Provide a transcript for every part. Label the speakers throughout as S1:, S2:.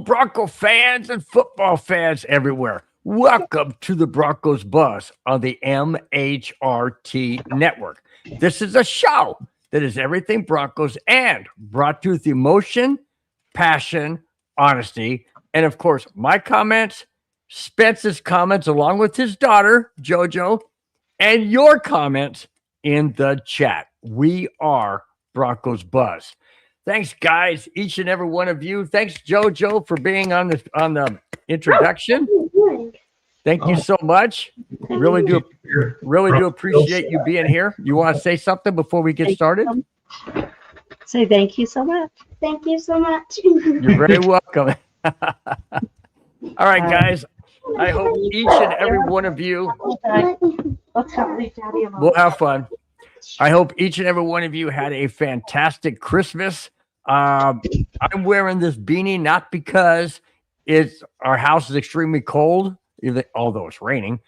S1: Bronco fans and football fans everywhere. Welcome to the Broncos Buzz on the MHRT network. This is a show that is everything Broncos and brought to you with emotion, passion, honesty, and of course, my comments, Spence's comments, along with his daughter, JoJo, and your comments in the chat. We are Broncos Buzz. Thanks, guys, each and every one of you. Thanks, JoJo, for being on the introduction. Thank you so much. Really do appreciate you being here. You want to say something before we get started?
S2: Say thank you so much.
S3: Thank you so much.
S1: You're very welcome. All right, guys. I hope each and every one of you will have fun. I hope each and every one of you had a fantastic Christmas. I'm wearing this beanie not because our house is extremely cold, although it's raining.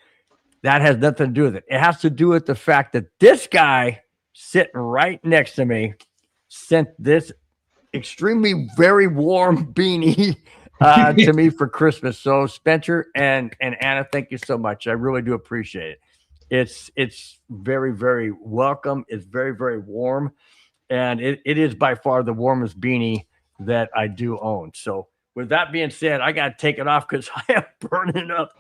S1: That has nothing to do with it. It has to do with the fact that this guy sitting right next to me sent this extremely very warm beanie to me for Christmas. So Spencer and Anna, thank you so much. I really do appreciate it. It's very, very welcome. It's very, very warm. And it is by far the warmest beanie that I do own. So with that being said, I got to take it off because I am burning up.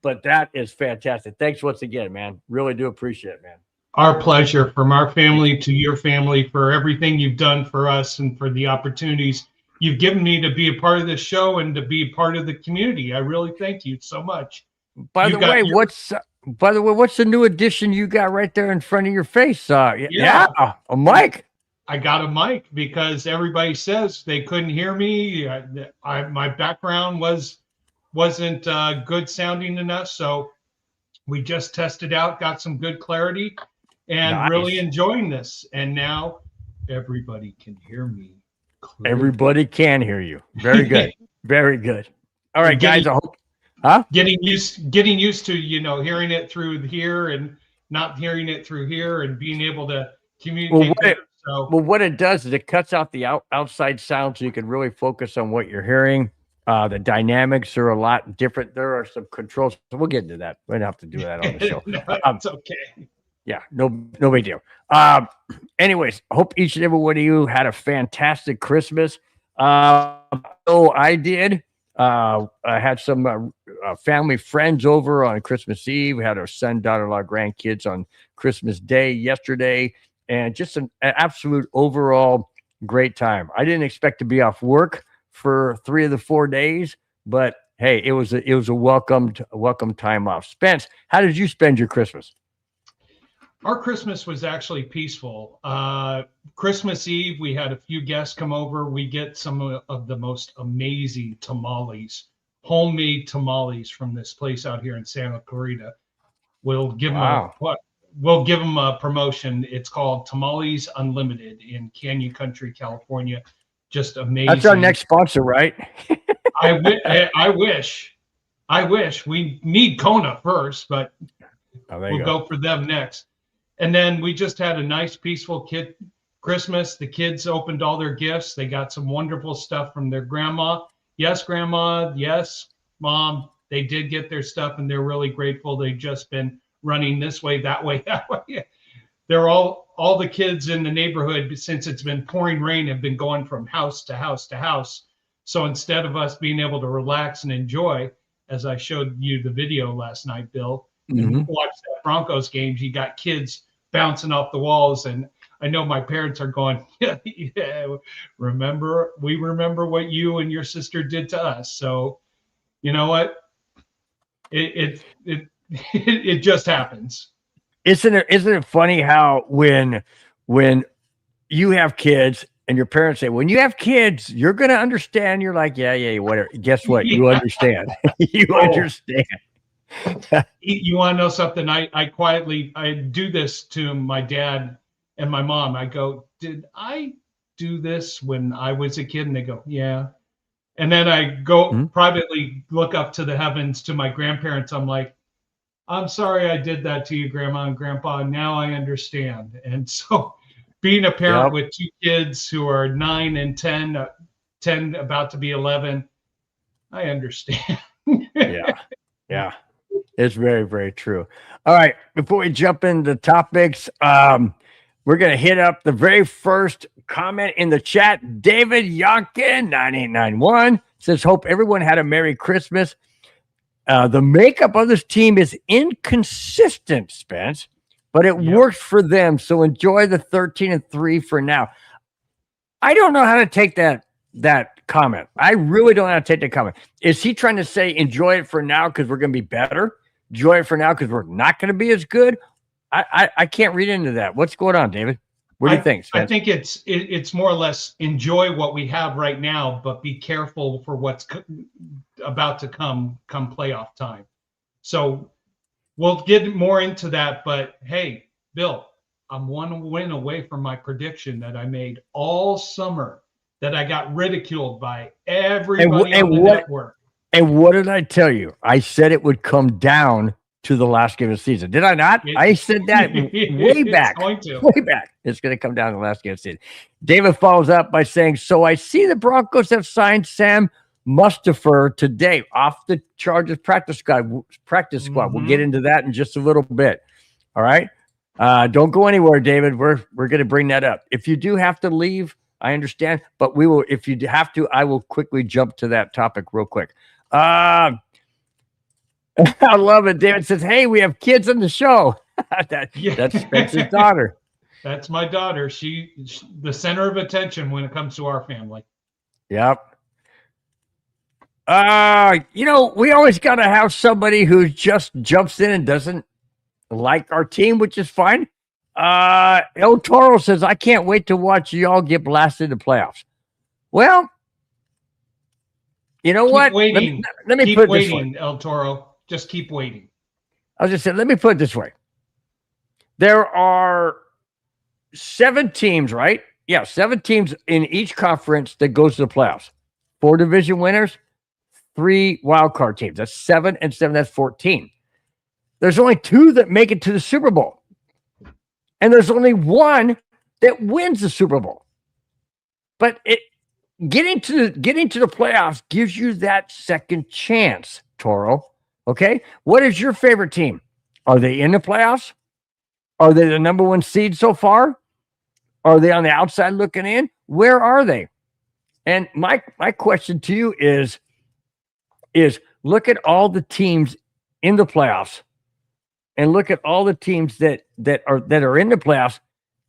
S1: But that is fantastic. Thanks once again, man. Really do appreciate it, man.
S4: Our pleasure, from our family to your family, for everything you've done for us and for the opportunities you've given me to be a part of this show and to be a part of the community. I really thank you so much.
S1: By the way, what's the new addition you got right there in front of your face? Yeah, a mic.
S4: I got a mic because everybody says they couldn't hear me. My background wasn't good sounding enough, so we just tested out, got some good clarity, and really enjoying this. And now everybody can hear me clearly.
S1: Everybody can hear you. Very good. Very good. All right, guys. I hope.
S4: Getting used to, hearing it through here and not hearing it through here and being able to communicate.
S1: What it does is it cuts out the outside sound so you can really focus on what you're hearing. The dynamics are a lot different. There are some controls. So we'll get into that. We don't have to do that on the show.
S4: No, it's okay.
S1: Yeah, no big deal. Anyways, I hope each and every one of you had a fantastic Christmas. I did. I had some family friends over on Christmas Eve. We had our son, daughter-in-law, grandkids on Christmas Day yesterday, and just an absolute overall great time. I didn't expect to be off work for 3 of the 4 days, but hey, it was a welcome time off. Spence, how did you spend your Christmas?
S4: Our Christmas was actually peaceful. Christmas Eve, we had a few guests come over. We get some of the most amazing tamales, homemade tamales from this place out here in Santa Clarita. We'll give them a promotion. It's called Tamales Unlimited in Canyon Country, California. Just amazing.
S1: That's our next sponsor, right?
S4: I wish. We need Kona first, but we'll go for them next. And then we just had a nice, peaceful Christmas. The kids opened all their gifts. They got some wonderful stuff from their grandma. Yes, grandma. Yes, mom. They did get their stuff, and they're really grateful. They've just been running this way, that way, that way. They're all the kids in the neighborhood, since it's been pouring rain, have been going from house to house to house. So instead of us being able to relax and enjoy, as I showed you the video last night, Bill, and watch that Broncos game, you got kids bouncing off the walls. And I know my parents are going, yeah, we remember what you and your sister did to us. So you know what? It just happens.
S1: Isn't it funny how when you have kids and your parents say, when you have kids, you're going to understand. You're like, yeah, whatever. Guess what? You understand. You understand.
S4: You want to know something? I do this to my dad and my mom. I go, did I do this when I was a kid? And they go, yeah. And then I go privately look up to the heavens to my grandparents. I'm like, I'm sorry I did that to you, Grandma and Grandpa. Now I understand. And so being a parent with 2 kids who are 9 and 10, 10 about to be 11. I understand.
S1: Yeah. It's very, very true. All right. Before we jump into topics, we're going to hit up the very first comment in the chat. David Yonkin, 9891, says, hope everyone had a Merry Christmas. The makeup of this team is inconsistent, Spence, but it works for them. So enjoy the 13-3 for now. I don't know how to take that comment. I really don't know how to take that comment. Is he trying to say enjoy it for now because we're going to be better? Enjoy it for now because we're not going to be as good? I can't read into that. What's going on, David? What do you think, Spence?
S4: I think it's more or less enjoy what we have right now, but be careful for what's about to come playoff time. So we'll get more into that. But hey, Bill, I'm one win away from my prediction that I made all summer that I got ridiculed by everybody on the network.
S1: And what did I tell you? I said it would come down to the last game of the season. Did I not? I said that way back. Way back. It's going to come down to the last game of the season. David follows up by saying, so I see the Broncos have signed Sam Mustipher today off the Chargers practice squad. We'll get into that in just a little bit. All right. Don't go anywhere, David. We're going to bring that up. If you do have to leave, I understand, but we will, if you have to, I will quickly jump to that topic real quick. I love it. David says, hey, we have kids on the show. That's Spencer's daughter.
S4: That's my daughter. She's the center of attention when it comes to our family.
S1: Yep. We always got to have somebody who just jumps in and doesn't like our team, which is fine. El Toro says, I can't wait to watch y'all get blasted in the playoffs. Well, you know what?
S4: Waiting.
S1: Let me
S4: keep
S1: put it
S4: waiting,
S1: this way.
S4: El Toro. Just keep waiting.
S1: I was just saying, let me put it this way. There are 7 teams, right? Yeah, 7 teams in each conference that goes to the playoffs. 4 division winners, 3 wild card teams. That's 7 and 7. That's 14. There's only 2 that make it to the Super Bowl. And there's only 1 that wins the Super Bowl. But getting to the playoffs gives you that second chance, Toro. Okay? What is your favorite team? Are they in the playoffs? Are they the number 1 seed so far? Are they on the outside looking in? Where are they? And my question to you is look at all the teams in the playoffs and look at all the teams that are in the playoffs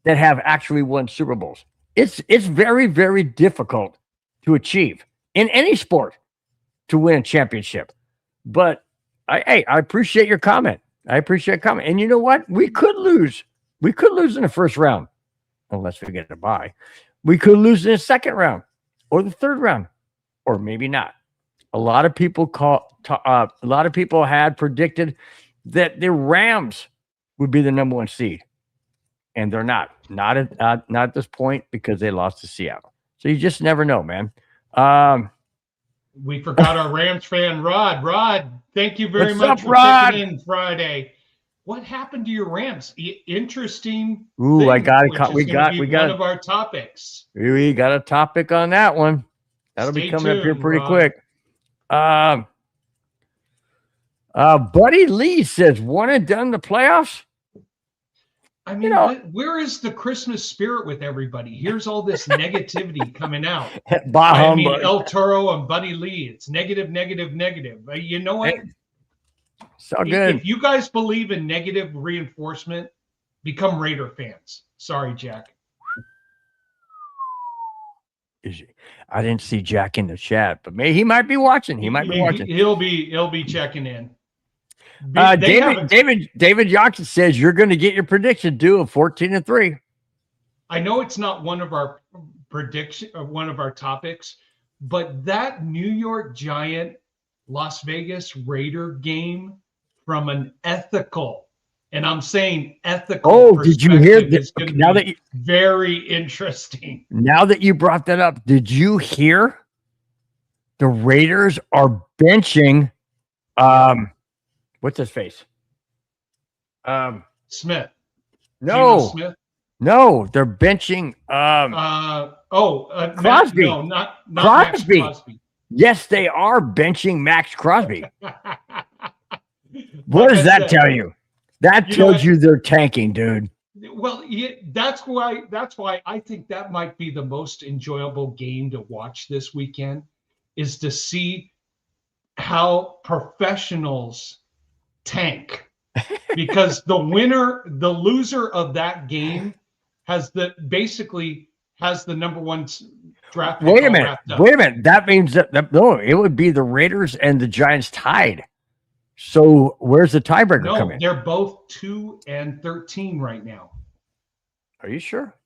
S1: that have actually won Super Bowls. It's very, very difficult to achieve in any sport to win a championship. But I appreciate your comment. And you know what? We could lose. We could lose in the first round, unless we get a bye. We could lose in the second round or the third round, or maybe not. A lot of people had predicted that the Rams would be the number 1 seed, and they're not at this point because they lost to Seattle. So you just never know, man.
S4: We forgot our Rams fan, Rod. Rod, thank you very much for checking in Friday. What happened to your Rams? Interesting.
S1: Ooh, I got it. We got
S4: one of our topics.
S1: We got a topic on that one. That'll be coming up here pretty quick. Buddy Lee says, "One and done the playoffs."
S4: I mean, where is the Christmas spirit with everybody? Here's all this negativity coming out. I mean, El Toro and Buddy Lee. It's negative, negative, negative. You know what?
S1: So good.
S4: If you guys believe in negative reinforcement, become Raider fans. Sorry, Jack.
S1: I didn't see Jack in the chat, but maybe he might be watching. He'll
S4: be checking in.
S1: David Jackson says you're going to get your prediction due of 14-3.
S4: I know it's not one of our topics, but that New York Giant Las Vegas Raider game from an ethical, and I'm saying ethical.
S1: Oh, did you hear this?
S4: Now that very interesting.
S1: Now that you brought that up, did you hear the Raiders are benching? What's his face?
S4: Smith.
S1: No.
S4: Smith?
S1: No, they're benching. Crosby.
S4: No, not
S1: Crosby.
S4: Max Crosby.
S1: Yes, they are benching Max Crosby. What does that tell you? That tells you they're tanking, dude.
S4: Well, that's why I think that might be the most enjoyable game to watch this weekend, is to see how professionals tank. Because the loser of that game basically has the number one draft pick.
S1: Wait a minute. That means that no, it would be the Raiders and the Giants tied. So where's the tiebreaker come in?
S4: They're both 2-13 right now.
S1: Are you sure?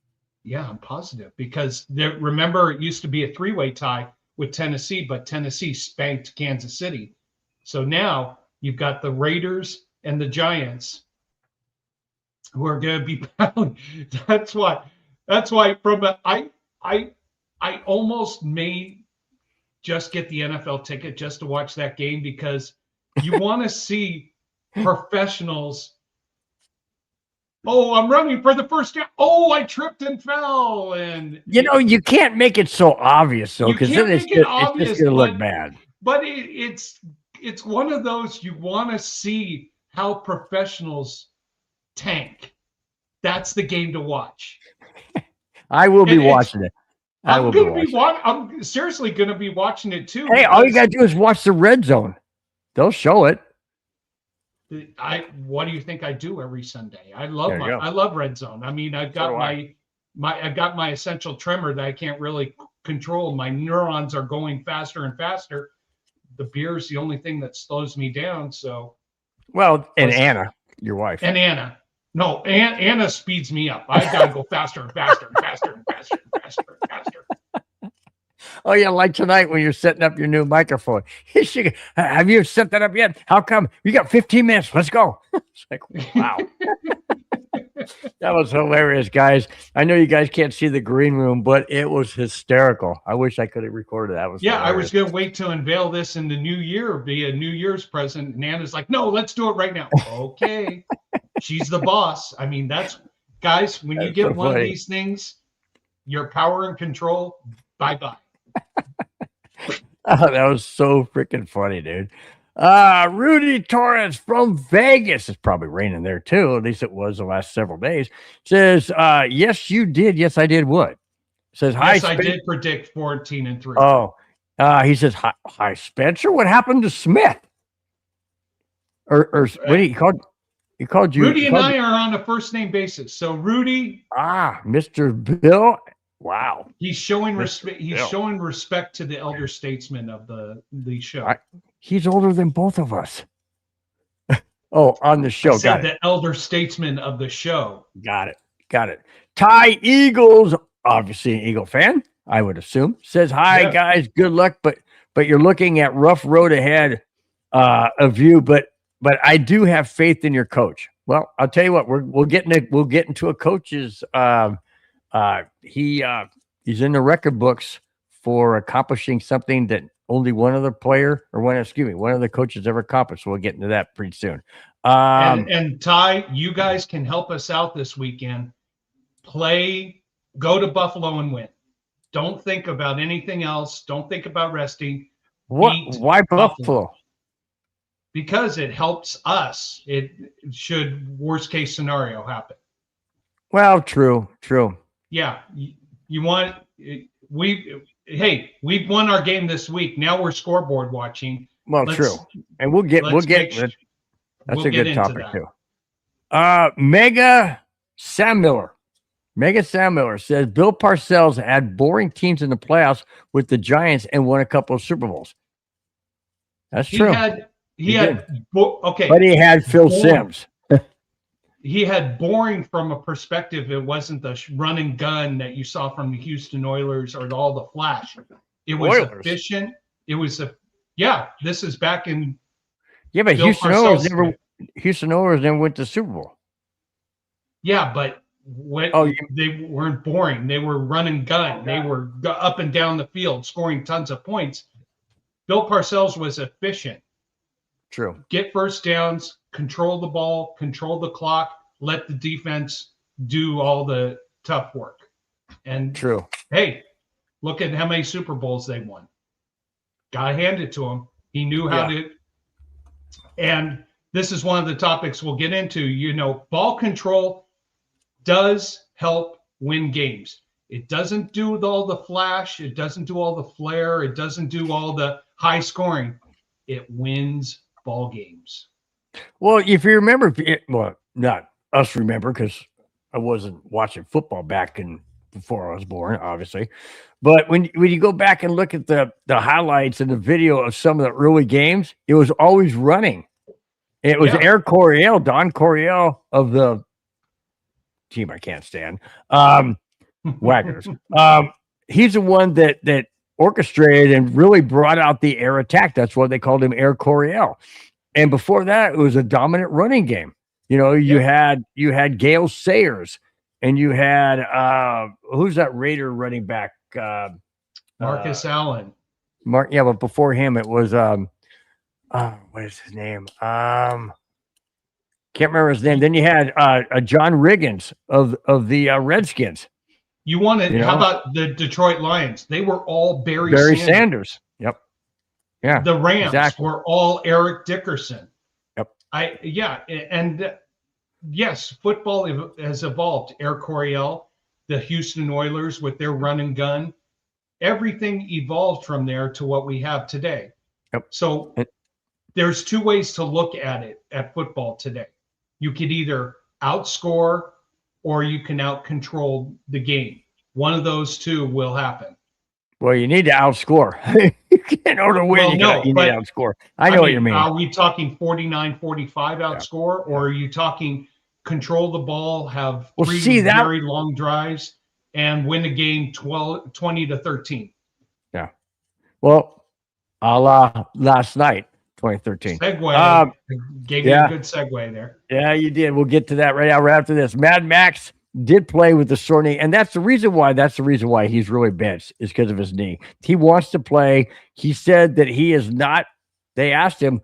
S4: Yeah, I'm positive, because remember, it used to be a 3-way tie with Tennessee, but Tennessee spanked Kansas City. So now you've got the Raiders and the Giants who are going to be battling. That's why I almost may just get the NFL ticket just to watch that game, because you want to see professionals. Oh, I'm running for the first down. Oh, I tripped and fell. And
S1: you can't make it so obvious, though, because then it's just going to look bad.
S4: But it's one of those, you want to see how professionals tank. That's the game to watch.
S1: I will be watching it.
S4: I'm seriously going to be watching it too.
S1: Hey, all you got to do is watch the Red Zone. They'll show it.
S4: What do you think I do every Sunday? I love Red Zone. I mean, I've got I've got my essential tremor that I can't really control. My neurons are going faster and faster. The beer is the only thing that slows me down. So,
S1: well, and Anna, your wife,
S4: and Anna. No, Anna speeds me up. I gotta go faster and faster and faster and faster and faster and faster.
S1: Oh yeah, like tonight when you're setting up your new microphone. Have you set that up yet? How come? You got 15 minutes. Let's go. It's like, wow. That was hilarious, guys. I know you guys can't see the green room, but it was hysterical. I wish I could have recorded that.
S4: I was going to wait to unveil this in the new year, be a New Year's present. And Anna's like, no, let's do it right now. Okay. She's the boss. I mean, guys, when you get one of these things, your power and control, bye-bye.
S1: Oh, that was so freaking funny, dude. Rudy Torres from Vegas. It's probably raining there too. At least it was the last several days. Says, yes, you did. Yes, I did. What? Says, hi.
S4: Yes, I did predict 14-3.
S1: Oh, he says, hi, Spencer. What happened to Smith? Or what he called you?
S4: Rudy and I are on a first name basis. So Rudy.
S1: Mr. Bill. Wow.
S4: He's showing respect. He's showing respect to the elder statesman of the show.
S1: He's older than both of us. On the show.
S4: Got it. The elder statesman of the show.
S1: Got it. Ty Eagles, obviously an Eagle fan, I would assume, says, hi, guys. Good luck, but you're looking at rough road ahead of you, but I do have faith in your coach. Well, I'll tell you what, we'll get into a coach's he's in the record books for accomplishing something that only one other coaches ever accomplished. So we'll get into that pretty soon.
S4: And Ty, you guys can help us out this weekend. Go to Buffalo and win. Don't think about anything else. Don't think about resting.
S1: Why Buffalo?
S4: Because it helps us. It should worst case scenario happen.
S1: Well, true.
S4: Yeah, we've won our game this week. Now we're scoreboard watching.
S1: Well, true, and we'll get that's a good topic too. Mega Sam Miller says Bill Parcells had boring teams in the playoffs with the Giants and won a couple of Super Bowls. That's true. But he had Phil Simms.
S4: He had boring from a perspective. It wasn't the run and gun that you saw from the Houston Oilers or all the flash. It was efficient. It was this is back in.
S1: Yeah, but Houston Oilers never went to Super Bowl.
S4: Yeah, but they weren't boring. They were run and gun. They were up and down the field, scoring tons of points. Bill Parcells was efficient.
S1: True.
S4: Get first downs, control the ball, control the clock, let the defense do all the tough work. And
S1: true.
S4: Hey, look at how many Super Bowls they won. Gotta hand it to him. He knew how to. And this is one of the topics we'll get into. You know, ball control does help win games. It doesn't do all the flash. It doesn't do all the flair. It doesn't do all the high scoring. It wins ball games.
S1: Well, if you remember, well, not us remember, because I wasn't watching football back before I was born, obviously. But when you go back and look at the highlights and the video of some of the early games, it was always running. It was Don Coryell of the team I can't stand, Wagoners. He's the one that orchestrated and really brought out the air attack. That's why they called him Air Coryell. And before that, it was a dominant running game. You know, you had Gale Sayers, and you had who's that Raider running back?
S4: Marcus Allen.
S1: But before him, it was what is his name? Can't remember his name. Then you had John Riggins of the Redskins.
S4: You wanted? How about the Detroit Lions? They were all Barry
S1: Sanders. Yep. Yeah.
S4: The Rams were all Eric Dickerson.
S1: Yep.
S4: Yes, football has evolved. Air Coryell, the Houston Oilers with their run and gun, everything evolved from there to what we have today.
S1: Yep.
S4: So there's two ways to look at it at football today. You could either outscore or you can out-control the game. One of those two will happen.
S1: Well, you need to outscore. In order to win, you need to outscore. I know what you mean.
S4: Are we talking 49-45 outscore, or are you talking control the ball, have three very long drives, and win a game 20-13?
S1: Yeah. Well, a la last night, 2013.
S4: Segue. Gave you a good segue there.
S1: Yeah, you did. We'll get to that right after this. Mad Max did play with the sore knee, and that's the reason why he's really benched, is because of his knee. He wants to play. He said that he is not. They asked him,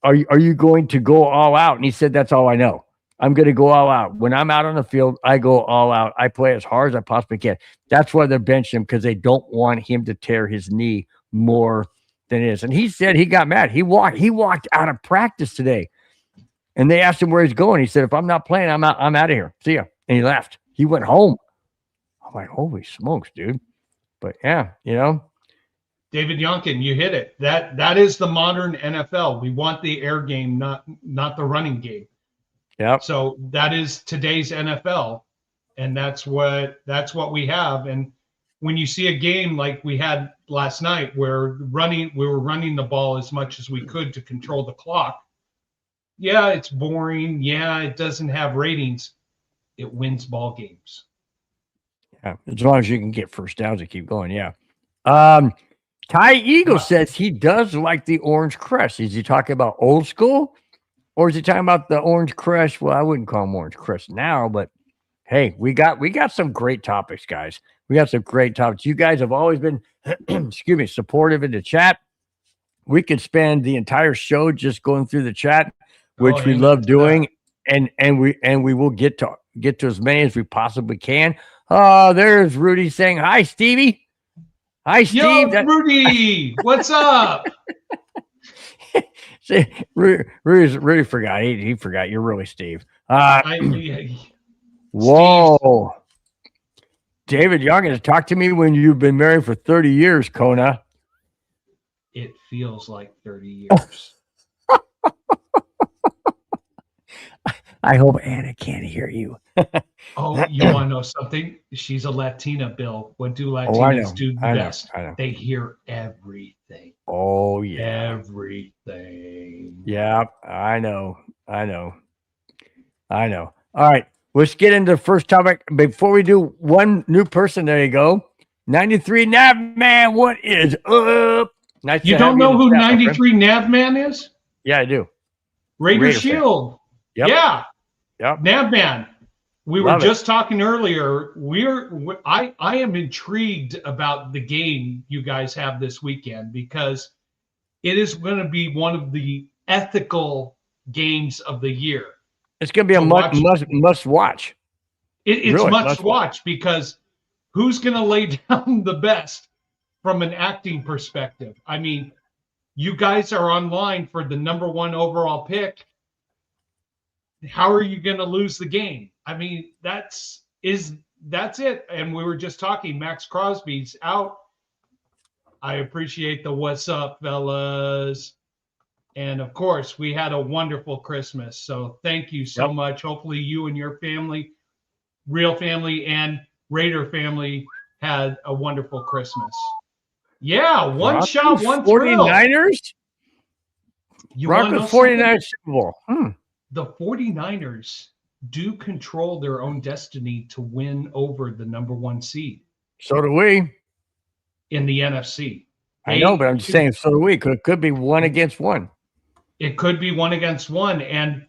S1: are you going to go all out? And he said, that's all I know. I'm going to go all out. When I'm out on the field, I go all out. I play as hard as I possibly can. That's why they're benching him, because they don't want him to tear his knee more than it is. And he said he got mad. He walked out of practice today. And they asked him where he's going. He said, if I'm not playing, I'm out of here. See ya. And he left. He went home. I'm like, holy smokes, dude. But yeah,
S4: David Yonkin, you hit it. That is the modern NFL. We want the air game, not the running game.
S1: Yeah.
S4: So that is today's NFL, and that's what we have. And when you see a game like we had last night, where we were running the ball as much as we could to control the clock. Yeah, it's boring. Yeah, it doesn't have ratings. It wins ball games.
S1: Yeah, as long as you can get first downs and keep going. Yeah. Ty Eagle says he does like the Orange Crush. Is he talking about old school, or is he talking about the Orange Crush? Well, I wouldn't call him Orange Crush now, but hey, we got some great topics, guys. We got some great topics. You guys have always been, supportive in the chat. We could spend the entire show just going through the chat, which we love doing, and we will get to as many as we possibly can. Oh, there's Rudy saying hi, Stevie. Hi, Steve.
S4: Yo, Rudy, what's up?
S1: See, Rudy forgot. He forgot. You're really Steve. Whoa. David Young has talked to me when you've been married for 30 years, Kona.
S4: It feels like 30 years.
S1: I hope Anna can't hear you.
S4: Oh, you want to know something? She's a Latina, Bill. What do Latinas do best?
S1: I know.
S4: They hear everything.
S1: Oh, yeah.
S4: Everything.
S1: Yeah, I know. All right, let's get into the first topic. Before we do, one new person, there you go. 93 Navman, what is up? Nice.
S4: You don't know who 93 Navman is?
S1: Yeah, I do.
S4: Raider Shield.
S1: Yep.
S4: Yeah.
S1: Yep.
S4: Navman. We were just talking earlier. I am intrigued about the game you guys have this weekend, because it is going to be one of the ethical games of the year.
S1: It's going to be a must watch.
S4: It's
S1: really,
S4: much to watch because who's going to lay down the best from an acting perspective? I mean, you guys are online for the #1 overall pick. How are you going to lose the game? I mean, that's it. And we were just talking, Max Crosby's out. I appreciate the what's up, fellas. And of course, we had a wonderful Christmas. So thank you so much. Hopefully you and your family, real family and Raider family, had a wonderful Christmas. Yeah, one shot, one
S1: 49ers?
S4: You
S1: Broncos 49ers Super Bowl.
S4: The 49ers do control their own destiny to win over the #1 seed.
S1: So do we.
S4: In the NFC.
S1: I know, but I'm just saying, so do we. It could be 1 against 1.
S4: It could be 1 against 1. And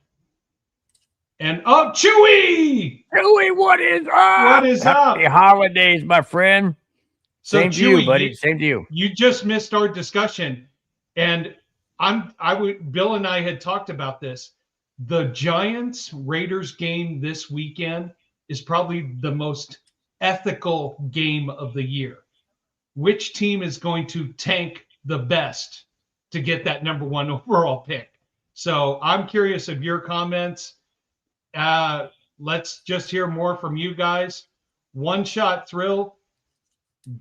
S4: oh, Chewy!
S1: Chewy, what is up?
S4: What is up?
S1: Happy holidays, my friend.
S4: So
S1: Same
S4: Chewy,
S1: to you, buddy. Same to you.
S4: You just missed our discussion. And Bill and I had talked about this. The Giants Raiders game this weekend is probably the most ethical game of the year. Which team is going to tank the best to get that #1 overall pick? So I'm curious of your comments. Let's just hear more from you guys. One shot thrill.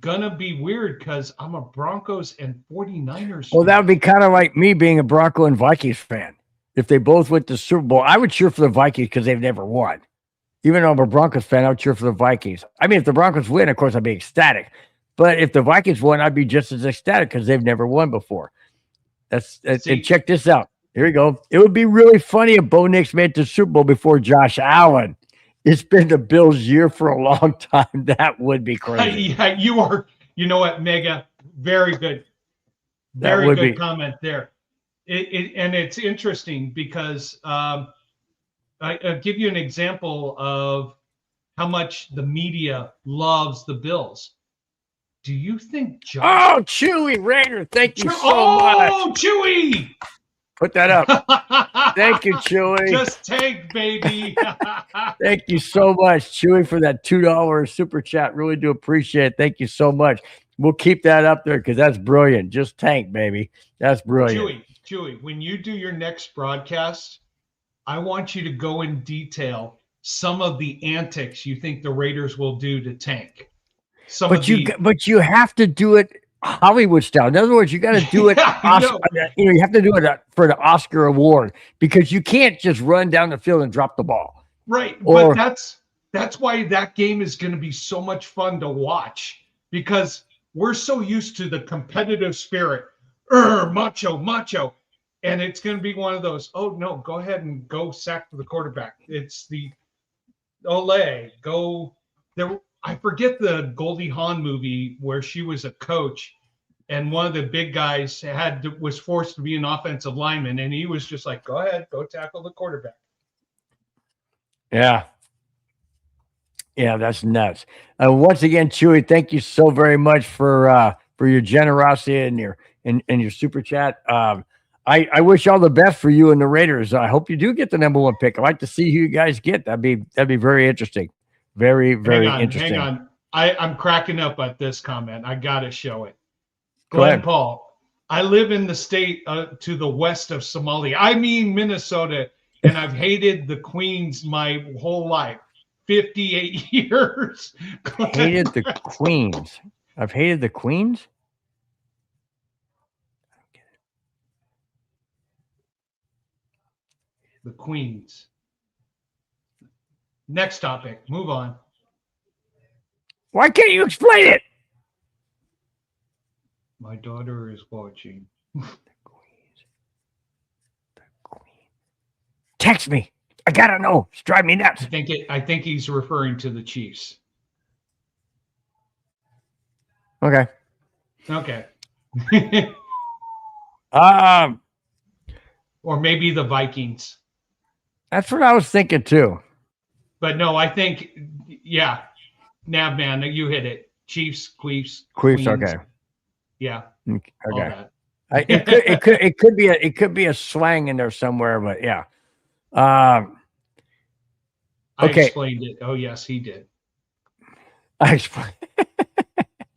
S4: Gonna be weird because I'm a Broncos and 49ers
S1: Well,
S4: fan.
S1: that would be kind of like me being a Bronco and Vikings fan. If they both went to the Super Bowl, I would cheer for the Vikings because they've never won. Even though I'm a Broncos fan, I would cheer for the Vikings. I mean, if the Broncos win, of course, I'd be ecstatic. But if the Vikings won, I'd be just as ecstatic because they've never won before. And check this out. Here we go. It would be really funny if Bo Nix made the Super Bowl before Josh Allen. It's been the Bills' year for a long time. That would be crazy.
S4: Yeah, you are. You know what, Mega? Very good. Very good comment there. And it's interesting because I'll give you an example of how much the media loves the Bills. Do you think Josh?
S1: Oh, Chewy Raider, thank you so much.
S4: Oh, Chewy!
S1: Put that up. Thank you, Chewy.
S4: Just take, baby.
S1: Thank you so much, Chewy, for that $2 super chat. Really do appreciate it. Thank you so much. We'll keep that up there because that's brilliant. Just tank, baby. That's brilliant.
S4: Chewy, when you do your next broadcast, I want you to go in detail some of the antics you think the Raiders will do to tank.
S1: But you have to do it Hollywood style. In other words, you got to do it. You have to do it for the Oscar award because you can't just run down the field and drop the ball.
S4: Right, but that's why that game is going to be so much fun to watch because we're so used to the competitive spirit, macho, and it's going to be one of those. Oh no, go ahead and go sack for the quarterback. It's the Ole go there. I forget the Goldie Hawn movie where she was a coach and one of the big guys was forced to be an offensive lineman. And he was just like, go ahead, go tackle the quarterback.
S1: Yeah. Yeah, that's nuts. Once again, Chewy, thank you so very much for your generosity and your super chat. I wish all the best for you and the Raiders. I hope you do get the #1 pick. I'd like to see who you guys get. That'd be very interesting. Very, very interesting.
S4: Hang on. I'm cracking up at this comment. I got to show it. Glenn Paul, I live in the state to the west of Somalia. I mean, Minnesota, and I've hated the Queens my whole life. 58 years.
S1: Hated the Queens. I've hated the Queens?
S4: The Queens. Next topic. Move on.
S1: Why can't you explain it?
S4: My daughter is watching.
S1: The Queen. Text me. I gotta know. It's driving me nuts.
S4: I think he's referring to the Chiefs.
S1: Okay.
S4: Or maybe the Vikings.
S1: That's what I was thinking too.
S4: But no, I think, yeah. Navman, you hit it. Chiefs, Queefs.
S1: Queefs, okay.
S4: Yeah.
S1: Okay. It could be a slang in there somewhere, but yeah.
S4: I explained it. Oh, yes, he did.
S1: I explained.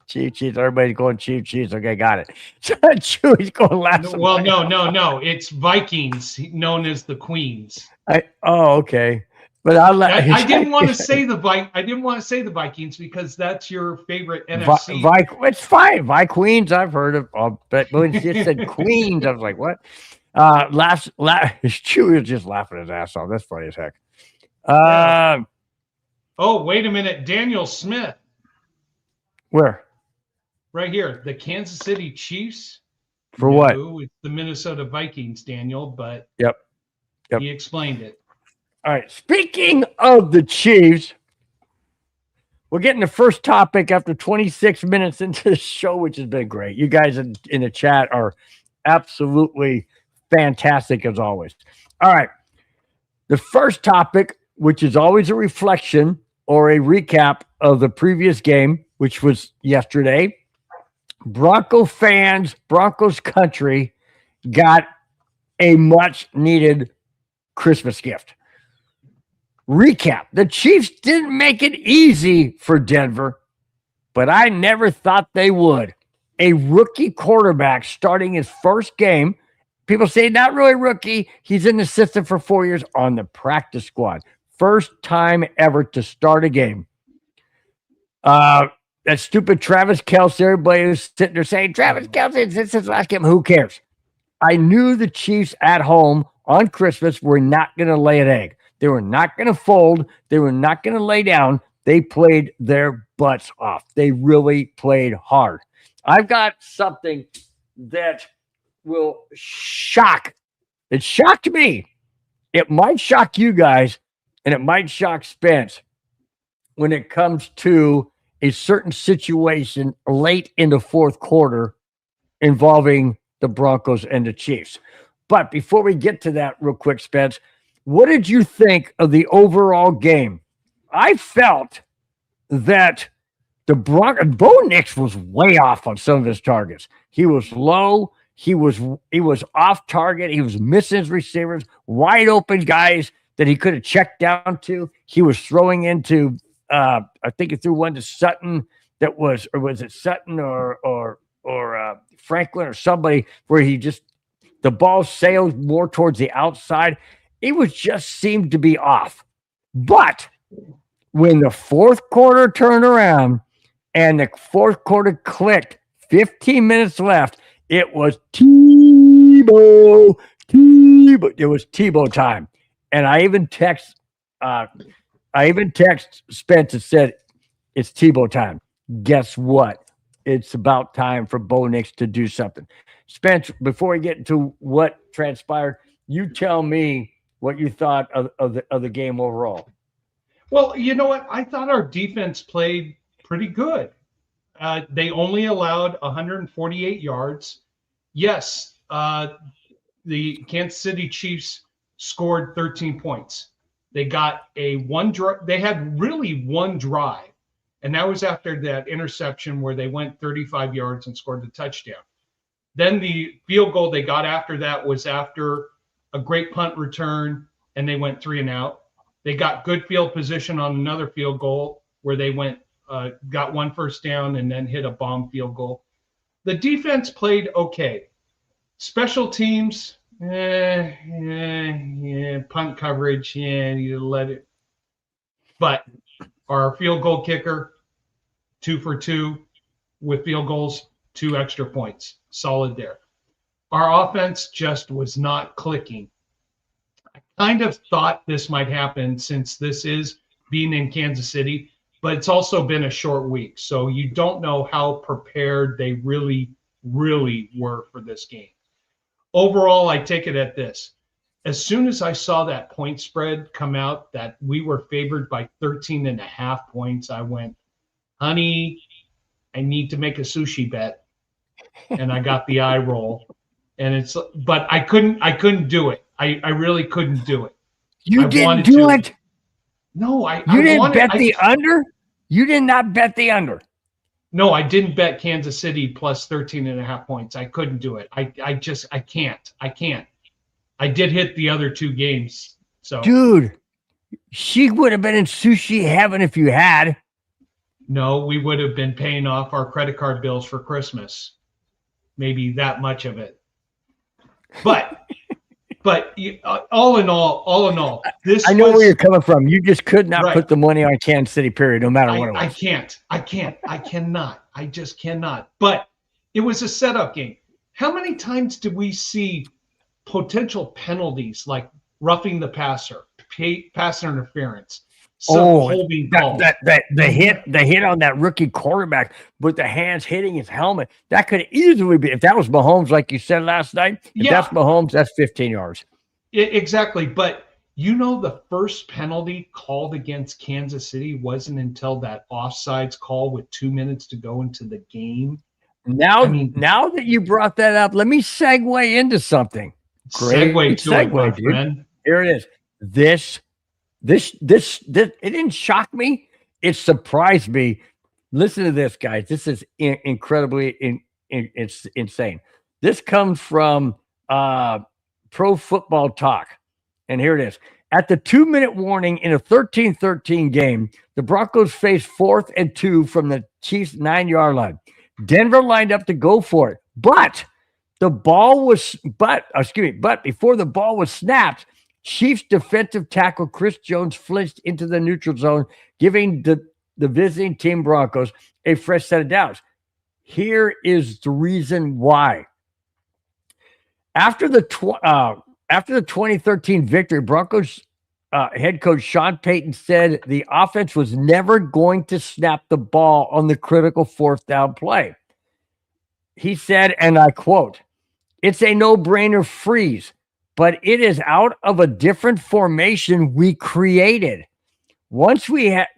S1: Chief cheese. Everybody's going Chief cheese. Okay, got it. Chewy's going last.
S4: Well, no. It's Vikings, known as the Queens.
S1: Okay. But
S4: I didn't want to say the Vikings because that's your favorite NFC.
S1: It's fine. Queens, I've heard of. But when she said Queens, I was like, what? Chewy was just laughing his ass off. That's funny as heck.
S4: Oh, wait a minute. Daniel Smith.
S1: Where?
S4: Right here. The Kansas City Chiefs.
S1: For what?
S4: It's the Minnesota Vikings, Daniel, but
S1: Yep.
S4: He explained it.
S1: All right. Speaking of the Chiefs, we're getting the first topic after 26 minutes into the show, which has been great. You guys in the chat are absolutely fantastic as always. All right. The first topic, which is always a reflection or a recap of the previous game, which was yesterday. Bronco fans, Broncos country got a much needed Christmas gift. Recap. The Chiefs didn't make it easy for Denver, but I never thought they would. A rookie quarterback starting his first game. People say not really rookie. He's an assistant for 4 years on the practice squad. First time ever to start a game. That stupid Travis Kelce, everybody was sitting there saying, Travis Kelce, this is his last game. Who cares? I knew the Chiefs at home on Christmas were not going to lay an egg. They were not going to fold. They were not going to lay down. They played their butts off. They really played hard. I've got something that will shock. It shocked me. It might shock you guys, and it might shock Spence when it comes to a certain situation late in the fourth quarter involving the Broncos and the Chiefs. But before we get to that real quick, Spence, what did you think of the overall game? I felt that the Broncos, Bo Nix was way off on some of his targets. He was low. He was off target. He was missing his receivers, wide open guys that he could have checked down to. He was throwing into, I think he threw one to Sutton that was, or was it Sutton or Franklin or somebody where he just, the ball sailed more towards the outside. It was just seemed to be off. But when the fourth quarter turned around and the fourth quarter clicked, 15 minutes left, it was Tebow. It was Tebow time. And I even text Spence and said, it's Tebow time. Guess what? It's about time for Bo Nix to do something. Spence, before we get into what transpired, you tell me what you thought of the game overall.
S4: Well, you know what? I thought our defense played pretty good. They only allowed 148 yards. Yes, the Kansas City Chiefs scored 13 points. They got one drive. They had really one drive, and that was after that interception where they went 35 yards and scored the touchdown. Then the field goal they got after that was after a great punt return, and they went 3 and out. They got good field position on another field goal where they got one first down and then hit a bomb field goal. The defense played okay. Special teams, punt coverage, you let it. But our field goal kicker, 2 for 2 with field goals, 2 extra points. Solid there. Our offense just was not clicking. I kind of thought this might happen since this is being in Kansas City, but it's also been a short week. So you don't know how prepared they really, really were for this game. Overall, I take it at this. As soon as I saw that point spread come out that we were favored by 13.5 points, I went, honey, I need to make a sushi bet. And I got the eye roll. But I couldn't do it. I really couldn't do it.
S1: You didn't do it?
S4: No,
S1: you didn't bet the under? You did not bet the under.
S4: No, I didn't bet Kansas City plus 13.5 points. I couldn't do it. I can't. I did hit the other 2 games. So
S1: dude, She would have been in sushi heaven if you had.
S4: No, we would have been paying off our credit card bills for Christmas. Maybe that much of it. But all in all, this
S1: I know where you're coming from. You just could not put the money on Kansas City, period, no matter what it was.
S4: I cannot. I just cannot. But it was a setup game. How many times did we see potential penalties like roughing the passer, pass interference, holding call?
S1: The hit on that rookie quarterback with the hands hitting his helmet, that could easily be, if that was Mahomes, like you said last night, if that's Mahomes, that's 15 yards.
S4: Exactly. But the first penalty called against Kansas City wasn't until that offsides call with 2 minutes to go into the game.
S1: Now that you brought that up, let me segue into something. Great segue, dude. Friend. Here it is. This it didn't shock me. It surprised me. Listen to this, guys. This is incredibly it's insane. This comes from Pro Football Talk. And here it is. At the 2-minute warning in a 13-13 game, the Broncos faced 4th and 2 from the Chiefs' 9-yard line. Denver lined up to go for it, but before the ball was snapped, Chiefs defensive tackle Chris Jones flinched into the neutral zone, giving the visiting team Broncos a fresh set of downs. Here is the reason why. After the 2013 victory, Broncos head coach Sean Payton said the offense was never going to snap the ball on the critical 4th down play. He said, and I quote, "It's a no-brainer freeze, but it is out of a different formation we created. One that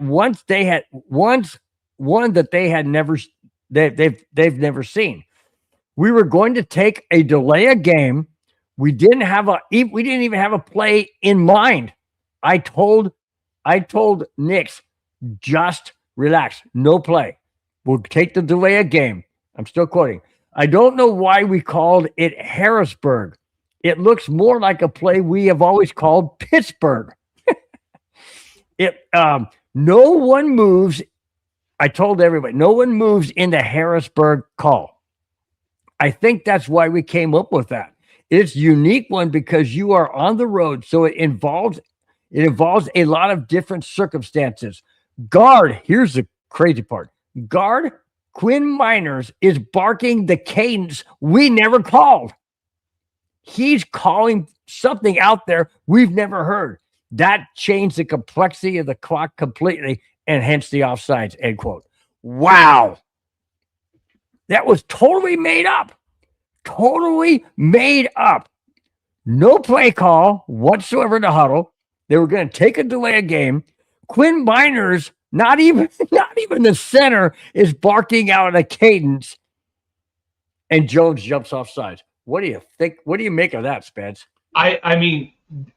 S1: they've never seen. We were going to take a delay a game. We didn't even have a play in mind. I told Knicks, just relax, no play. We'll take the delay a game." I'm still quoting. "I don't know why we called it Harrisburg. It looks more like a play we have always called Pittsburgh." No one moves. I told everybody, no one moves in the Harrisburg call. I think that's why we came up with that. It's a unique one because you are on the road, so it involves a lot of different circumstances. Guard, here's the crazy part. Guard Quinn Miners is barking the cadence we never called. He's calling something out there we've never heard. That changed the complexity of the clock completely, and hence the offsides, end quote. Wow. That was totally made up. Totally made up. No play call whatsoever in the huddle. They were going to take a delay a game. Quinn Miners, not even the center, is barking out a cadence, and Jones jumps off sides. What do you think? What do you make of that, Spence?
S4: I mean,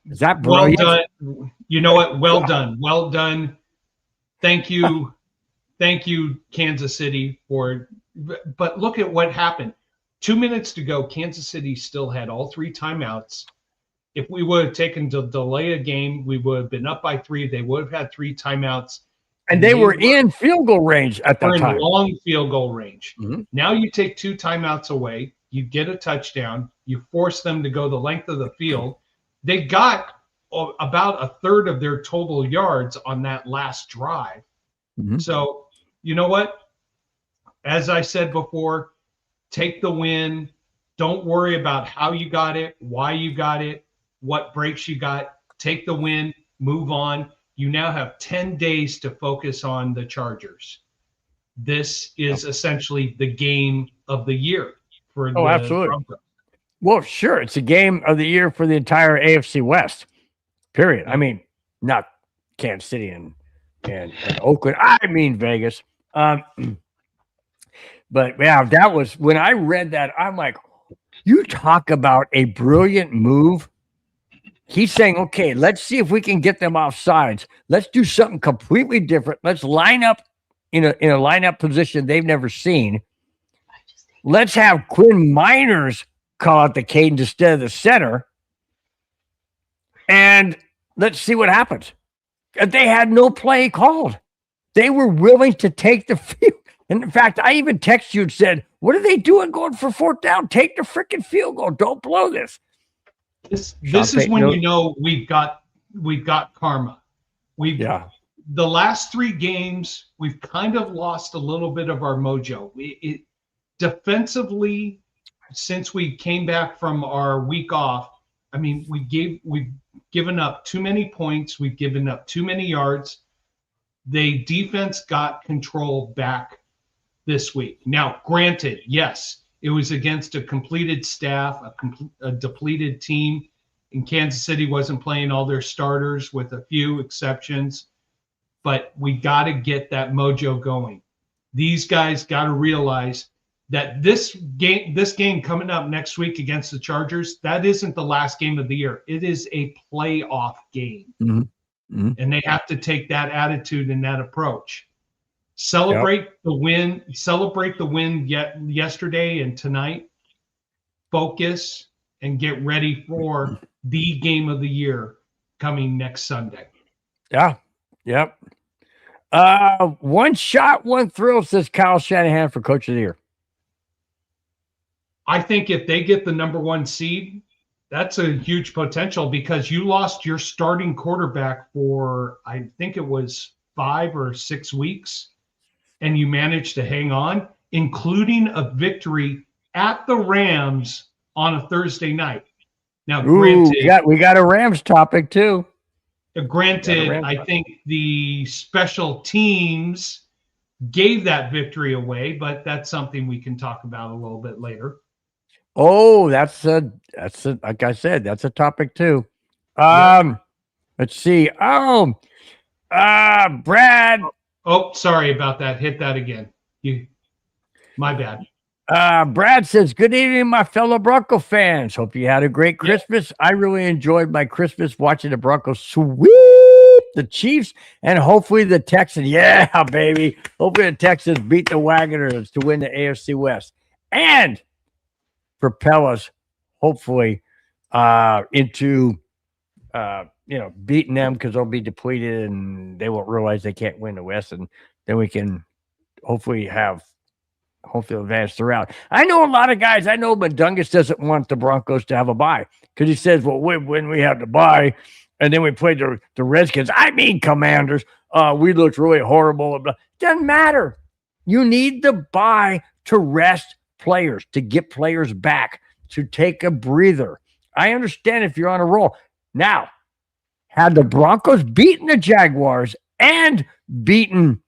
S1: is that brilliant?
S4: Well done. You know what? Well done. Well done. Thank you. Thank you, Kansas City, but look at what happened. 2 minutes to go. Kansas City still had all 3 timeouts. If we would have taken to delay a game, we would have been up by 3. They would have had 3 timeouts.
S1: And they were in field goal range at that time.
S4: Long field goal range. Mm-hmm. Now you take 2 timeouts away. You get a touchdown. You force them to go the length of the field. They got about a third of their total yards on that last drive. Mm-hmm. So, you know what? As I said before, take the win. Don't worry about how you got it, why you got it, what breaks you got. Take the win, move on. You now have 10 days to focus on the Chargers. This is essentially the game of the year for the
S1: absolutely.
S4: Broncos.
S1: Well, sure. It's a game of the year for the entire AFC West, period. I mean, not Kansas City and Oakland. I mean, Vegas. But yeah, that was when I read that, I'm like, you talk about a brilliant move. He's saying, okay, let's see if we can get them off sides. Let's do something completely different. Let's line up in a lineup position they've never seen. Let's have Quinn Miners call out the cadence instead of the center. And let's see what happens. They had no play called. They were willing to take the field. And in fact, I even texted you and said, what are they doing going for fourth down? Take the freaking field goal. Don't blow this.
S4: This is when you know we've got karma. The last 3 games, we've kind of lost a little bit of our mojo. Defensively, since we came back from our week off, I mean, we've given up too many points. We've given up too many yards. The defense got control back this week. Now, granted, yes, it was against a completed staff, a depleted team. And Kansas City wasn't playing all their starters with a few exceptions. But we got to get that mojo going. These guys got to realize that this game coming up next week against the Chargers, that isn't the last game of the year. It is a playoff game. Mm-hmm. And they have to take that attitude and that approach. Celebrate the win. Celebrate the win yesterday and tonight. Focus and get ready for the game of the year coming next Sunday.
S1: Yeah. Yep. One shot, one thrill, says Kyle Shanahan for Coach of the Year.
S4: I think if they get the number 1 seed, that's a huge potential because you lost your starting quarterback for, I think it was 5 or 6 weeks, and you managed to hang on, including a victory at the Rams on a Thursday night. Now, granted,
S1: we got a Rams topic too.
S4: Granted, I think the special teams gave that victory away, but that's something we can talk about a little bit later.
S1: Oh, that's like I said, that's a topic too. Let's see. Brad.
S4: Oh, sorry about that. Hit that again. My bad.
S1: Brad says, good evening, my fellow Bronco fans. Hope you had a great Christmas. I really enjoyed my Christmas watching the Broncos sweep the Chiefs and hopefully the Texans. Yeah, baby. Hopefully the Texans beat the Wagoners to win the AFC West and propel us, hopefully, into beating them because they'll be depleted and they won't realize they can't win the West, and then we can hopefully advance throughout. I know a lot of guys. I know Mundungus doesn't want the Broncos to have a bye because he says, well, when we have the bye and then we played the Redskins, Commanders, we looked really horrible. Doesn't matter. You need the bye to rest players, to get players back, to take a breather. I understand if you're on a roll. Now, had the Broncos beaten the Jaguars and beaten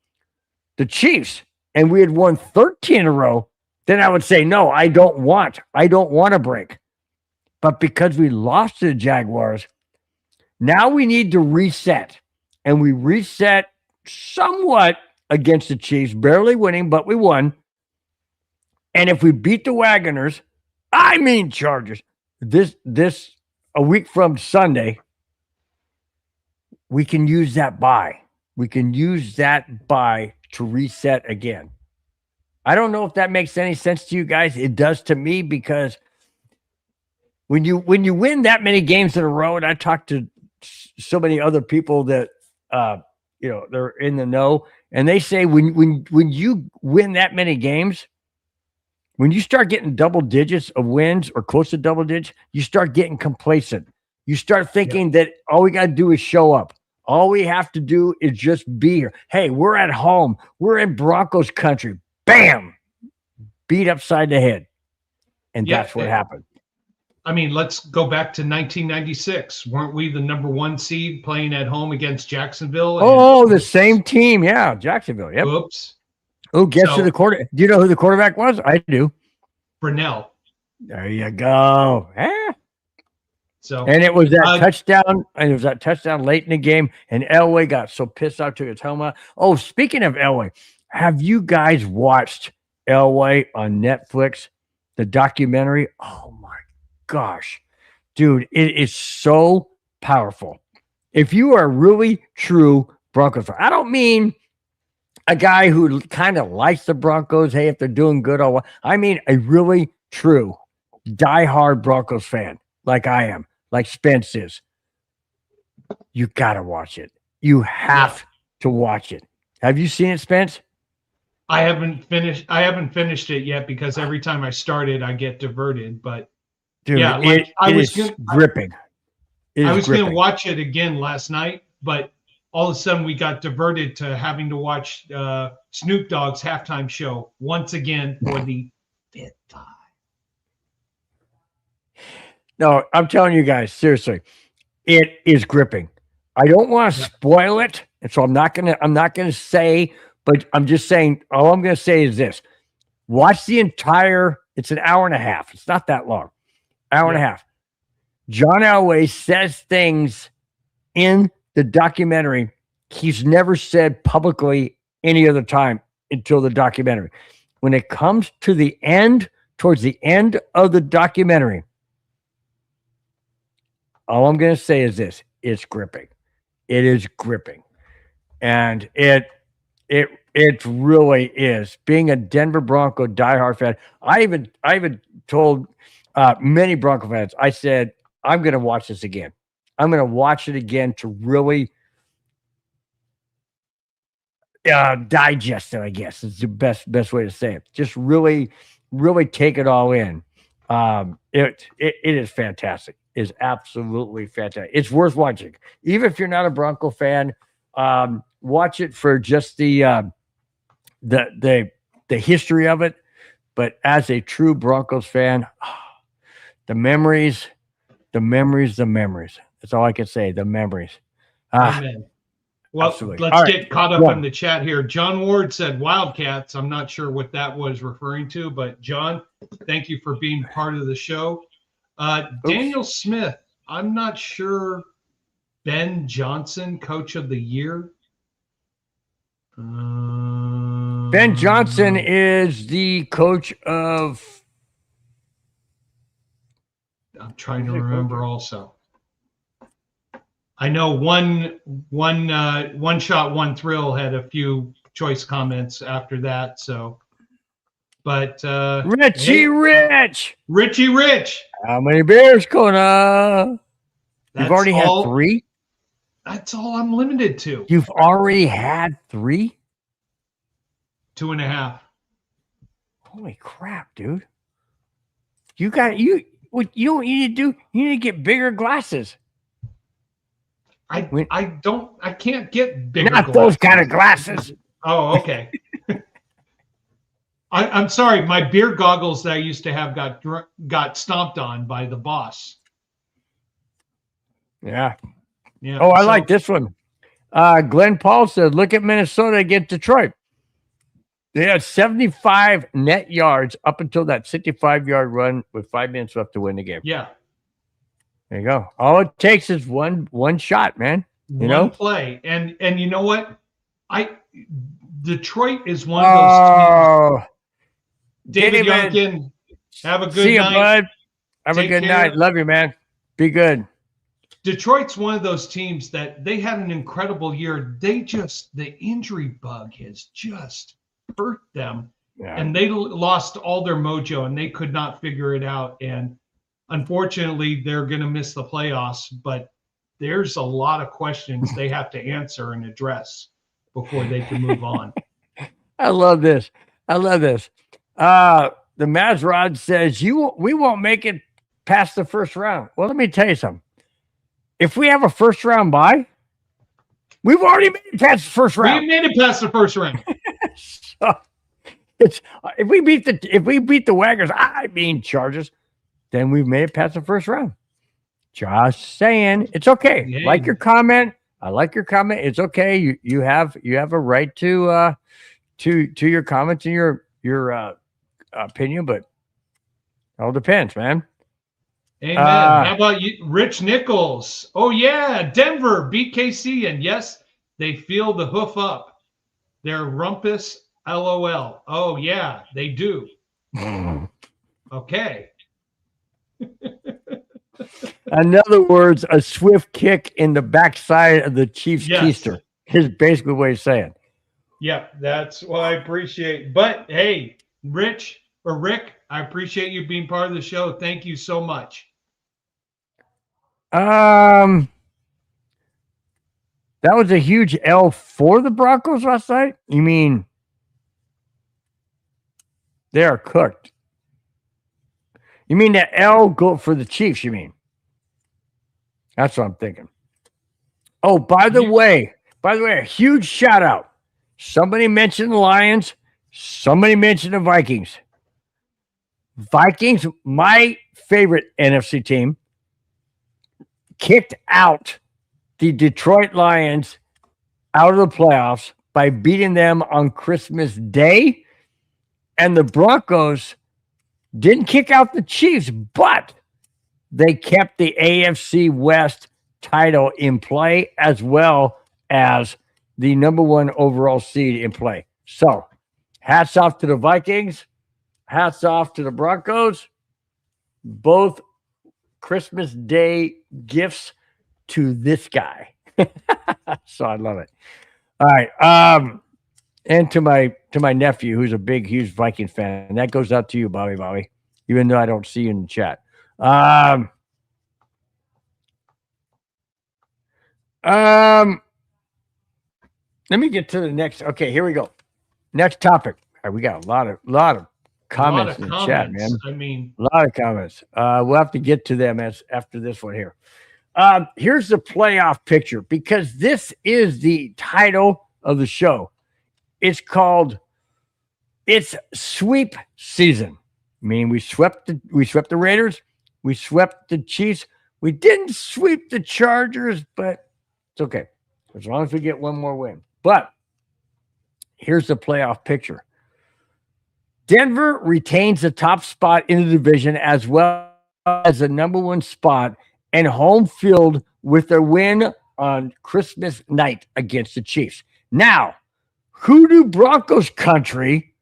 S1: the Chiefs, and we had won 13 in a row, then I would say, no, I don't want a break. But because we lost to the Jaguars, now we need to reset. And we reset somewhat against the Chiefs, barely winning, but we won. And if we beat the Wagoners, Chargers, this a week from Sunday, we can use that bye. We can use that bye to reset again. I don't know if that makes any sense to you guys. It does to me, because when you win that many games in a row, and I talked to so many other people that they're in the know, and they say when you win that many games, when you start getting double digits of wins or close to double digits, you start getting complacent. You start thinking that all we got to do is show up. All we have to do is just be here. Hey, we're at home. We're in Broncos country. Bam! Beat upside the head. And that's what happened.
S4: I mean, let's go back to 1996. Weren't we the number 1 seed playing at home against Jacksonville?
S1: Oh, the same team. Yeah, Jacksonville. Yep.
S4: Oops.
S1: Oh, guess who the quarterback? Do you know who the quarterback was? I do.
S4: Brunell.
S1: There you go.
S4: So,
S1: and it was that touchdown, and it was that touchdown late in the game, and Elway got so pissed off, took his helmet. Oh, speaking of Elway, have you guys watched Elway on Netflix, the documentary? Oh my gosh, dude, it is so powerful. If you are really true Broncos fan, I don't mean a guy who kind of likes the Broncos. Hey, if they're doing good, I mean a really true diehard Broncos fan, like I am, like Spence is. You gotta watch it. You have to watch it. Have you seen it, Spence?
S4: I haven't finished it yet because every time I start it, I get diverted. But
S1: dude,
S4: yeah, like I was
S1: gripping.
S4: I was going to watch it again last night, but all of a sudden we got diverted to having to watch Snoop Dogg's halftime show once again for the fifth time.
S1: No, I'm telling you guys, seriously, it is gripping. I don't want to spoil it, and so I'm not gonna say, but I'm just saying, all I'm gonna say is this. Watch the entire, it's an hour and a half. It's not that long. Hour and a half. John Elway says things in the documentary he's never said publicly any other time until the documentary. When it comes to the end, towards the end of the documentary, all I'm going to say is this: it's gripping. It is gripping, and it really is. Being a Denver Bronco diehard fan, I even told many Bronco fans, I said, I'm going to watch this again. I'm going to watch it again to really digest it, I guess is the best way to say it. Just really take it all in. It is fantastic. It's absolutely fantastic. It's worth watching. Even if you're not a Bronco fan, watch it for just the history of it. But as a true Broncos fan, the memories. That's all I can say. The memories.
S4: Amen. Well,
S1: absolutely.
S4: Let's get caught up in the chat here. John Ward said Wildcats. I'm not sure what that was referring to, but John, thank you for being part of the show. Daniel Smith, I'm not sure. Ben Johnson, Coach of the Year.
S1: Ben Johnson is the coach of.
S4: I'm trying to remember also. I know one shot, one thrill had a few choice comments after that. So, but
S1: Richie Rich. How many beers, Kona? You've already had 3?
S4: That's all I'm limited to.
S1: You've already had 3?
S4: 2.5.
S1: Holy crap, dude. What you don't need to do, you need to get bigger glasses.
S4: I can't get bigger
S1: Not
S4: glasses.
S1: Those kind of glasses.
S4: Oh, okay. I'm sorry. My beer goggles that I used to have got stomped on by the boss.
S1: Yeah. Oh, I like this one. Glenn Paul said, look at Minnesota against Detroit. They had 75 net yards up until that 65-yard run with 5 minutes left to win the game.
S4: Yeah.
S1: There you go. All it takes is one shot, man.
S4: One play. And you know what? Detroit is one of those teams. David Youngkin, have a good night.
S1: See you, bud. Have a good night. Love you, man. Be good.
S4: Detroit's one of those teams that they had an incredible year. The injury bug has just hurt them. Yeah. And they lost all their mojo and they could not figure it out. And unfortunately, they're going to miss the playoffs, but there's a lot of questions they have to answer and address before they can move on.
S1: I love this. The Mazrod says we won't make it past the first round. Well, let me tell you something. If we have a first round bye, we've already made it past the first round.
S4: We made it past the first round.
S1: So if we beat the Waggers, I mean Chargers, then we've made it past the first round. Just saying, it's okay. Yeah. Like your comment. I like your comment. It's okay. You have a right to your comments and your opinion, but it all depends, man.
S4: Amen. How about you, Rich Nichols? Oh yeah, Denver, BKC, and yes, they feel the hoof up. They're rumpus, LOL. Oh yeah, they do. Okay.
S1: In other words, a swift kick in the backside of the Chiefs' keister is basically what he's saying.
S4: Yeah, that's what I appreciate. But hey, Rick, I appreciate you being part of the show. Thank you so much.
S1: That was a huge L for the Broncos last night? You mean they are cooked? You mean the L go for the Chiefs, you mean? That's what I'm thinking. Oh, by the way, a huge shout out. Somebody mentioned the Lions. Somebody mentioned the Vikings. Vikings, my favorite NFC team, kicked out the Detroit Lions out of the playoffs by beating them on Christmas Day. And the Broncos didn't kick out the Chiefs, but they kept the AFC West title in play as well as the number 1 overall seed in play. So, hats off to the Vikings. Hats off to the Broncos. Both Christmas Day gifts to this guy. So I love it. All right. And to my nephew, who's a big, huge Viking fan. And that goes out to you, Bobby, even though I don't see you in the chat. Let me get to the next. Okay, here we go. Next topic. All right, we got a lot of comments in the chat, man.
S4: I mean,
S1: a lot of comments. We'll have to get to them after this one here. Here's the playoff picture because this is the title of the show. It's called "It's Sweep Season." I mean, we swept the Raiders, we swept the Chiefs. We didn't sweep the Chargers, but it's okay as long as we get one more win. But here's the playoff picture. Denver retains the top spot in the division as well as the number 1 spot and home field with their win on Christmas night against the Chiefs. Now, who do Broncos country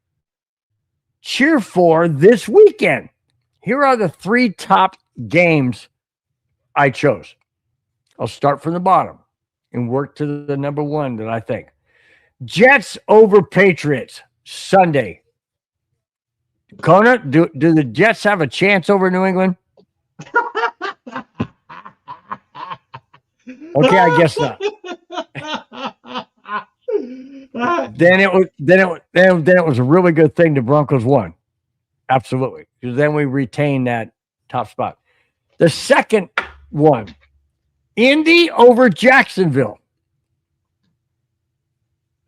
S1: cheer for this weekend? Here are the 3 top games I chose. I'll start from the bottom and work to the number 1 that I think. Jets over Patriots, Sunday. Kona, do the Jets have a chance over New England? Okay, I guess not. Then it was a really good thing the Broncos won. Absolutely. Because then we retain that top spot. The second one, Indy over Jacksonville.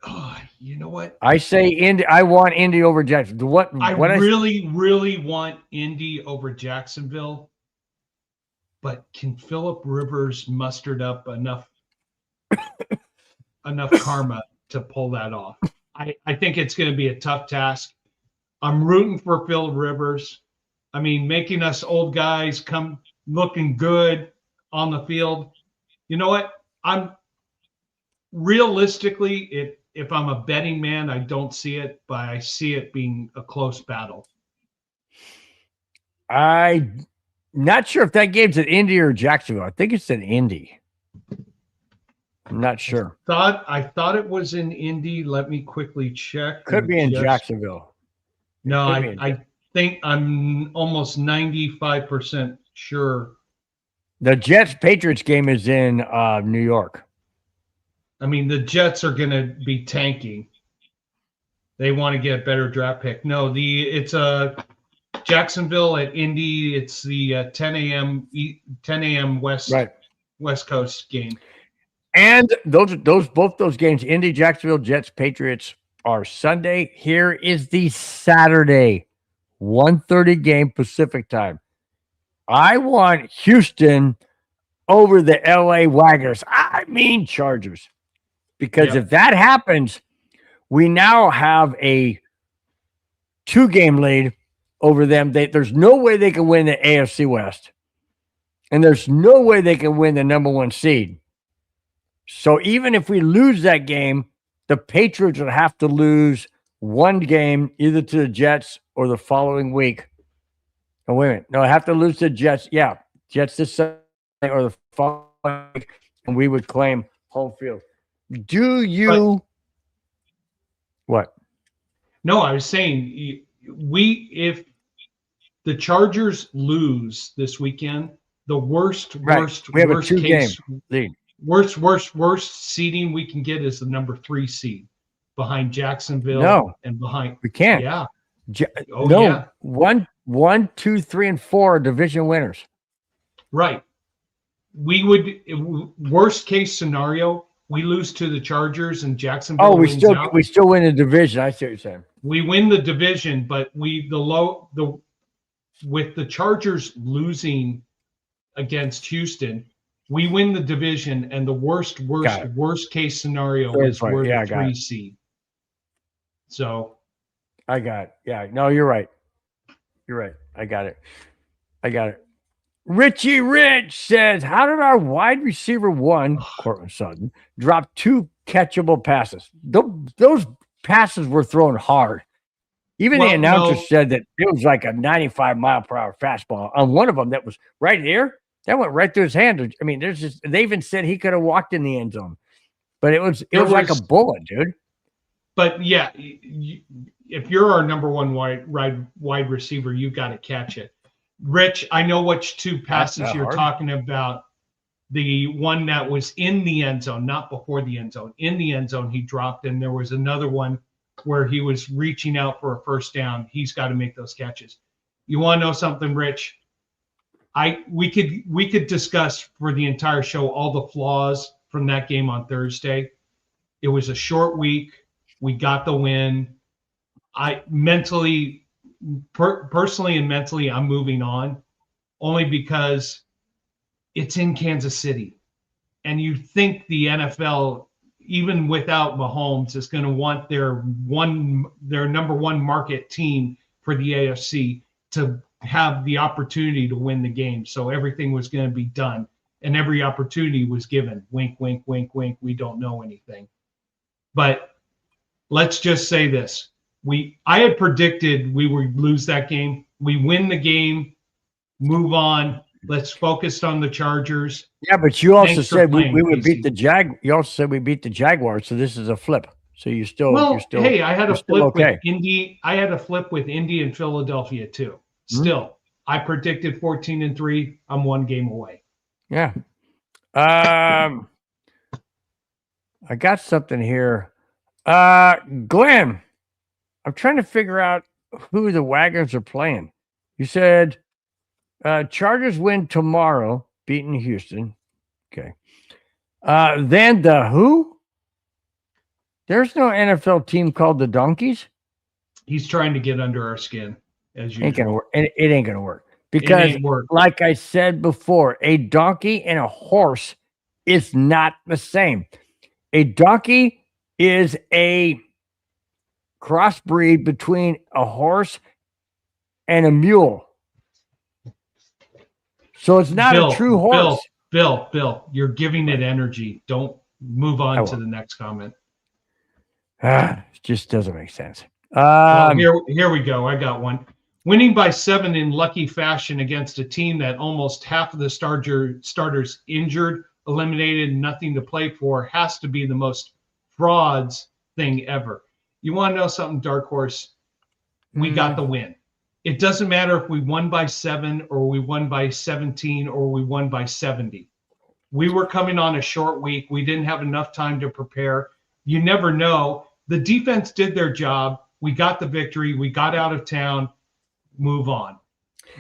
S4: Oh, you know what?
S1: I say Indy. I want Indy over Jacksonville.
S4: I really want Indy over Jacksonville. But can Phillip Rivers mustered up enough karma to pull that off? I think it's going to be a tough task. I'm rooting for Phillip Rivers. I mean, making us old guys come looking good on the field. You know what? I'm realistically, if I'm a betting man, I don't see it, but I see it being a close battle.
S1: I'm not sure if that game's at Indy or Jacksonville. I think it's in Indy. I'm not sure.
S4: I thought it was in Indy. Let me quickly check.
S1: Could be in Jacksonville.
S4: No, I think I'm almost 95% sure.
S1: The Jets-Patriots game is in New York.
S4: I mean, the Jets are going to be tanking. They want to get a better draft pick. No, it's Jacksonville at Indy. It's the 10 a.m. West Coast game. And
S1: both those games, Indy, Jacksonville, Jets, Patriots, are Sunday. Here is the Saturday 1:30 game Pacific time. I want Houston over the LA Wagers. I mean Chargers. Because if that happens, we now have a 2-game lead over them. There's no way they can win the AFC West. And there's no way they can win the number 1 seed. So even if we lose that game, the Patriots would have to lose 1 game either to the Jets or the following week. Oh, wait a minute. No, I have to lose to the Jets. Yeah, Jets this Sunday or the following week, and we would claim home field. What?
S4: No, I was saying if the Chargers lose this weekend, the worst
S1: we have a 2-game
S4: case
S1: lead.
S4: Worst seeding we can get is the number 3 seed behind Jacksonville and behind.
S1: We can't.
S4: Yeah.
S1: No.
S4: Yeah.
S1: 1, 2, 3, and 4 are division winners.
S4: Right. We would, worst case scenario, we lose to the Chargers and Jacksonville.
S1: Oh, we still win the division. I see what you're saying.
S4: We win the division, but with the Chargers losing against Houston, we win the division, and the worst case scenario is we're the 3 seed. So
S1: I got it. Yeah, no, you're right. You're right. I got it. Richie Rich says, how did our wide receiver 1, Courtland Sutton, drop 2 catchable passes? Those passes were thrown hard. Even the announcer said that it was like a 95-mile-per-hour fastball on one of them that was right here. That went right through his hand. I mean, they even said he could have walked in the end zone, but it was like a bullet, dude.
S4: But yeah, if you're our number 1 wide receiver, you got to catch it. Rich, I know which 2 passes you're talking about. The one that was in the end zone, not before the end zone. In the end zone, he dropped, and there was another one where he was reaching out for a first down. He's got to make those catches. You want to know something, Rich? We could discuss for the entire show all the flaws from that game on Thursday. It was a short week. We got the win. Personally and mentally, I'm moving on, only because it's in Kansas City. And you think the NFL, even without Mahomes, is going to want their number 1 market team for the AFC to have the opportunity to win the game. So everything was going to be done, and every opportunity was given. Wink, wink, wink, wink. We don't know anything. But let's just say this. I had predicted we would lose that game. We win the game, move on. Let's focus on the Chargers.
S1: Yeah, but you also said we would beat the You also said we beat the Jaguars, so this is a flip. So you're still
S4: hey, I had a flip with Indy. I had a flip with Indy and Philadelphia too. Still, I predicted 14-3. I'm 1 game away.
S1: Yeah. I got something here. Glenn, I'm trying to figure out who the Wagons are playing. You said Chargers win tomorrow, beating Houston. Okay. Then the who? There's no NFL team called the Donkeys.
S4: He's trying to get under our skin, as usual.
S1: Ain't gonna work. It ain't gonna work because, like I said before, a donkey and a horse is not the same. A donkey is a crossbreed between a horse and a mule. So it's not a true horse.
S4: Bill, you're giving it energy. Don't move on to the next comment.
S1: It just doesn't make sense.
S4: Here we go. I got one. Winning by 7 in lucky fashion against a team that almost half of the starters injured, eliminated, nothing to play for has to be the most frauds thing ever. You want to know something, Dark Horse? We got the win. It doesn't matter if we won by 7 or we won by 17 or we won by 70. We were coming on a short week. We didn't have enough time to prepare. You never know. The defense did their job. We got the victory. We got out of town. Move on.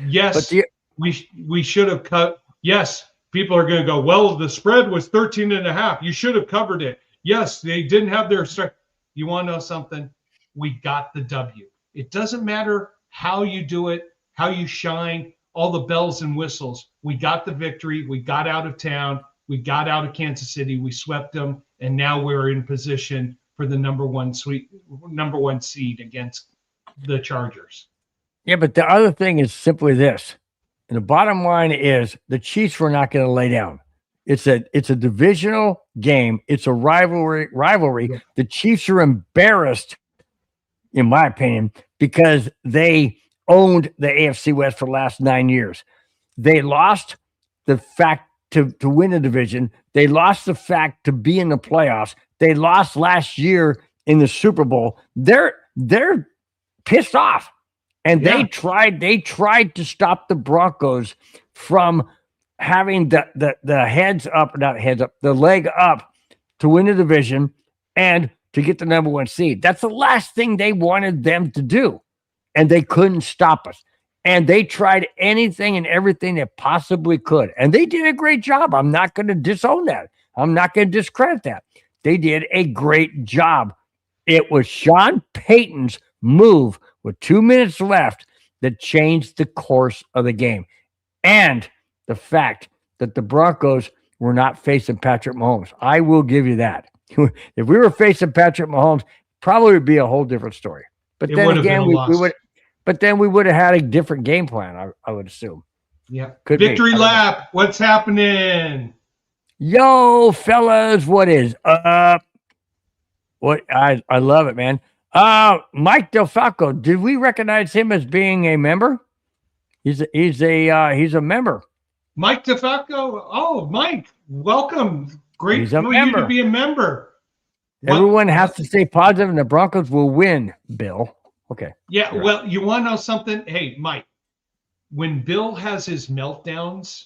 S4: Yes, we should have cut. Yes, people are going to go, well, the spread was 13.5. You should have covered it. Yes, they didn't have their strength. You want to know something? We got the W. It doesn't matter how you do it, how you shine, all the bells and whistles. We got the victory. We got out of town. We got out of Kansas City. We swept them, and now we're in position for the number one seed against the Chargers.
S1: Yeah, but the other thing is simply this. And the bottom line is the Chiefs were not going to lay down. It's a divisional game. It's a rivalry. Yeah. The Chiefs are embarrassed, in my opinion, because they owned the AFC West for the last 9 years. They lost the fact to win the division. They lost the fact to be in the playoffs. They lost last year in the Super Bowl. They're pissed off. And they tried to stop the Broncos from having the leg up to win the division and to get the number 1 seed. That's the last thing they wanted them to do. And they couldn't stop us. And they tried anything and everything they possibly could. And they did a great job. I'm not going to disown that. I'm not going to discredit that. They did a great job. It was Sean Payton's move with 2 minutes left that changed the course of the game. And the fact that the Broncos were not facing Patrick Mahomes. I will give you that. If we were facing Patrick Mahomes, probably would be a whole different story. But then again, we would have had a different game plan, I would assume.
S4: Yeah. Victory lap. What's happening?
S1: Yo, fellas, what is up? What I love it, man. Mike DelFalco, did we recognize him as being a member? He's a member.
S4: Mike DelFalco. Oh, Mike, welcome. Great for you to be a member.
S1: Everyone has to stay positive, and the Broncos will win, Bill. Okay.
S4: Yeah, well, you want to know something? Hey, Mike, when Bill has his meltdowns,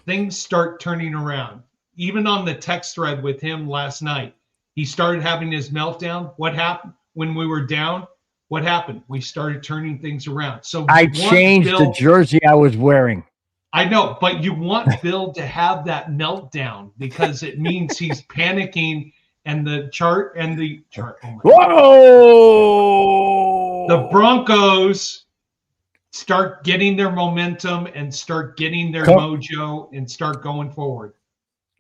S4: things start turning around. Even on the text thread with him last night, he started having his meltdown. What happened when we were down? What happened? We started turning things around. So
S1: I changed the jersey I was wearing.
S4: I know, but you want Bill to have that meltdown because it means he's panicking and the chart. Oh
S1: Whoa!
S4: The Broncos start getting their momentum and start getting their mojo and start going forward.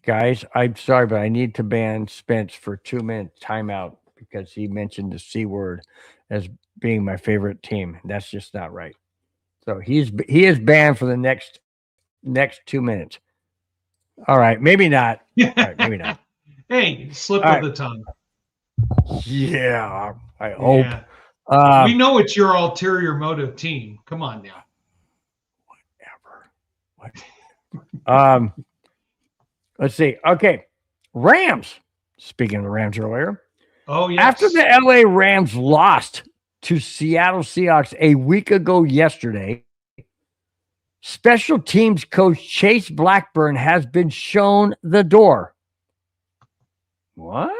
S1: Guys, I'm sorry, but I need to ban Spence for 2-minute timeout because he mentioned the C word as being my favorite team. That's just not right. So he is banned for the next 2 minutes. All right, maybe not. All right, maybe not.
S4: Hey, slip of the tongue.
S1: Yeah, I hope.
S4: Yeah. We know it's your ulterior motive team. Come on now.
S1: Whatever. Let's see. Okay, Rams. Speaking of the Rams earlier.
S4: Oh, yes.
S1: After the LA Rams lost to Seattle Seahawks a week ago yesterday, special teams coach Chase Blackburn has been shown the door. What?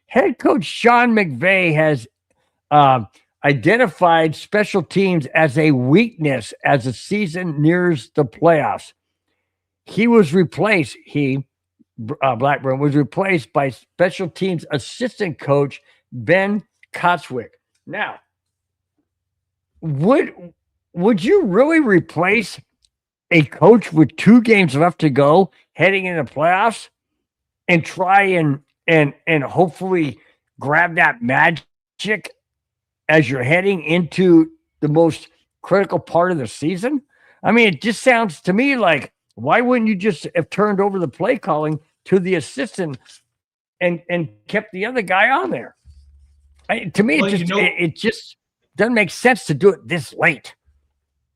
S1: Head coach Sean McVay has identified special teams as a weakness as the season nears the playoffs. Blackburn was replaced by special teams assistant coach Ben Kotswick. Now, would you really replace a coach with 2 games left to go heading into playoffs and try and hopefully grab that magic as you're heading into the most critical part of the season? I mean, it just sounds to me like, why wouldn't you just have turned over the play calling to the assistant and kept the other guy on there? To me, it just doesn't make sense to do it this late.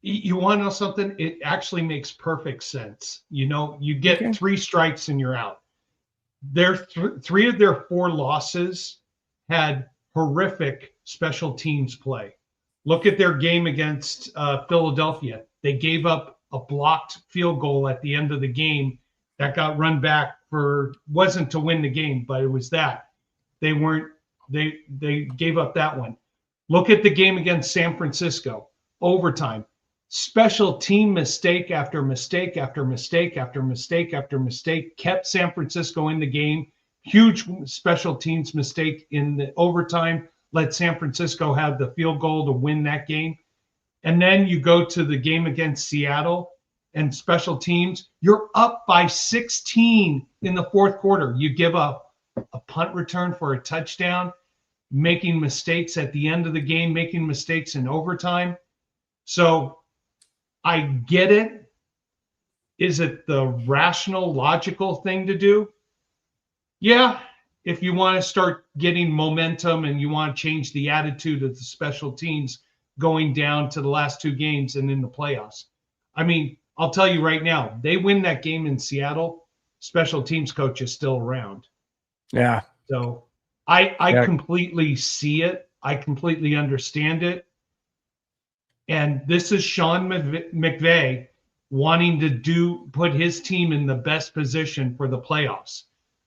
S4: You want to know something? It actually makes perfect sense. You get 3 strikes and you're out. Their 3 of their 4 losses had horrific special teams play. Look at their game against Philadelphia. They gave up a blocked field goal at the end of the game that got run back wasn't to win the game, but it was that. They gave up that one. Look at the game against San Francisco, overtime. Special team mistake after mistake after mistake after mistake after mistake kept San Francisco in the game. Huge special teams mistake in the overtime let San Francisco have the field goal to win that game. And then you go to the game against Seattle and special teams, you're up by 16 in the 4th quarter. You give up a punt return for a touchdown, making mistakes at the end of the game, making mistakes in overtime. So I get it. Is it the rational, logical thing to do? Yeah, if you want to start getting momentum and you want to change the attitude of the special teams going down to the last 2 games and in the playoffs. I mean, I'll tell you right now, they win that game in Seattle, special teams coach is still around.
S1: Yeah.
S4: So I completely see it. I completely understand it. And this is Sean McVay. wanting to put his team in the best position for the playoffs.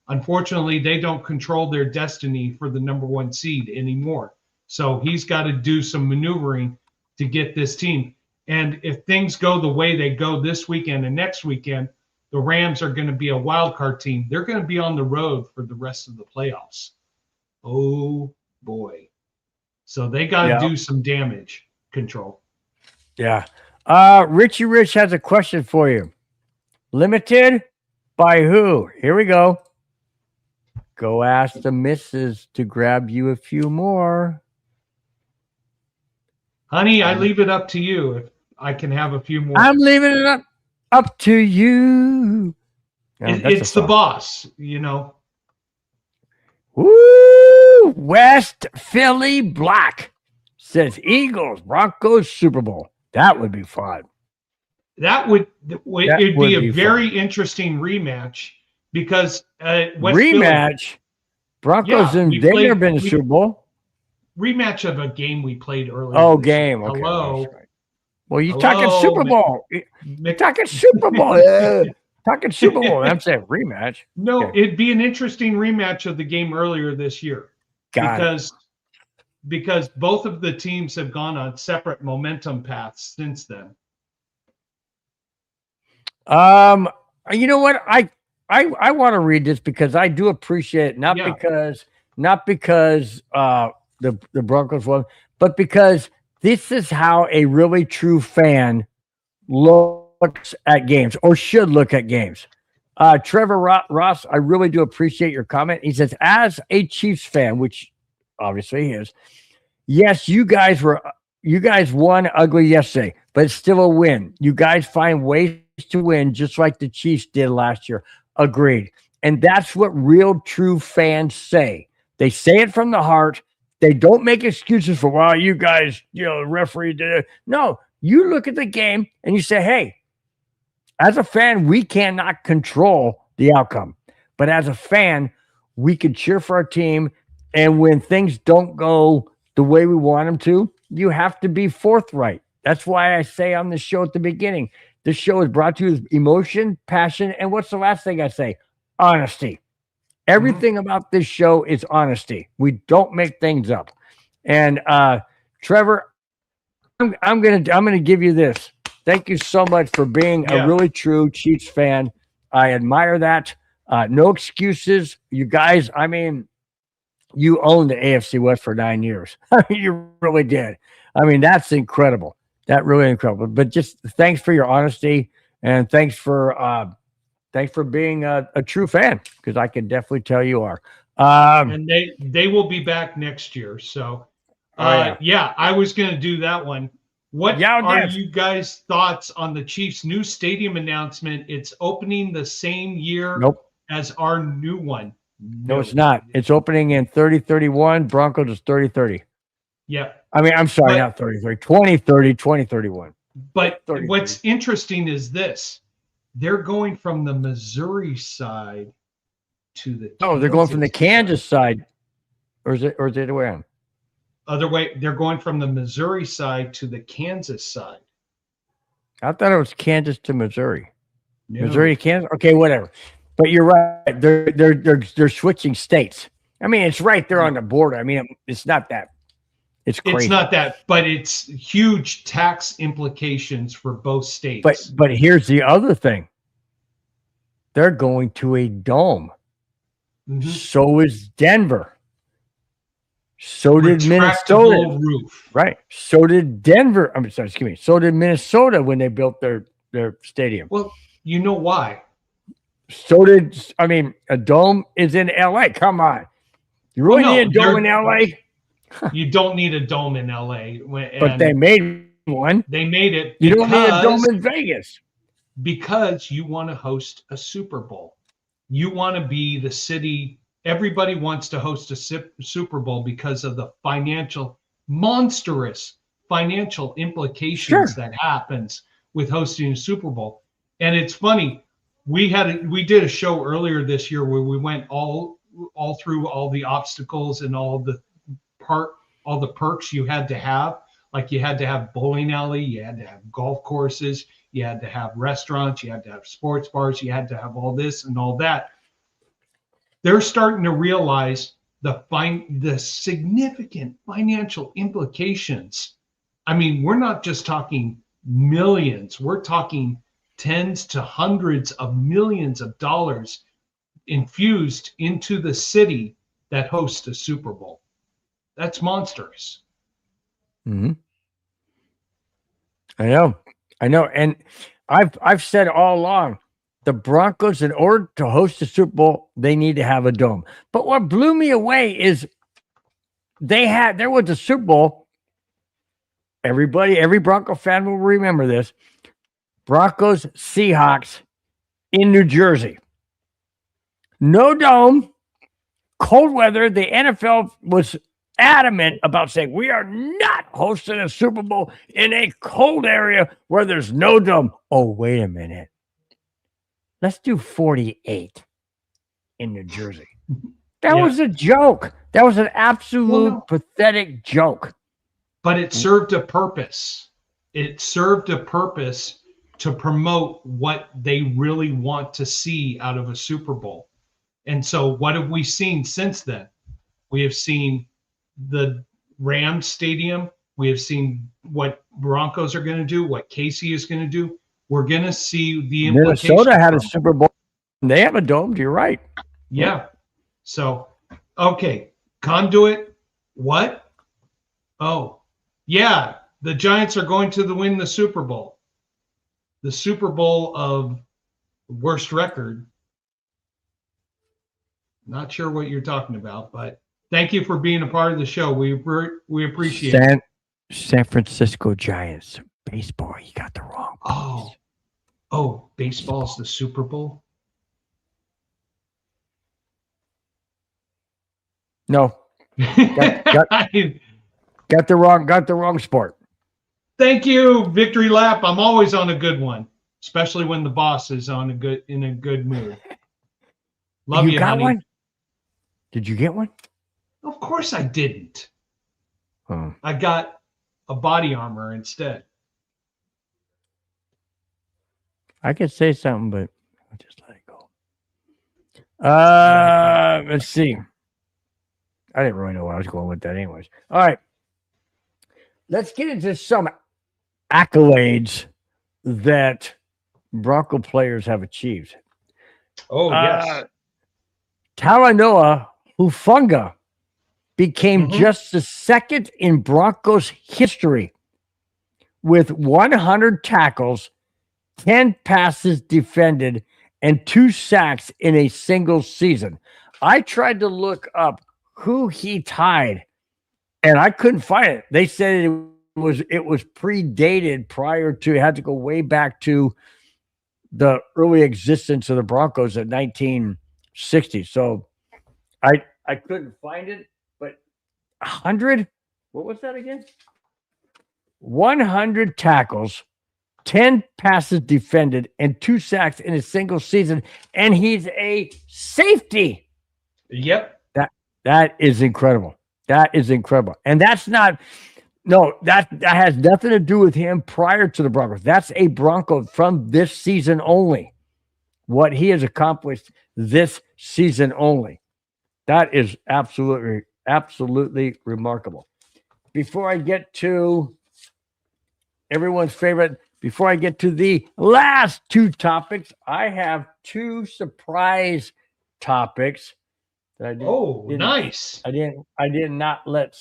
S4: Unfortunately, they don't control their destiny for the #1 seed anymore. So he's got to do some maneuvering to get this team. And if things go the way they go this weekend and next weekend, the Rams are going to be a wild card team. They're going to be on the road for the rest of the playoffs. Oh boy. So they got to do some damage control.
S1: Yeah. Richie Rich has a question for you. Limited by who? Here we go. Go ask the missus to grab you a few more.
S4: Honey, I leave it up to you if I can have a few more.
S1: I'm leaving it up to you.
S4: It's the boss, you know.
S1: Woo! West Philly Black says Eagles, Broncos, Super Bowl. That would be fun.
S4: It'd be a very interesting rematch because West
S1: rematch.
S4: Philly,
S1: Broncos and they've never been to Super Bowl.
S4: Rematch of a game we played earlier.
S1: Oh, game. Okay.
S4: Hello.
S1: Right. Well, you're talking Super Bowl. You're talking Super Bowl. Talking Super Bowl. I'm saying rematch.
S4: No, it'd be an interesting rematch of the game earlier this year. Because both of the teams have gone on separate momentum paths since then.
S1: You know what? I want to read this because I do appreciate it, not because the Broncos won, but because this is how a really true fan looks at games or should look at games. Trevor Ross, I really do appreciate your comment. He says, as a Chiefs fan, which obviously he is, yes, you guys won ugly yesterday, but it's still a win. You guys find ways to win just like the Chiefs did last year. Agreed. And that's what real true fans say. They say it from the heart. They don't make excuses for, well, you guys, the referee did it. No, you look at the game and you say, hey, as a fan, we cannot control the outcome. But as a fan, we can cheer for our team. And when things don't go the way we want them to, you have to be forthright. That's why I say on the show at the beginning, this show is brought to you with emotion, passion, and what's the last thing I say? Honesty. Everything about this show is honesty. We don't make things up. And Trevor, I'm gonna give you this. Thank you so much for being a really true Chiefs fan. I admire that. No excuses. You guys, I mean, you owned the AFC West for 9 years. You really did. I mean, that's incredible. That really incredible. But just thanks for your honesty and thanks for being a true fan, because I can definitely tell you are.
S4: And they will be back next year. So I was going to do that one. What are you guys' thoughts on the Chiefs' new stadium announcement? It's opening the same year as our new one.
S1: No, it's not. It's opening in 3031. Broncos is 3030.
S4: Yeah.
S1: I mean, I'm sorry, not 3030, 2030, 2031.
S4: But what's interesting is this. They're going from the Missouri side to the
S1: they're going from the Kansas side. Or is it the other way around?
S4: Other way, they're going from the Missouri side to the Kansas side.
S1: I thought it was Kansas to Missouri.
S4: No.
S1: Missouri to Kansas? Okay, whatever. But you're right. They're switching states. I mean, it's right there on the border. I mean, it's not that. It's crazy.
S4: It's not that, but it's huge tax implications for both states.
S1: But here's the other thing. They're going to a dome. Mm-hmm. So is Denver. So did Minnesota.
S4: Roof.
S1: Right. So did Denver. I'm sorry, excuse me. So did Minnesota when they built their stadium.
S4: Well, you know why.
S1: A dome is in LA. Come on. You really need a dome in LA?
S4: You don't need a dome in LA.
S1: But they made one.
S4: They made it.
S1: You don't need a dome in Vegas.
S4: Because you want to host a Super Bowl. You want to be the city. Everybody wants to host a Super Bowl because of the monstrous financial implications that happens with hosting a Super Bowl. And it's funny. We did a show earlier this year where we went all through all the obstacles and all the perks you had to have. Like you had to have bowling alley, you had to have golf courses, you had to have restaurants, you had to have sports bars, you had to have all this and all that. They're starting to realize the significant financial implications. I mean, we're not just talking millions, we're talking tens to hundreds of millions of dollars infused into the city that hosts a Super Bowl. That's monstrous.
S1: Mm-hmm. I know. And I've said all along, the Broncos, in order to host a Super Bowl, they need to have a dome. But what blew me away is there was a Super Bowl. Every Bronco fan will remember this. Broncos, Seahawks in New Jersey. No dome, cold weather. The NFL was adamant about saying, we are not hosting a Super Bowl in a cold area where there's no dome. Oh, wait a minute. Let's do 48 in New Jersey. That was a joke. That was an absolute pathetic joke.
S4: But it served a purpose. It served a purpose to promote what they really want to see out of a Super Bowl. And so what have we seen since then? We have seen the Rams Stadium. We have seen what Broncos are going to do, what Casey is going to do. We're going to see the implications.
S1: Minnesota had a Super Bowl. They have a dome. You're right.
S4: Yeah. So, okay. Conduit. What? Oh, yeah. The Giants are going to win the Super Bowl. The Super Bowl of worst record. Not sure what you're talking about, but thank you for being a part of the show. We appreciate it.
S1: San Francisco Giants baseball. You got the wrong place.
S4: Oh, baseball's the Super Bowl?
S1: No. Got the wrong sport.
S4: Thank you, Victory Lap. I'm always on a good one, especially when the boss is in a good mood. Love you,
S1: got
S4: honey.
S1: One? Did you get one?
S4: Of course I didn't.
S1: Oh.
S4: I got a body armor instead.
S1: I could say something, but I'll just let it go. Let's see. I didn't really know where I was going with that anyways. All right. Let's get into some accolades that Bronco players have achieved.
S4: Oh, yes.
S1: Talanoa Hufanga became just the second in Broncos history with 100 tackles, 10 passes defended, and 2 sacks in a single season. I tried to look up who he tied, and I couldn't find it. They said it was predated prior to, it had to go way back to the early existence of the Broncos in 1960. So I couldn't find it, but 100, what was that again? 100 tackles, 10 passes defended, and 2 sacks in a single season, and he's a safety.
S4: Yep.
S1: That is incredible. That is incredible. And that's not, no, that has nothing to do with him prior to the Broncos. That's a Bronco from this season only. What he has accomplished this season only. That is absolutely remarkable. Before I get to everyone's favorite, before I get to the last 2 topics, I have 2 surprise topics that I didn't.
S4: Nice.
S1: I did not let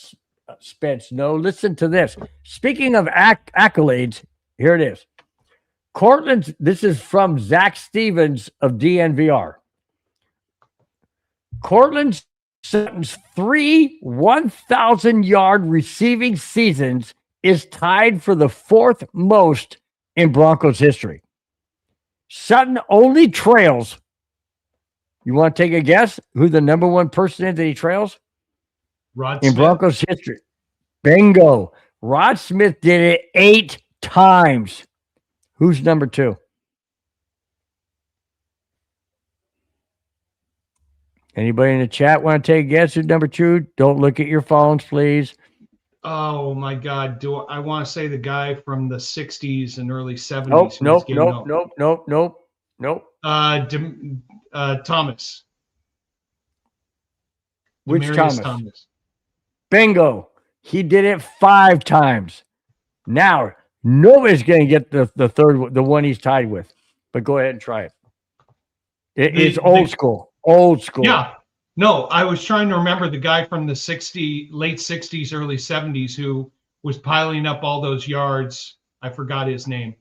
S1: Spence know. Listen to this. Speaking of accolades, here it is. Cortland, this is from Zach Stevens of DNVR. Cortland Sutton's 3 1,000-yard receiving seasons is tied for the 4th most in Broncos history. Sutton only trails. You want to take a guess who the number 1 person is that he trails?
S4: Rod
S1: in
S4: Smith.
S1: Broncos history. Bingo. Rod Smith did it 8 times. Who's number 2? Anybody in the chat want to take a guess who's number 2? Don't look at your phones, please.
S4: Oh my God! I want to say the guy from the '60s and early '70s?
S1: Nope.
S4: Thomas.
S1: Which
S4: Demarius
S1: Thomas? Bingo. He did it 5 times. Now, nobody's going to get the third, the one he's tied with. But go ahead and try it. It's old school. Old school.
S4: Yeah. No, I was trying to remember the guy from the late 60s, early 70s who was piling up all those yards. I forgot his name.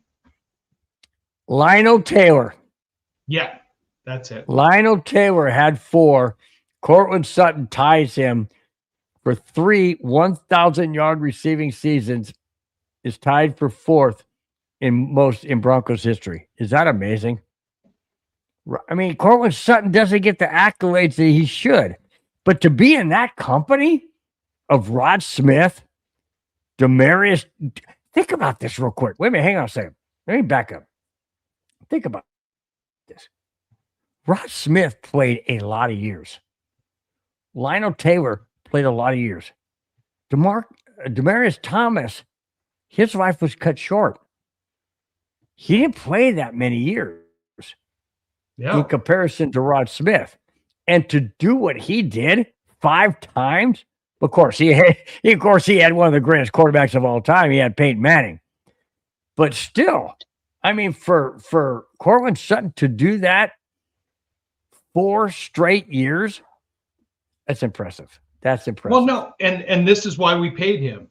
S1: Lionel Taylor.
S4: Yeah, that's it.
S1: Lionel Taylor had 4. Cortland Sutton ties him for 3 1,000-yard receiving seasons, is tied for 4th in Broncos history. Is that amazing? I mean, Cortland Sutton doesn't get the accolades that he should, but to be in that company of Rod Smith, Demarius, think about this real quick. Wait a minute, hang on a second. Let me back up. Think about this. Rod Smith played a lot of years. Lionel Taylor played a lot of years. Demarius Thomas, his life was cut short. He didn't play that many years in comparison to Rod Smith. And to do what he did 5 times, of course, he had one of the greatest quarterbacks of all time. He had Peyton Manning. But still, I mean, for Cortland Sutton to do that 4 straight years, that's impressive. That's impressive.
S4: Well, no, and this is why we paid him.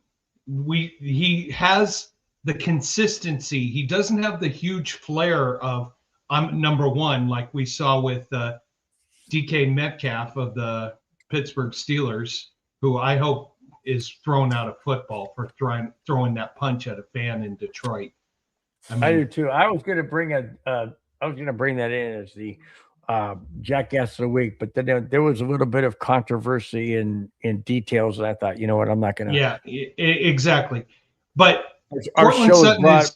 S4: He has the consistency. He doesn't have the huge flair of I'm number one like we saw with DK Metcalf of the Pittsburgh Steelers, who I hope is thrown out of football for throwing that punch at a fan in Detroit.
S1: I do too. I was going to bring that in as the Jackass of the Week, but then there was a little bit of controversy in details, and I thought, you know what, I'm not going to.
S4: Yeah, exactly. But
S1: our
S4: Cortland
S1: show
S4: Sutton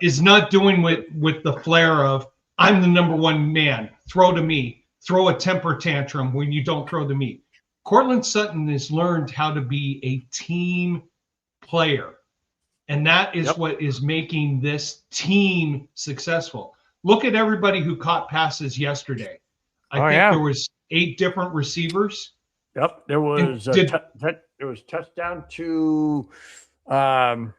S4: is not doing with the flair of I'm the number one man. Throw to me. Throw a temper tantrum when you don't throw to me. Cortland Sutton has learned how to be a team player, and that is what is making this team successful. Look at everybody who caught passes yesterday. I think there was 8 different receivers.
S1: Yep, there was there was touchdown to RJ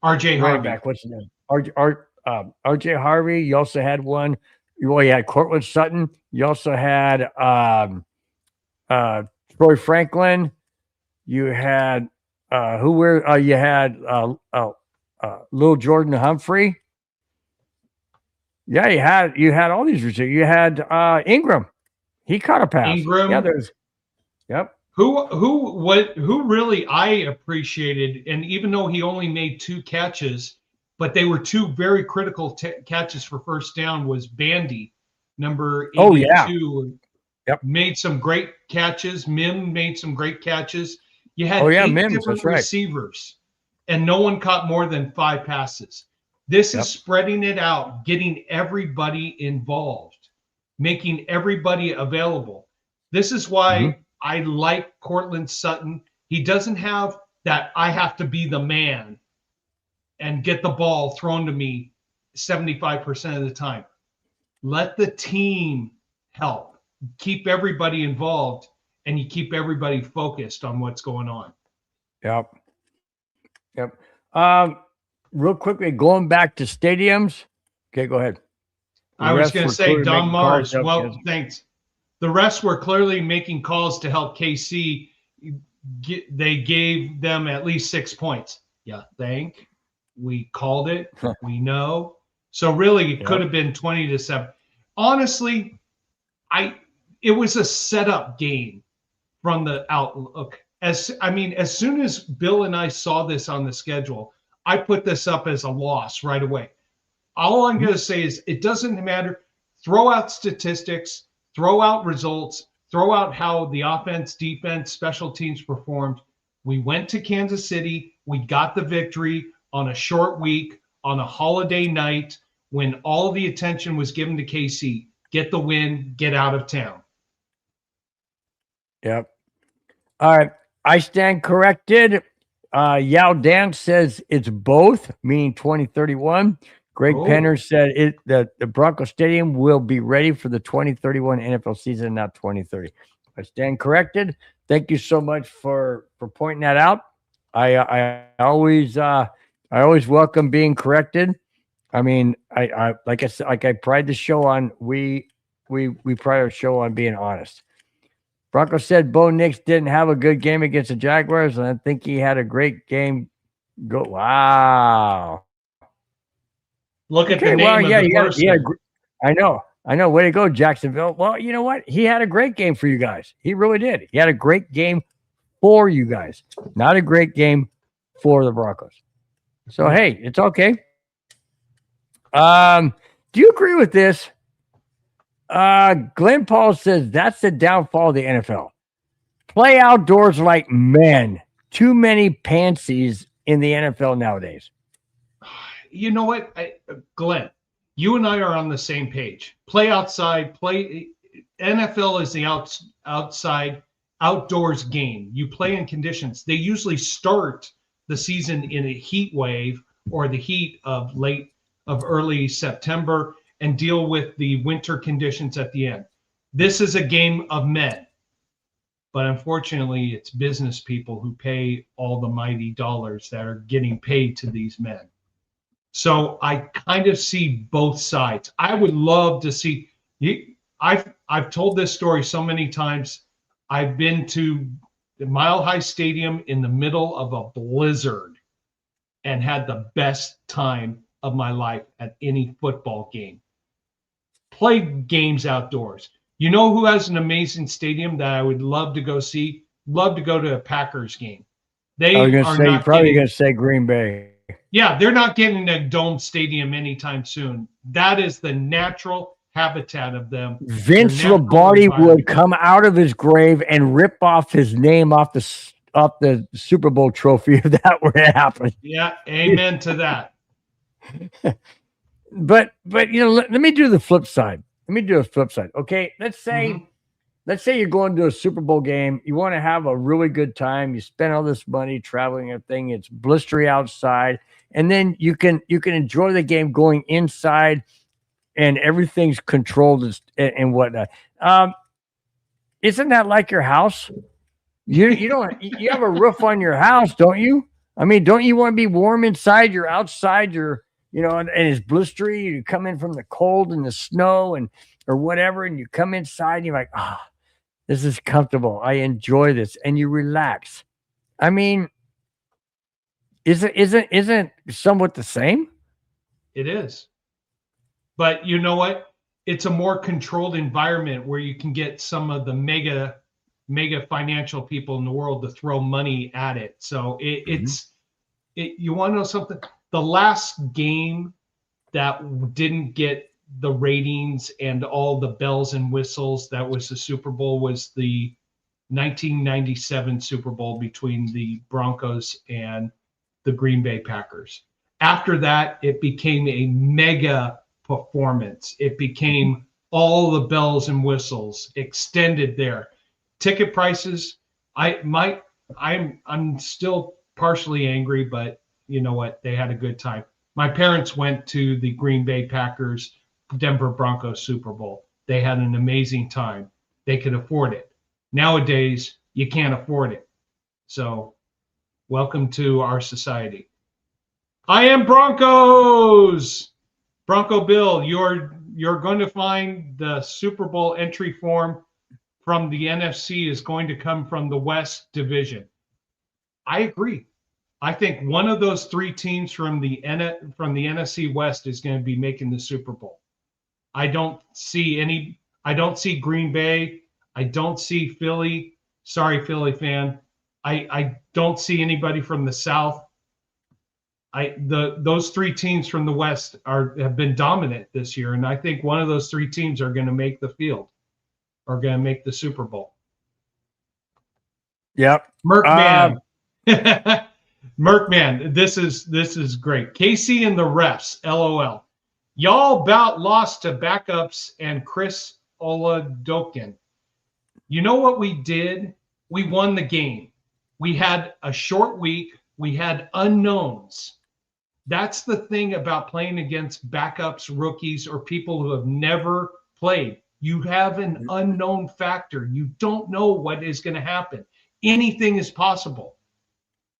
S4: Harvey.
S1: Back. What's his name? RJ Harvey. You also had one. You had Cortland Sutton. You also had Troy Franklin. You had you had Lil Jordan Humphrey. Yeah, you had all these receivers. You had Ingram. He caught a pass.
S4: Ingram.
S1: Yeah, there's. Yep.
S4: Who really I appreciated, and even though he only made 2 catches, but they were 2 very critical catches for first down, was Bandy, number 82.
S1: Oh, yeah. Yep.
S4: Made some great catches. Mim made some great catches. You had 8 different receivers, and no one caught more than 5 passes. This is spreading it out, getting everybody involved, making everybody available. This is why I like Cortland Sutton. He doesn't have that I have to be the man and get the ball thrown to me 75% of the time. Let the team help. Keep everybody involved, and you keep everybody focused on what's going on.
S1: Yep. Real quickly, going back to stadiums. Okay, go ahead.
S4: I was going to say Don Mars. Well, thanks. The rest were clearly making calls to help KC. They gave them at least 6 points. Yeah, we called it. We know. So really, it could have been 20-7. Honestly, it was a setup game from the outlook. As soon as Bill and I saw this on the schedule, I put this up as a loss right away. All I'm going to say is it doesn't matter. Throw out statistics, throw out results, throw out how the offense, defense, special teams performed. We went to Kansas City. We got the victory on a short week, on a holiday night, when all the attention was given to KC. Get the win, get out of town.
S1: Yep. All right. I stand corrected. Yao Dan says it's both, meaning 2031. Greg Penner said the Broncos Stadium will be ready for the 2031 NFL season, not 2030. I stand corrected. Thank you so much for pointing that out. I always welcome being corrected. I mean, I like I said, like I pride the show on we pride our show on being honest. Broncos said Bo Nix didn't have a good game against the Jaguars, and I think he had a great game. Wow.
S4: Look at the name of the person.
S1: I know. Way to go, Jacksonville. Well, you know what? He had a great game for you guys. He really did. He had a great game for you guys, not a great game for the Broncos. So, hey, it's okay. Do you agree with this? Glenn Paul says that's the downfall of the NFL. Play outdoors like men. Too many pansies in the NFL nowadays.
S4: You know what, Glenn, you and I are on the same page. Play outside. NFL is the outside outdoors game. You play in conditions. They usually start the season in a heat wave or the heat of early September and deal with the winter conditions at the end. This is a game of men. But unfortunately, it's business people who pay all the mighty dollars that are getting paid to these men. So I kind of see both sides. I would love to see. I've told this story so many times. I've been to the Mile High Stadium in the middle of a blizzard and had the best time of my life at any football game. Play games outdoors. You know who has an amazing stadium that I would love to go see? Love to go to a Packers game.
S1: You're probably going to say Green Bay.
S4: Yeah, they're not getting a dome stadium anytime soon. That is the natural habitat of them.
S1: Vince Lombardi would come out of his grave and rip off his name off the Super Bowl trophy if that were to happen.
S4: Yeah, amen to that.
S1: But you know, let me do the flip side. Okay, let's say you're going to a Super Bowl game. You want to have a really good time. You spend all this money traveling, everything. It's blistery outside, and then you can enjoy the game going inside, and everything's controlled and whatnot. Isn't that like your house? You don't you have a roof on your house, don't you? I mean, don't you want to be warm inside? You're outside. And it's blistery. You come in from the cold and the snow or whatever, and you come inside and you're like, this is comfortable. I enjoy this, and you relax. I mean, isn't somewhat the same?
S4: It is, but you know what? It's a more controlled environment where you can get some of the mega financial people in the world to throw money at it. So you want to know something? The last game that didn't get the ratings and all the bells and whistles that was the Super Bowl was the 1997 Super Bowl between the Broncos and the Green Bay Packers. After that, it became a mega performance. It became all the bells and whistles extended there. Ticket prices, I'm still partially angry, but you know what? They had a good time. My parents went to the Green Bay Packers, Denver Broncos Super Bowl. They had an amazing time. They could afford it. Nowadays, you can't afford it. So, welcome to our society. I am Broncos. Bronco Bill, you're going to find the Super Bowl entry form from the NFC is going to come from the West Division. I agree. I think one of those three teams from the NFC West is going to be making the Super Bowl. I don't see Green Bay. I don't see Philly. Sorry, Philly fan. I don't see anybody from the South. Those three teams from the West have been dominant this year, and I think one of those three teams are going to make the field, are going to make the Super Bowl.
S1: Yep.
S4: Merkman. Merkman, this is great. KC and the refs, LOL. Y'all about lost to backups and Chris Oladokin. You know what we did? We won the game. We had a short week. We had unknowns. That's the thing about playing against backups, rookies, or people who have never played. You have an unknown factor. You don't know what is going to happen. Anything is possible.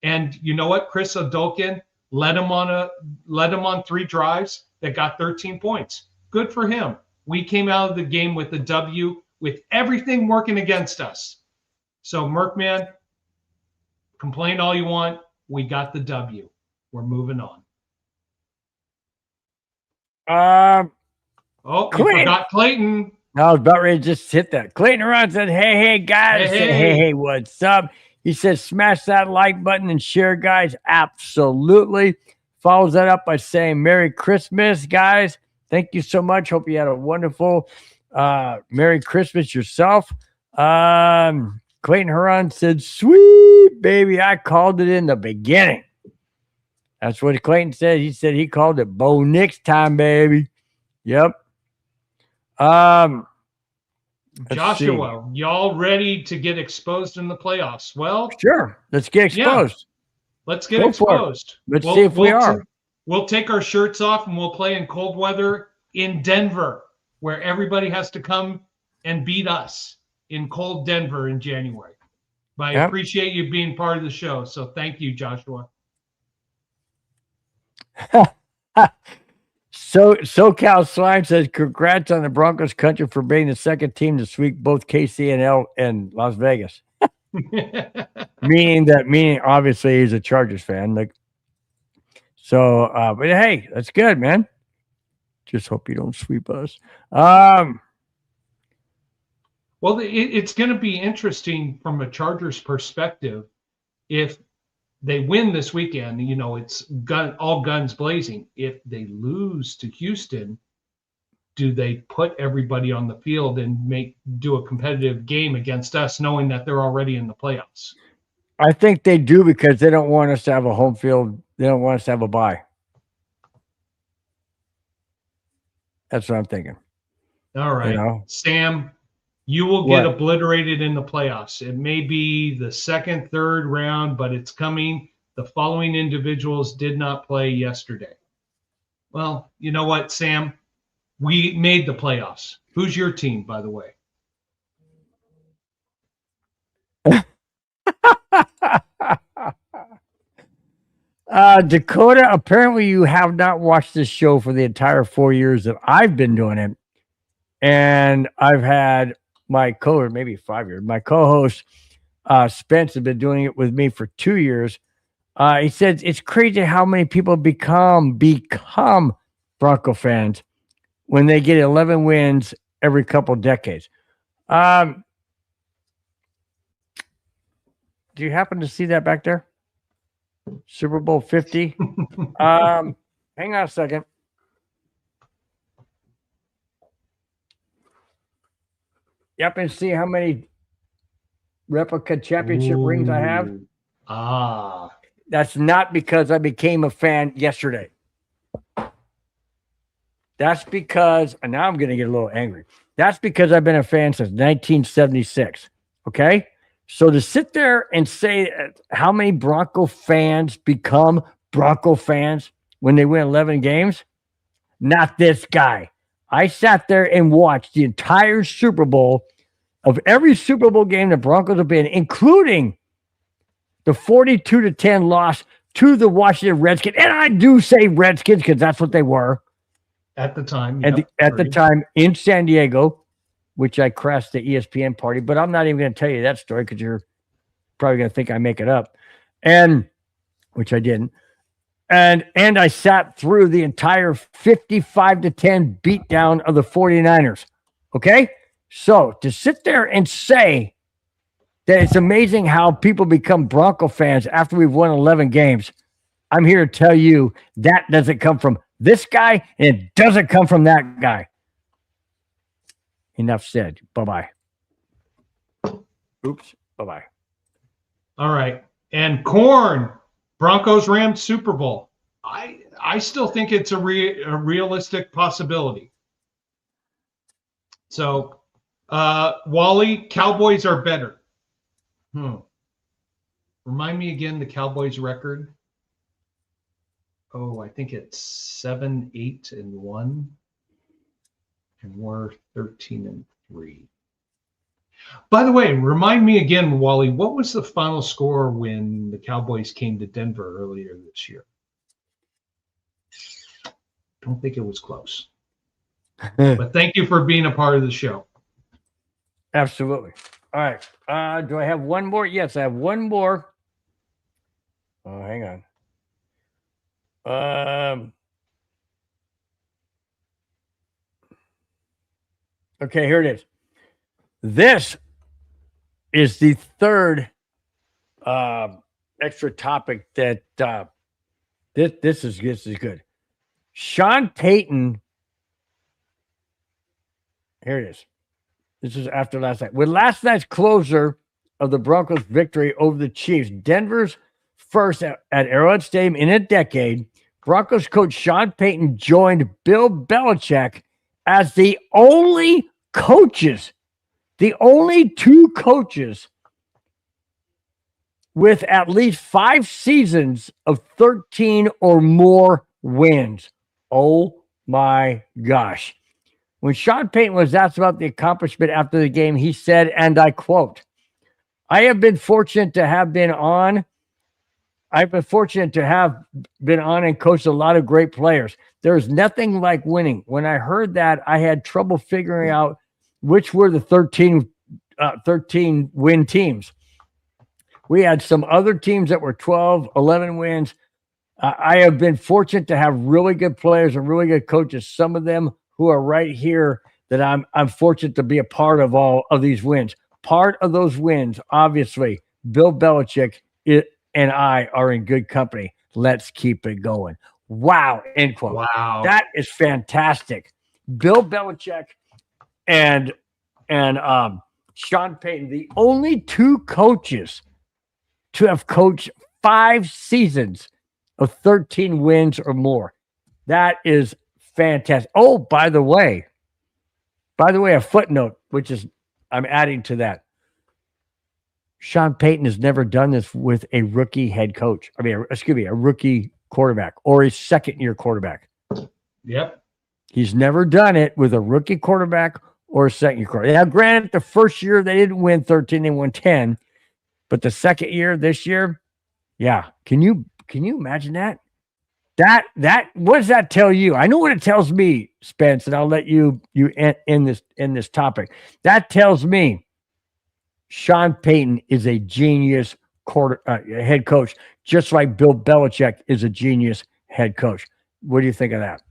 S4: And you know what? Chris Odokin led him on 3 drives that got 13 points. Good for him. We came out of the game with a W with everything working against us. So, Merkman, complain all you want. We got the W. We're moving on. You forgot Clayton.
S1: I was about ready to just hit that. Clayton Ron said, hey, guys. Hey, what's up? He says, smash that like button and share, guys. Absolutely. Follows that up by saying, Merry Christmas, guys. Thank you so much. Hope you had a wonderful Merry Christmas yourself. Clayton Huron said, sweet, baby. I called it in the beginning. That's what Clayton said. He said he called it Bo Nix time, baby. Yep.
S4: Joshua, y'all ready to get exposed in the playoffs? Well,
S1: sure. Let's get exposed.
S4: Yeah. Let's get exposed.
S1: Let's see if we are.
S4: We'll take our shirts off and we'll play in cold weather in Denver, where everybody has to come and beat us in cold Denver in January. But I appreciate you being part of the show. So thank you, Joshua.
S1: SoCal Slime says, congrats on the Broncos country for being the second team to sweep both KC and Las Vegas. meaning obviously he's a Chargers fan. But hey, that's good, man. Just hope you don't sweep us.
S4: Well, it's going to be interesting from a Chargers perspective. If they win this weekend, it's all guns blazing. If they lose to Houston, do they put everybody on the field and do a competitive game against us, knowing that they're already in the playoffs?
S1: I think they do, because they don't want us to have a home field. They don't want us to have a bye. That's what I'm thinking.
S4: All right. Sam, you will get obliterated in the playoffs. It may be the second, third round, but it's coming. The following individuals did not play yesterday. Well, you know what, Sam? We made the playoffs. Who's your team, by the way?
S1: Dakota, apparently you have not watched this show for the entire 4 years that I've been doing it. And I've had my co-host, maybe 5 years. My co-host, Spence, has been doing it with me for 2 years. He says it's crazy how many people become Bronco fans when they get 11 wins every couple decades. Do you happen to see that back there? Super Bowl 50. Hang on a second. Yep, and see how many replica championship rings I have. That's not because I became a fan yesterday. That's because, and now I'm going to get a little angry. That's because I've been a fan since 1976. Okay? So to sit there and say how many Bronco fans become Bronco fans when they win 11 games, not this guy. I sat there and watched the entire Super Bowl of every Super Bowl game the Broncos have been, including the 42-10 loss to the Washington Redskins. And I do say Redskins because that's what they were.
S4: At the time.
S1: At the time in San Diego, which I crashed the ESPN party. But I'm not even going to tell you that story because you're probably going to think I make it up. And which I didn't. And I sat through the entire 55-10 beatdown of the 49ers. Okay? So to sit there and say that it's amazing how people become Bronco fans after we've won 11 games, I'm here to tell you that doesn't come from this guy, and it doesn't come from that guy. Enough said. Bye-bye. Oops. Bye-bye.
S4: All right. And Corn, Broncos Rams Super Bowl. I still think it's a realistic possibility. So, Wally, Cowboys are better. Remind me again the Cowboys record. Oh, I think it's 7-8-1. And we're 13-3. By the way, remind me again, Wally, what was the final score when the Cowboys came to Denver earlier this year? Don't think it was close. But thank you for being a part of the show.
S1: Absolutely. All right. Do I have one more? Yes, I have one more. Oh, hang on. Okay, here it is. This is the third extra topic that this is good. Sean Payton. Here it is. This is after last night. With last night's closer of the Broncos' victory over the Chiefs, Denver's first at Arrowhead Stadium in a decade, Broncos coach Sean Payton joined Bill Belichick as the only two coaches with at least 5 seasons of 13 or more wins. Oh my gosh. When Sean Payton was asked about the accomplishment after the game, he said, and I quote, I have been fortunate to have been on. I've been fortunate to have been on and coached a lot of great players. There's nothing like winning. When I heard that, I had trouble figuring out which were the 13 win teams. We had some other teams that were 12, 11 wins. I have been fortunate to have really good players and really good coaches. Some of them who are right here that I'm fortunate to be a part of all of these wins. Part of those wins, obviously, Bill Belichick and I are in good company. Let's keep it going. Wow. End quote.
S4: Wow.
S1: That is fantastic. Bill Belichick and Sean Payton, the only two coaches to have coached 5 seasons of 13 wins or more. That is fantastic. Oh, by the way, a footnote, which is I'm adding to that. Sean Payton has never done this with a rookie head coach. A rookie quarterback or a second-year quarterback.
S4: Yep.
S1: He's never done it with a rookie quarterback or a second-year quarterback. Now, granted, the first year they didn't win 13, they won 10. But the second year, this year, yeah. Can you imagine that? That what does that tell you? I know what it tells me, Spence, and I'll let you end this topic. That tells me Sean Payton is a genius head coach, just like Bill Belichick is a genius head coach. What do you think of that?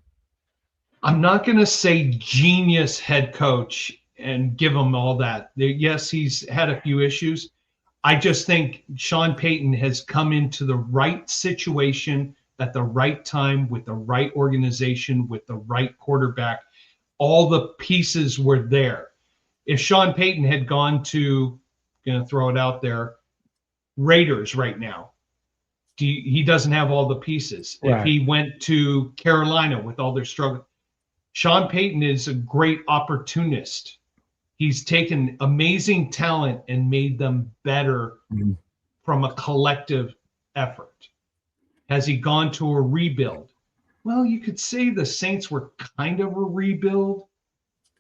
S4: I'm not going to say genius head coach and give him all that. Yes, he's had a few issues. I just think Sean Payton has come into the right situation at the right time with the right organization, with the right quarterback. All the pieces were there. If Sean Payton had gone to, going to throw it out there, Raiders right now, he doesn't have all the pieces. Right. If he went to Carolina with all their struggle, Sean Payton is a great opportunist. He's taken amazing talent and made them better from a collective effort. Has he gone to a rebuild? Well, you could say the Saints were kind of a rebuild,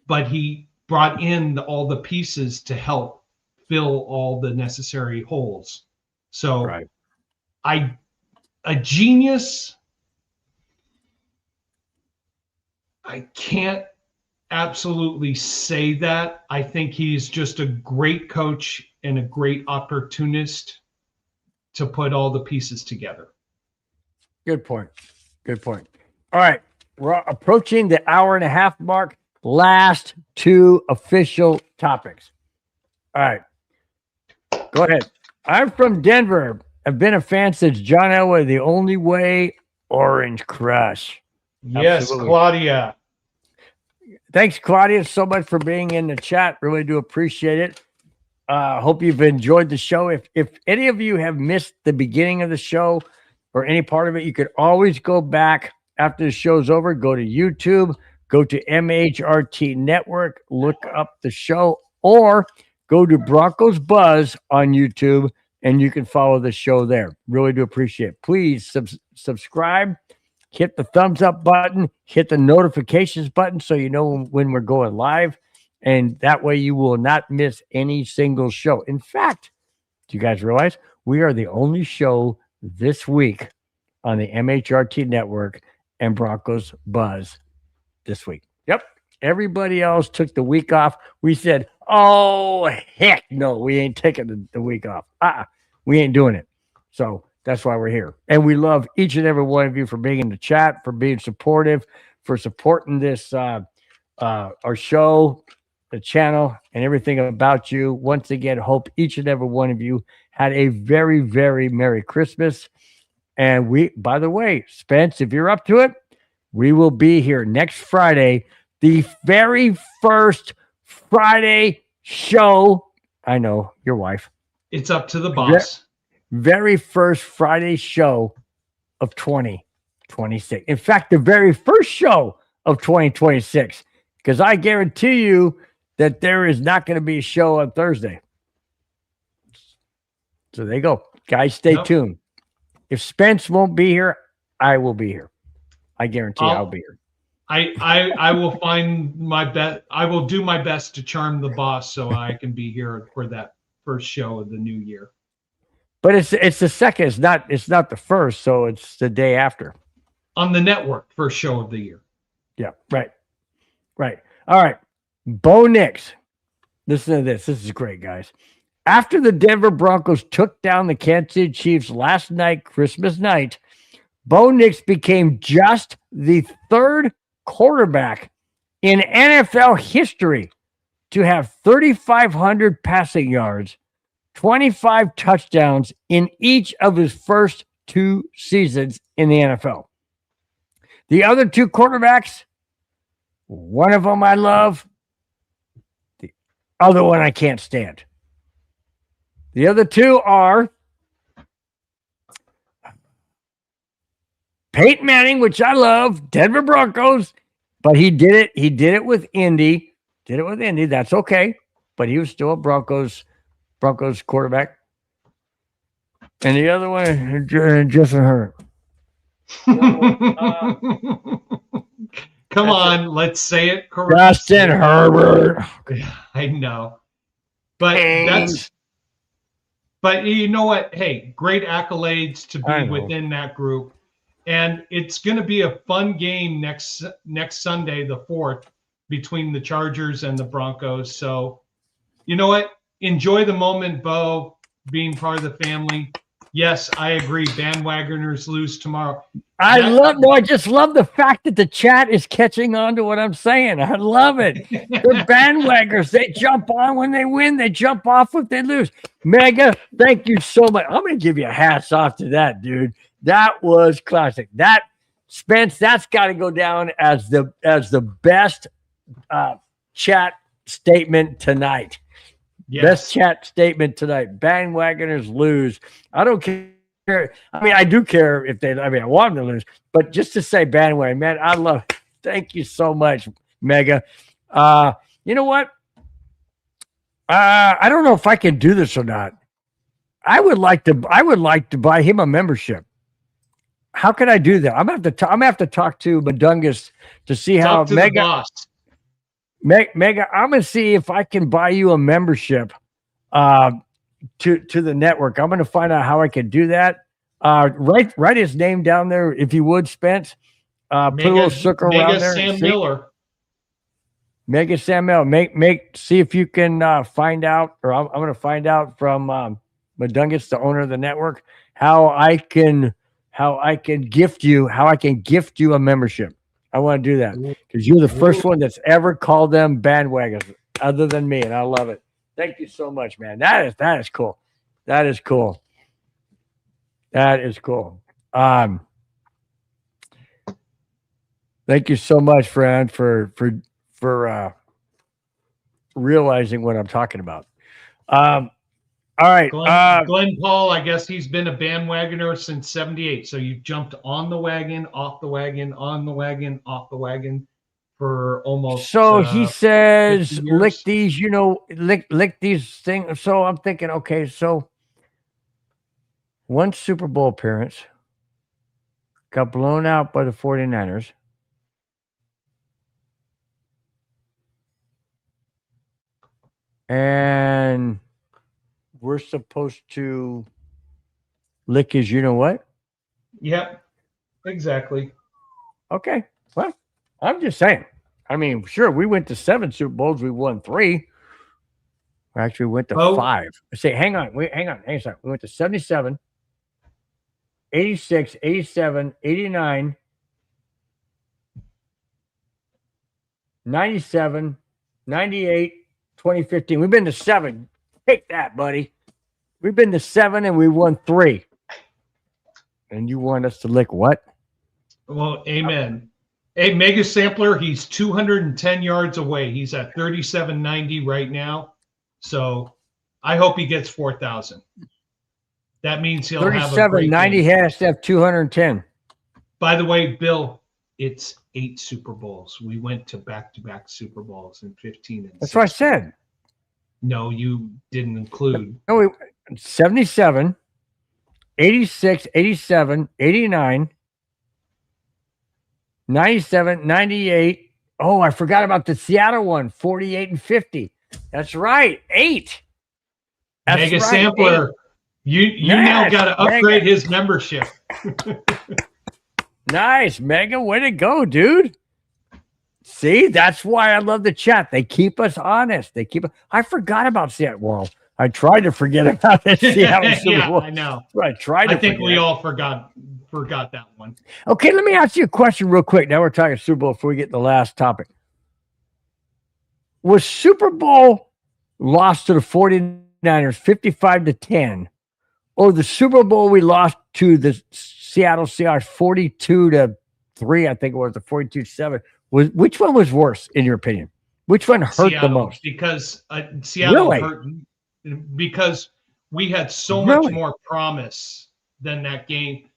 S4: but he brought in all the pieces to help fill all the necessary holes. So
S1: right.
S4: A genius, I can't absolutely say that. I think he's just a great coach and a great opportunist to put all the pieces together.
S1: Good point. All right. We're approaching the hour-and-a-half mark. Last 2 official topics. All right. Go ahead. I'm from Denver. I've been a fan since John Elway, the only way, Orange Crush.
S4: Yes, absolutely. Claudia.
S1: Thanks, Claudia, so much for being in the chat. Really do appreciate it. Hope you've enjoyed the show. If any of you have missed the beginning of the show or any part of it, you could always go back after the show's over. Go to YouTube, go to MHRT Network, look up the show, or go to Broncos Buzz on YouTube and you can follow the show there. Really do appreciate it. Please subscribe, hit the thumbs up button, hit the notifications button so you know when we're going live. And that way you will not miss any single show. In fact, do you guys realize we are the only show this week on the MHRT network and Broncos Buzz this week? Yep. Everybody else took the week off. We said, oh, heck no, we ain't taking the week off. We ain't doing it. So that's why we're here. And we love each and every one of you for being in the chat, for being supportive, for supporting this, our show, the channel, and everything about you. Once again, hope each and every one of you had a very, very Merry Christmas. And by the way, Spence, if you're up to it, we will be here next Friday, the very first Friday show. I know, your wife.
S4: It's up to the boss.
S1: Very first Friday show of 2026. In fact, the very first show of 2026, because I guarantee you that there is not going to be a show on Thursday. So there you go. Guys, stay tuned. If Spence won't be here, I will be here. I guarantee I'll be here.
S4: I will find my best. I will do my best to charm the boss so I can be here for that first show of the new year.
S1: But it's the second. It's not the first, so it's the day after.
S4: On the network, first show of the year.
S1: Yeah, right. All right. Bo Nix. Listen to this. This is great, guys. After the Denver Broncos took down the Kansas City Chiefs last night, Christmas night, Bo Nix became just the third quarterback in NFL history to have 3,500 passing yards, 25 touchdowns in each of his first 2 seasons in the NFL. The other 2 quarterbacks, one of them I love, the other one I can't stand. The other 2 are Peyton Manning, which I love, Denver Broncos, but he did it. He did it with Indy. That's okay, but he was still a Broncos quarterback. And the other one, Justin Herbert.
S4: Come on, let's say it correctly.
S1: Justin Herbert.
S4: I know, but But you know what? Hey, great accolades to be within that group. And it's going to be a fun game next Sunday, the 4th, between the Chargers and the Broncos. So, you know what? Enjoy the moment, Bo, being part of the family. Yes, I agree. Bandwagoners lose tomorrow.
S1: I just love the fact that the chat is catching on to what I'm saying. I love it. They're bandwagoners. They jump on when they win. They jump off if they lose. Mega, thank you so much. I'm going to give you a hats off to that, dude. That was classic. That, Spence, that's got to go down as the best chat statement tonight. Yes. Best chat statement tonight. Bandwagoners lose. I don't care. I mean, I do care if I want them to lose, but just to say bandwagon, man, I love it. Thank you so much, Mega. You know what? I don't know if I can do this or not. I would like to buy him a membership. How can I do that? I'm gonna have to talk to Madungus to see how Mega. Mega, I'm gonna see if I can buy you a membership to the network. I'm gonna find out how I can do that. Write his name down there if you would, Spence. Put a little circle around there.
S4: Sam Miller.
S1: Mega Sam Miller. See if you can find out, or I'm gonna find out from Madungus, the owner of the network, how I can gift you a membership. I want to do that because you're the first one that's ever called them bandwagons other than me, and I love it. Thank you so much, man. That is cool. That is cool. Thank you so much, friend, for realizing what I'm talking about. All right.
S4: Glenn Paul, I guess he's been a bandwagoner since 78. So you jumped on the wagon, off the wagon, on the wagon, off the wagon for almost.
S1: So he says, lick these, lick these things. So I'm thinking, okay, so one Super Bowl appearance, got blown out by the 49ers. And we're supposed to lick his you know what?
S4: Yep, exactly.
S1: Okay. Well, I'm just saying. I mean, sure, we went to 7 Super Bowls. We won 3. We actually went to 5. Say, hang on a second. We went to 77, 86, 87, 89, 97, 98, 2015. We've been to 7. Take that, buddy. We've been to 7 and we won 3. And you want us to lick what?
S4: Well, amen. Hey, Mega Sampler, he's 210 yards away. He's at 3790 right now. So I hope he gets 4,000. That means he'll have a great
S1: 3790 has to have 210.
S4: By the way, Bill, it's 8 Super Bowls. We went to back-to-back Super Bowls in 15 and
S1: That's
S4: 16.
S1: what I said.
S4: No, you didn't include.
S1: No, 77, 86, 87, 89, 97, 98. Oh, I forgot about the Seattle one, 48 and 50. That's right. 8. That's
S4: Mega
S1: right,
S4: Sampler,
S1: 8.
S4: you
S1: Nice,
S4: now got to upgrade
S1: Mega.
S4: his membership.
S1: Nice, Mega. Way to go, dude. See, that's why I love the chat. They keep us honest. I forgot about Seattle. Well, I tried to forget about that Seattle Super Bowl.
S4: I know.
S1: I tried to
S4: I think
S1: forget.
S4: we all forgot that one.
S1: Okay, let me ask you a question real quick. Now we're talking Super Bowl before we get to the last topic. Was Super Bowl lost to the 49ers 55-10, or the Super Bowl we lost to the Seattle Seahawks 42-3, I think it was, the 42-7. Which one was worse, in your opinion? Which one hurt
S4: Seattle,
S1: the most?
S4: because Seattle
S1: Really?
S4: hurt because we had so
S1: Really?
S4: much more promise than that game.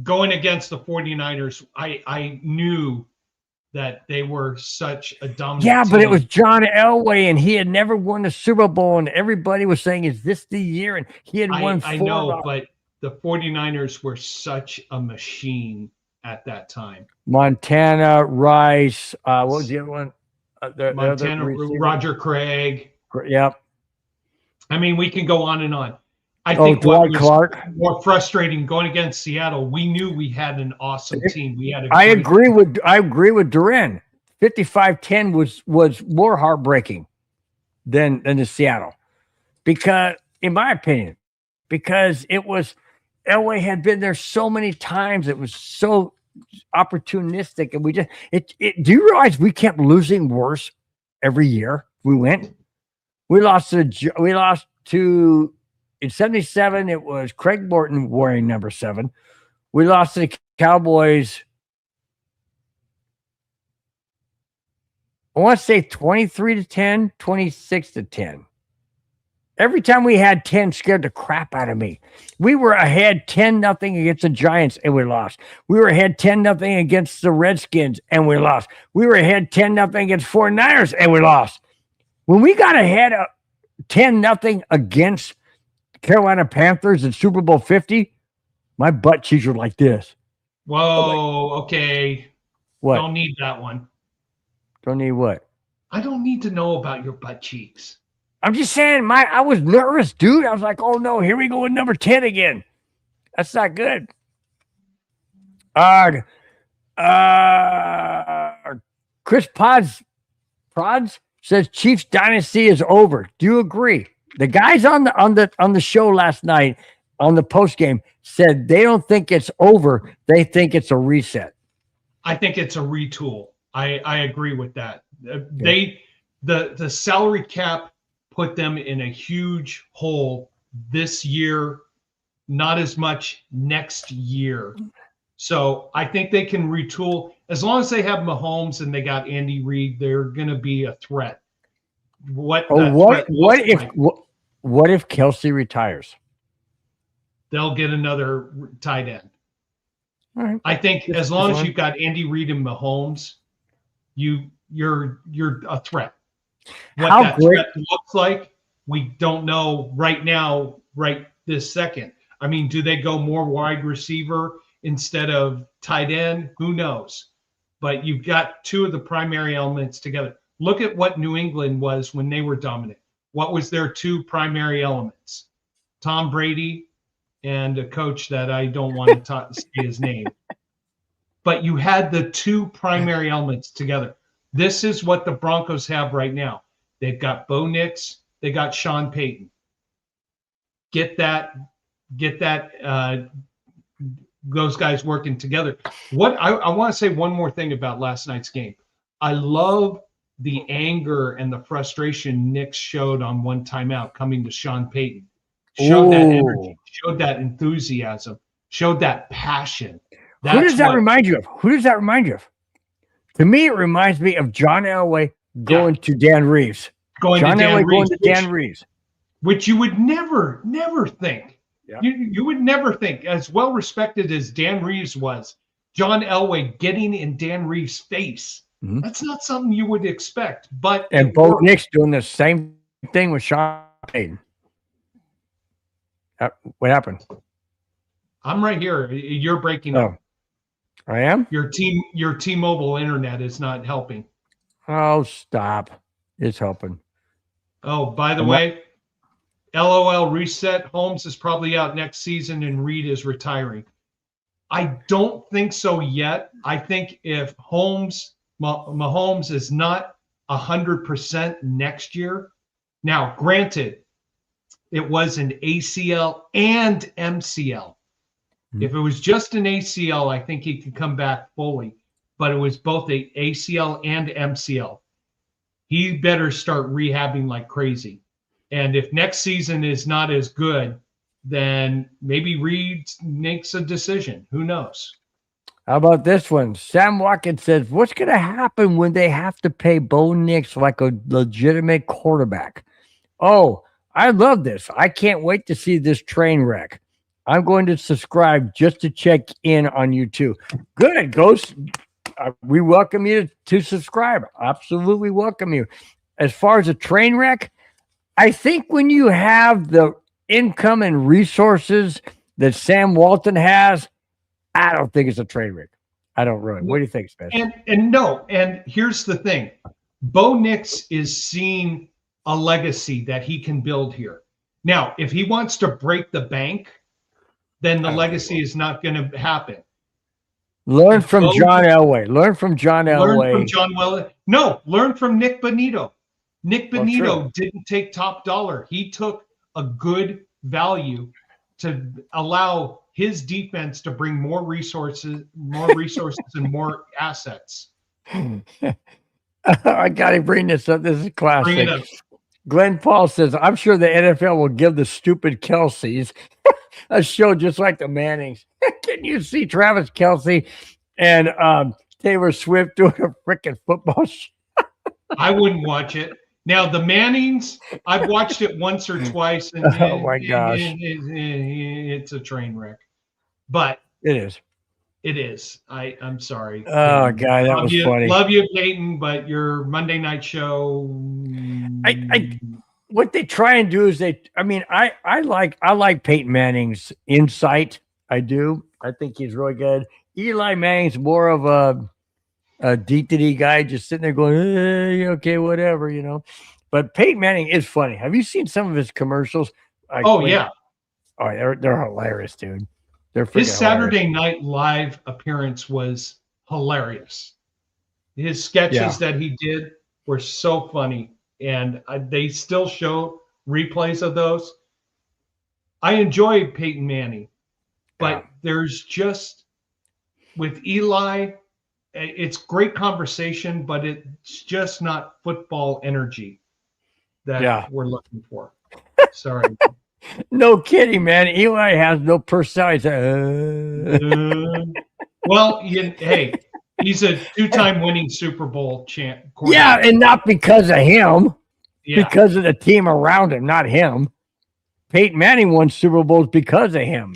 S4: Going against the 49ers, I knew that they were such a dominant
S1: Yeah, but
S4: team.
S1: it was John Elway, and he had never won the Super Bowl, and everybody was saying, is this the year? And he had won 4.
S4: I know, but the 49ers were such a machine at that time.
S1: Montana, Rice, what was the other one?
S4: Montana, Roger Craig.
S1: Yep.
S4: I mean, we can go on and on. I think what
S1: Dwight
S4: was
S1: Clark.
S4: more frustrating going against Seattle, we knew we had an awesome team. We had.
S1: I agree with Duran. 55-10 was more heartbreaking than the Seattle, because, in my opinion, because it was Elway had been there so many times. It was so opportunistic, and we just do you realize we kept losing worse every year we went? We lost to in 77, it was Craig Morton wearing number 7. We lost to the Cowboys, I want to say 23-10, 26-10. Every time we had 10, scared the crap out of me. We were ahead 10-0 against the Giants, and we lost. We were ahead 10-0 against the Redskins, and we lost. We were ahead 10-0 against 49ers, and we lost. When we got ahead 10-0 against Carolina Panthers in Super Bowl 50, my butt cheeks were like this.
S4: Whoa, okay.
S1: What?
S4: Don't need that one.
S1: Don't need what?
S4: I don't need to know about your butt cheeks.
S1: I'm just saying, I was nervous, dude. I was like, oh no, here we go with number 10 again. That's not good. Chris Prods says Chiefs dynasty is over. Do you agree? The guys on the show last night on the post game said they don't think it's over. They think it's a reset.
S4: I think it's a retool. I agree with that. The salary cap put them in a huge hole this year, not as much next year. So I think they can retool. As long as they have Mahomes and they got Andy Reid, they're going to be a threat. What
S1: if Kelsey retires?
S4: They'll get another tight end.
S1: All right.
S4: I think as long as you've got Andy Reid and Mahomes, you're a threat. What that threat looks like, we don't know right now, right this second. I mean, do they go more wide receiver instead of tight end? Who knows? But you've got two of the primary elements together. Look at what New England was when they were dominant. What was their two primary elements? Tom Brady and a coach that I don't want to say his name. But you had the two primary elements together. This is what the Broncos have right now. They've got Bo Nix. They got Sean Payton. Get that. Those guys working together. What I want to say one more thing about last night's game. I love the anger and the frustration Nick showed on one timeout coming to Sean Payton. Showed that energy, showed that enthusiasm, showed that passion.
S1: Who does that remind you of? Who does that remind you of? To me, it reminds me of John Elway going to Dan Reeves. Going to Dan Reeves.
S4: Which you would never think.
S1: Yeah.
S4: You would never think, as well respected as Dan Reeves was, John Elway getting in Dan Reeves' face. Mm-hmm. That's not something you would expect. And
S1: Bo Nix doing the same thing with Sean Payton. What happened?
S4: I'm right here. You're breaking up.
S1: I am?
S4: Your T-Mobile internet is not helping.
S1: Oh, stop. It's helping.
S4: Oh, by the way, LOL reset. Holmes is probably out next season and Reed is retiring. I don't think so yet. I think if Mahomes is not 100% next year. Now, granted, it was an ACL and MCL. If it was just an ACL, I think he could come back fully. But it was both a ACL and MCL. He better start rehabbing like crazy. And if next season is not as good, then maybe Reed makes a decision. Who knows?
S1: How about this one? Sam Watkins says, what's going to happen when they have to pay Bo Nix like a legitimate quarterback? Oh, I love this. I can't wait to see this train wreck. I'm going to subscribe just to check in on you too. Good, Ghost. We welcome you to subscribe. Absolutely welcome you. As far as a train wreck, I think when you have the income and resources that Sam Walton has, I don't think it's a train wreck. I don't really. What do you think, Spencer?
S4: And here's the thing. Bo Nix is seeing a legacy that he can build here. Now, if he wants to break the bank, then the legacy is not going to happen.
S1: Learn from John Elway. Learn from John Elway.
S4: Learn from Nick Bonito. Nick Bonito didn't take top dollar. He took a good value to allow his defense to bring more resources and more assets.
S1: I got to bring this up. This is classic. Glenn Paul says, I'm sure the NFL will give the stupid Kelceys a show just like the Mannings. Can you see Travis Kelce and Taylor Swift doing a freaking football show?
S4: I wouldn't watch it. Now, the Mannings, I've watched it once or twice. And
S1: oh, my gosh.
S4: It's a train wreck. But
S1: it is.
S4: It is. I'm sorry.
S1: Oh, God, that was funny.
S4: Love you, Peyton, but your Monday night show.
S1: What they try and do is I like Peyton Manning's insight. I do. I think he's really good. Eli Manning's more of a D-to-D guy just sitting there going, hey, okay, whatever, you know. But Peyton Manning is funny. Have you seen some of his commercials?
S4: Yeah.
S1: Oh, they're hilarious, dude. They're freaking
S4: his Saturday Night Live appearance was hilarious. His sketches that he did were so funny, and they still show replays of those. I enjoy Peyton Manning, but there's just with Eli, it's great conversation, but it's just not football energy that we're looking for. Sorry.
S1: No kidding, man. Eli has no personality.
S4: Well, hey, he's a two-time winning Super Bowl champ.
S1: Yeah, and not because of him. Yeah. Because of the team around him, not him. Peyton Manning won Super Bowls because of him.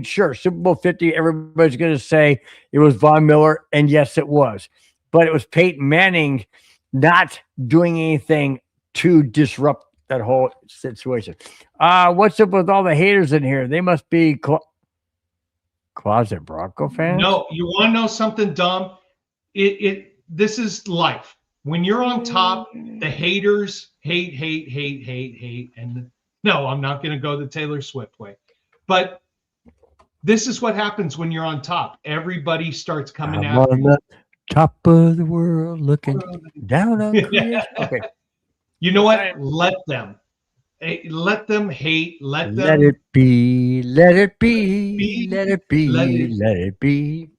S1: Sure, Super Bowl 50, everybody's going to say it was Von Miller, and yes, it was. But it was Peyton Manning not doing anything to disrupt that whole situation. What's up with all the haters in here? They must be closet Bronco fans.
S4: No, you want to know something dumb? This is life. When you're on top, the haters hate, and no, I'm not going to go the Taylor Swift way, but this is what happens when you're on top. Everybody starts coming after you.
S1: Top of the world, looking down on creation. Okay.
S4: You know what? Let them. Let them hate. Let
S1: it be. Let it be. Let it be. Let it be.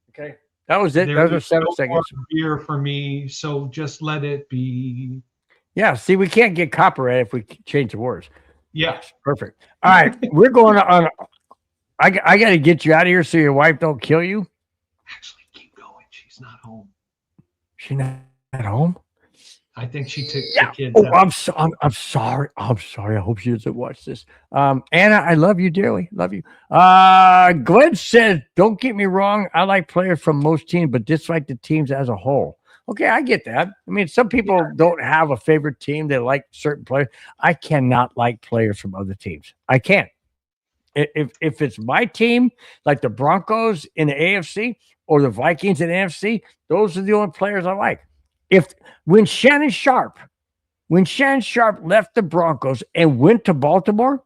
S1: Okay. That was it. Those are 7 seconds.
S4: Beer for me, so just let it be.
S1: Yeah. See, we can't get copyright if we change the words.
S4: Yeah.
S1: Perfect. All right. We're going on. I got to get you out of here so your wife don't kill you.
S4: Actually, keep going. She's not home.
S1: She's not at home?
S4: I think she took the kids out.
S1: I'm sorry. I'm sorry. I hope she doesn't watch this. Anna, I love you dearly. Love you. Glenn says, don't get me wrong. I like players from most teams, but dislike the teams as a whole. Okay, I get that. I mean, some people don't have a favorite team. They like certain players. I cannot like players from other teams. I can't. If it's my team, like the Broncos in the AFC or the Vikings in the NFC, those are the only players I like. When Shannon Sharp left the Broncos and went to Baltimore,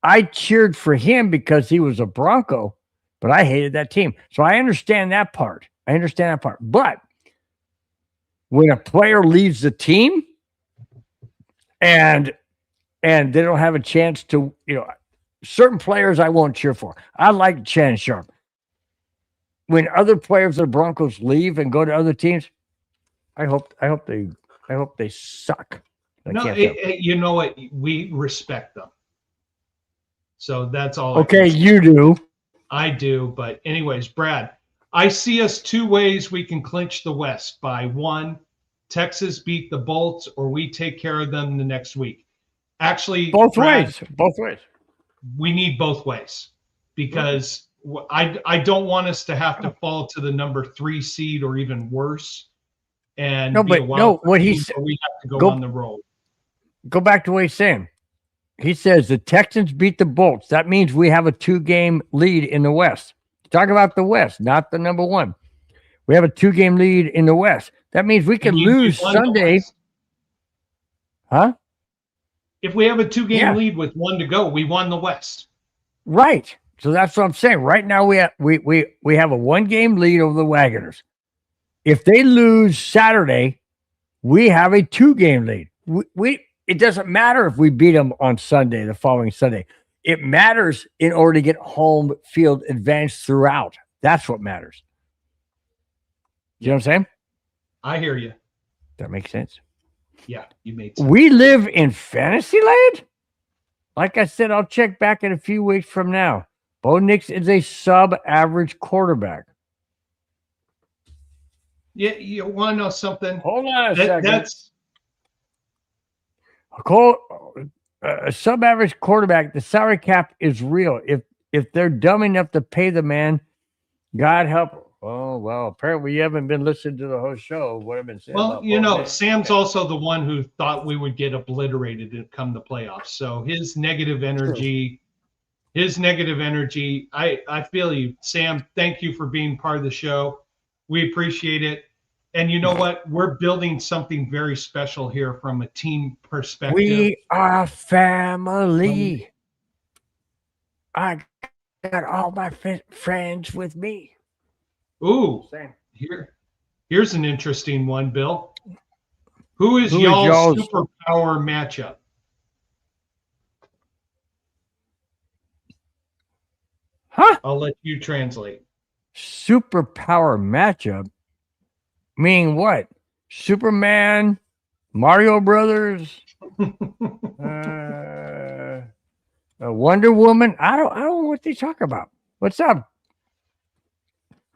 S1: I cheered for him because he was a Bronco, but I hated that team. So I understand that part. But when a player leaves the team and they don't have a chance to, certain players I won't cheer for. I like Shannon Sharp. When other players of the Broncos leave and go to other teams, I hope they suck.
S4: You know what? We respect them. So that's all.
S1: Okay, you do.
S4: I do. But anyways, Brad, I see us 2 ways we can clinch the West. By 1, Texas beat the Bolts, or we take care of them the next week. Actually,
S1: both
S4: Brad,
S1: ways. Both ways.
S4: We need both ways because I don't want us to have to fall to the number 3 seed or even worse. And
S1: what he said,
S4: we have to go on the road.
S1: Go back to what he's saying. He says the Texans beat the Bolts. That means we have a 2-game lead in the West. Talk about the West, not the number 1. We have a 2-game lead in the West. That means we can lose Sunday. Huh?
S4: If we have a 2-game lead with 1 to go, we won the West.
S1: Right. So that's what I'm saying. Right now we have a 1-game lead over the Wagoners. If they lose Saturday, we have a 2-game lead. It doesn't matter if we beat them on Sunday, the following Sunday. It matters in order to get home field advantage throughout. That's what matters. You know what I'm saying?
S4: I hear you.
S1: That makes sense.
S4: Yeah, you made sense.
S1: We live in fantasy land? Like I said, I'll check back in a few weeks from now. Bo Nix is a sub-average quarterback.
S4: Yeah, you want to know something?
S1: Hold on a second. That's a sub-average quarterback. The salary cap is real. If they're dumb enough to pay the man, God help. Oh, well, apparently you haven't been listening to the whole show. What I've been saying.
S4: Well, Sam's also the one who thought we would get obliterated to come the playoffs. So his negative energy, I feel you. Sam, thank you for being part of the show. We appreciate it. And you know what? We're building something very special here from a team perspective.
S1: We are family. I got all my friends with me.
S4: Ooh, here's an interesting one, Bill. Who is y'all's superpower matchup?
S1: Huh?
S4: I'll let you translate.
S1: Superpower matchup? Meaning what? Superman, Mario Brothers, Wonder Woman? I don't know what they talk about. What's up?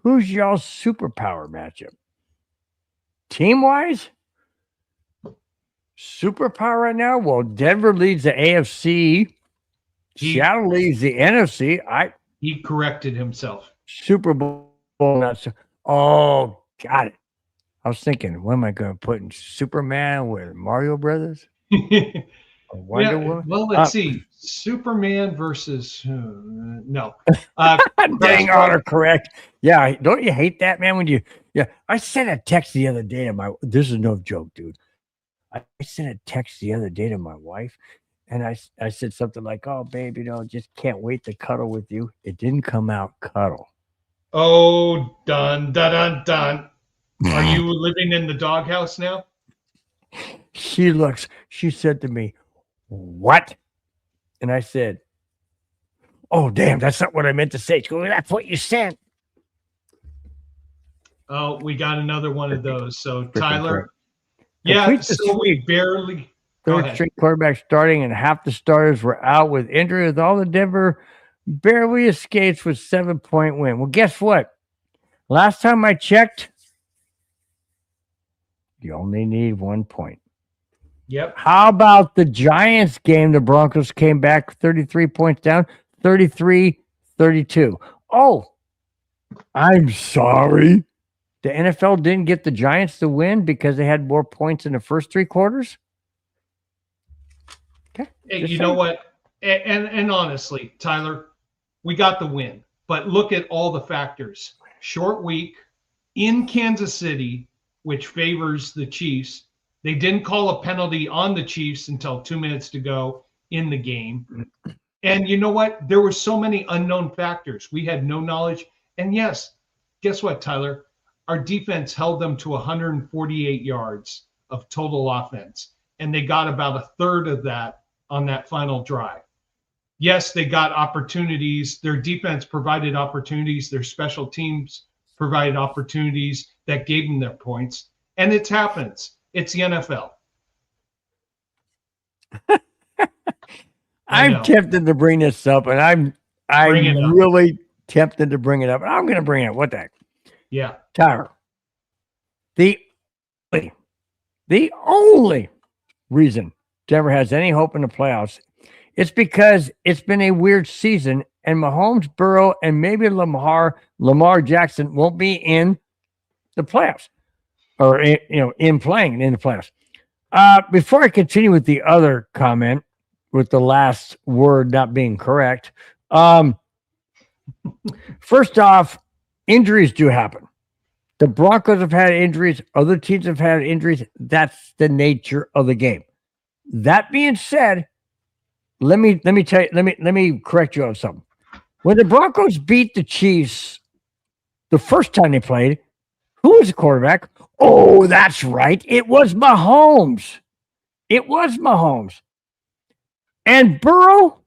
S1: Who's y'all's superpower matchup? Team-wise? Superpower right now? Well, Denver leads the AFC. Seattle leads the NFC.
S4: He corrected himself.
S1: Super Bowl. Oh, got it. I was thinking, what am I going to put in Superman with Mario Brothers? Wonder Woman.
S4: Well, let's see. Superman versus no.
S1: Dang, autocorrect. Yeah, don't you hate that, man? When you I sent a text the other day to my. This is no joke, dude. I sent a text the other day to my wife, and I said something like, "Oh, babe, just can't wait to cuddle with you." It didn't come out cuddle.
S4: Oh, dun dun dun dun. Are you living in the doghouse now?
S1: She said to me, "What?" And I said, "Oh, damn, that's not what I meant to say." She goes, "That's what you sent."
S4: Oh, we got another one of those. So
S1: Freaking
S4: Tyler,
S1: yeah,
S4: so we barely.
S1: Third string quarterback starting, and half the starters were out with injury. With all the Denver barely escapes with 7-point win. Well, guess what? Last time I checked, you only need 1 point.
S4: Yep.
S1: How about the Giants game? The Broncos came back 33 points down, 33-32. Oh, I'm sorry. The NFL didn't get the Giants to win because they had more points in the first 3 quarters. Okay.
S4: Hey, you know what? And honestly, Tyler, we got the win. But look at all the factors. Short week in Kansas City, which favors the Chiefs. They didn't call a penalty on the Chiefs until 2 minutes to go in the game. And you know what? There were so many unknown factors. We had no knowledge. And yes, guess what, Tyler? Our defense held them to 148 yards of total offense. And they got about a third of that on that final drive. Yes, they got opportunities. Their defense provided opportunities. Their special teams provided opportunities that gave them their points. And it happens. It's the NFL.
S1: I'm tempted to bring this up, and I'm really tempted to bring it up. And I'm going to bring it up. What the heck?
S4: Yeah.
S1: Tyler, the only reason Denver has any hope in the playoffs, it's because it's been a weird season, and Mahomes, Burrow, and maybe Lamar Jackson won't be in the playoffs, or in playing in the playoffs. Before I continue with the other comment, with the last word not being correct, first off, injuries do happen. The Broncos have had injuries. Other teams have had injuries. That's the nature of the game. That being said, let me correct you on something. When the Broncos beat the Chiefs the first time they played, who was the quarterback? Oh, that's right. It was Mahomes. And Burrow,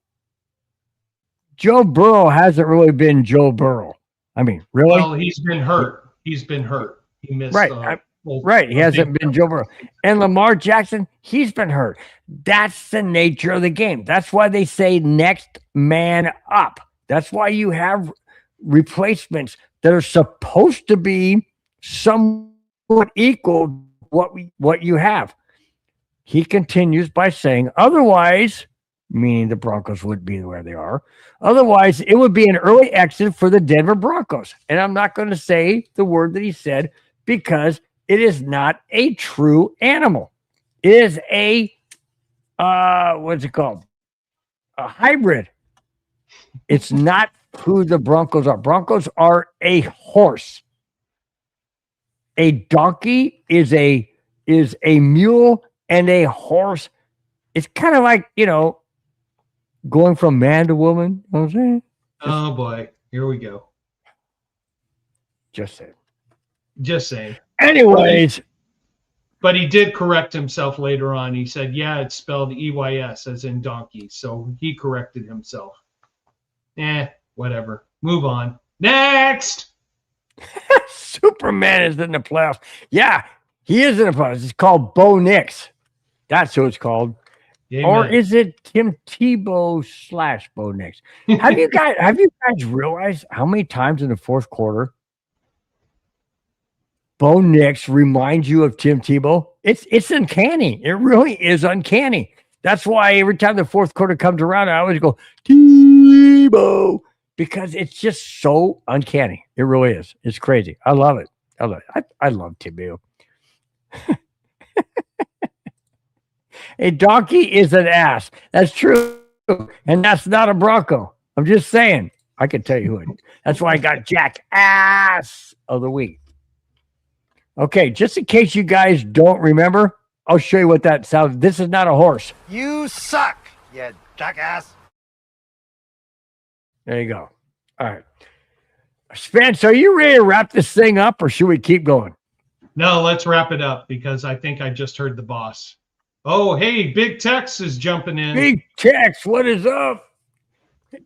S1: Joe Burrow hasn't really been Joe Burrow. I mean, really?
S4: Well, he's been hurt. He missed.
S1: Right. He hasn't been Joe Burrow. And Lamar Jackson, he's been hurt. That's the nature of the game. That's why they say next man up. That's why you have replacements that are supposed to be somewhat equal what you have. He continues by saying, otherwise, meaning the Broncos would be where they are. Otherwise, it would be an early exit for the Denver Broncos. And I'm not going to say the word that he said because it is not a true animal. It is a, what's it called? A hybrid. It's not who the Broncos are. Broncos are a horse. A donkey is a mule, and a horse. It's kind of like, going from man to woman. You know what I'm saying?
S4: Oh boy, here we go.
S1: Just saying. Anyways.
S4: But he did correct himself later on. He said, yeah, it's spelled EYS as in donkey. So he corrected himself. Whatever. Move on. Next.
S1: Superman is in the playoffs. Yeah, he is in the playoffs. It's called Bo Nix. That's who it's called. Amen. Or is it Tim Tebow / Bo Nix? Have you guys realized how many times in the fourth quarter Bo Nix reminds you of Tim Tebow? It's uncanny. It really is uncanny. That's why every time the fourth quarter comes around, I always go, Tebow, because it's just so uncanny. It really is. It's crazy. I love it. I love Tebow. A donkey is an ass. That's true. And that's not a Bronco. I'm just saying. I can tell you who. That's why I got Jack Ass of the Week. Okay, just in case you guys don't remember, I'll show you what that sounds. This is not a horse.
S3: You suck, you jackass.
S1: There you go. All right. Spence, are you ready to wrap this thing up or should we keep going?
S4: No, let's wrap it up because I think I just heard the boss. Oh, hey, Big Tex is jumping in.
S1: Big Tex, what is up?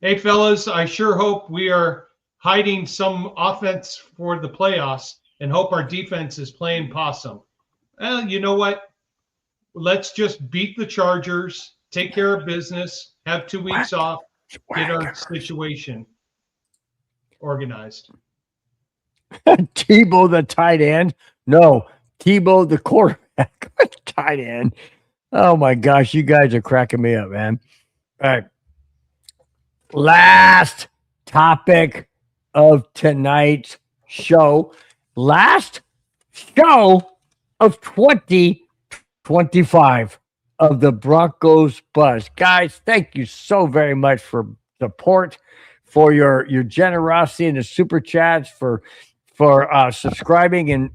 S4: Hey, fellas, I sure hope we are hiding some offense for the playoffs and hope our defense is playing possum. Well, you know what? Let's just beat the Chargers, take care of business, have 2 weeks off, get our situation organized.
S1: Tebow, the tight end. No, Tebow, the quarterback, tight end. Oh my gosh, you guys are cracking me up, man. All right. Last topic of tonight's show. Last show of 2025 of the Broncos Buzz. Guys, thank you so very much for support, for your generosity in the super chats, for subscribing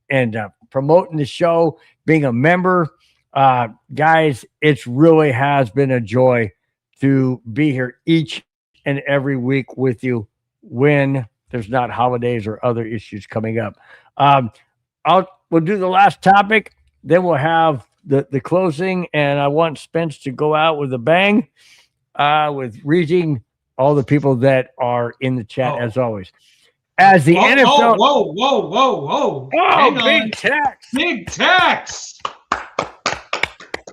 S1: and promoting the show, being a member. Guys, it really has been a joy to be here each and every week with you when there's not holidays or other issues coming up. We'll do the last topic, then we'll have the closing, and I want Spence to go out with a bang with reading all the people that are in the chat as always. As the NFL.
S4: Whoa.
S1: Oh, Big Tex.
S4: Big Tex.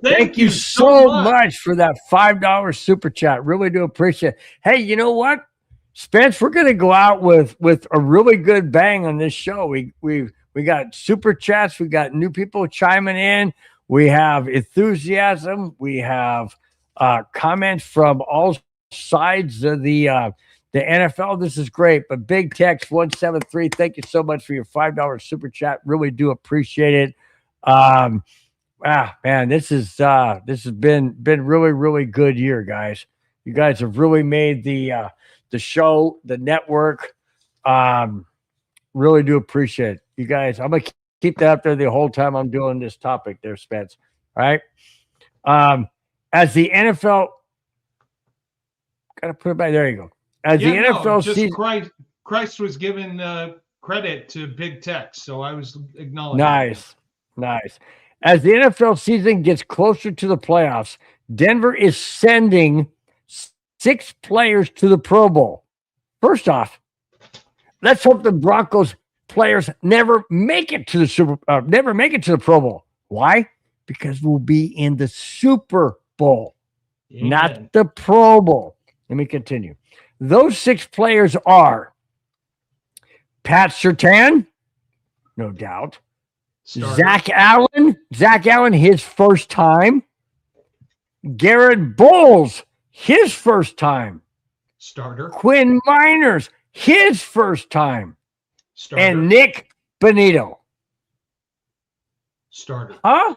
S1: Thank you so much for that $5 super chat. Really do appreciate it. Hey, you know what? Spence, we're going to go out with a really good bang on this show. We got super chats. We got new people chiming in. We have enthusiasm. We have comments from all sides of the NFL. This is great. But Big Tex 173, thank you so much for your $5 super chat. Really do appreciate it. Man, this has been really, really good year, guys. You guys have really made the show, the network. Really do appreciate it. You guys, I'm gonna keep that up there the whole time I'm doing this topic there, Spence. All right. As the NFL, gotta put it back. There you go. As the NFL season,
S4: Christ was given credit to Big Tex, so I was acknowledging.
S1: Nice. As the NFL season gets closer to the playoffs, Denver is sending 6 players to the Pro Bowl. First off, let's hope the Broncos players never make it to the Pro Bowl. Why? Because we'll be in the Super Bowl, not the Pro Bowl. Let me continue. Those 6 players are Pat Surtain, no doubt. Zach Allen, his first time. Garrett Bowles, his first time.
S4: Starter.
S1: Quinn Miners, his first time.
S4: Starter.
S1: And Nick Benito.
S4: Starter.
S1: Huh?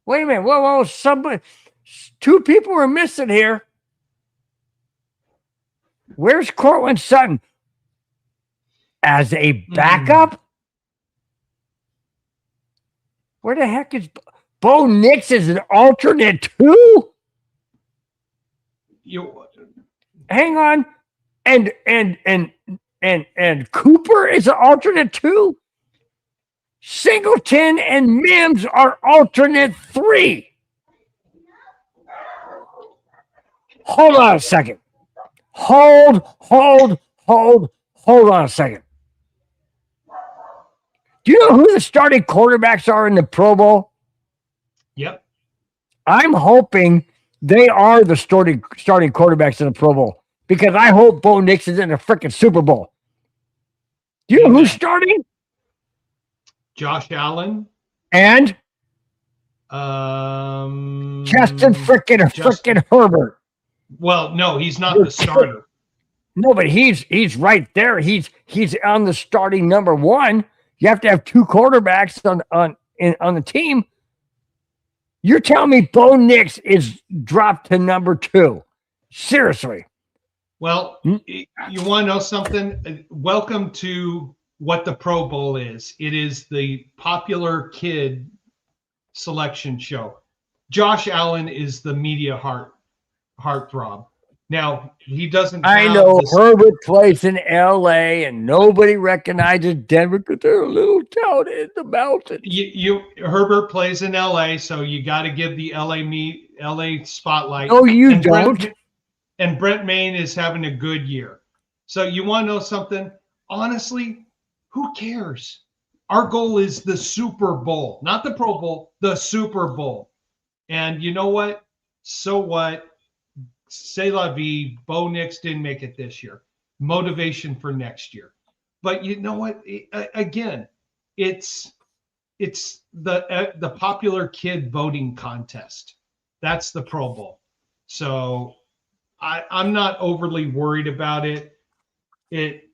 S1: Wait a minute. Whoa. 2 people are missing here. Where's Cortland Sutton? As a backup? Where the heck is Bo Nix is an alternate too? Hang on. And Cooper is an alternate too? Singleton and Mims are alternate 3. Hold on a second. Hold on a second. Do you know who the starting quarterbacks are in the Pro Bowl?
S4: Yep.
S1: I'm hoping they are the starting quarterbacks in the Pro Bowl because I hope Bo Nix is in the freaking Super Bowl. Do you know who's starting?
S4: Josh Allen.
S1: And? Justin freaking Herbert.
S4: Well, no, he's not the starter.
S1: No, but he's right there. He's on the starting number 1. You have to have 2 quarterbacks on the team. You're telling me Bo Nix is dropped to number 2? Seriously.
S4: Well, you want to know something? Welcome to what the Pro Bowl is. It is the popular kid selection show. Josh Allen is the media heartthrob. Now, he doesn't have
S1: I know Herbert plays in LA and nobody recognizes Denver because they're a little town in the mountains.
S4: Herbert plays in LA, so you got to give the LA spotlight.
S1: No, you don't.
S4: And Brent Maine is having a good year. So you want to know something? Honestly, who cares? Our goal is the Super Bowl, not the Pro Bowl, the Super Bowl. And you know what? So what? C'est la vie. Bo Nix didn't make it this year. Motivation for next year. But you know what? Again, it's the popular kid voting contest. That's the Pro Bowl. So I'm not overly worried about it. It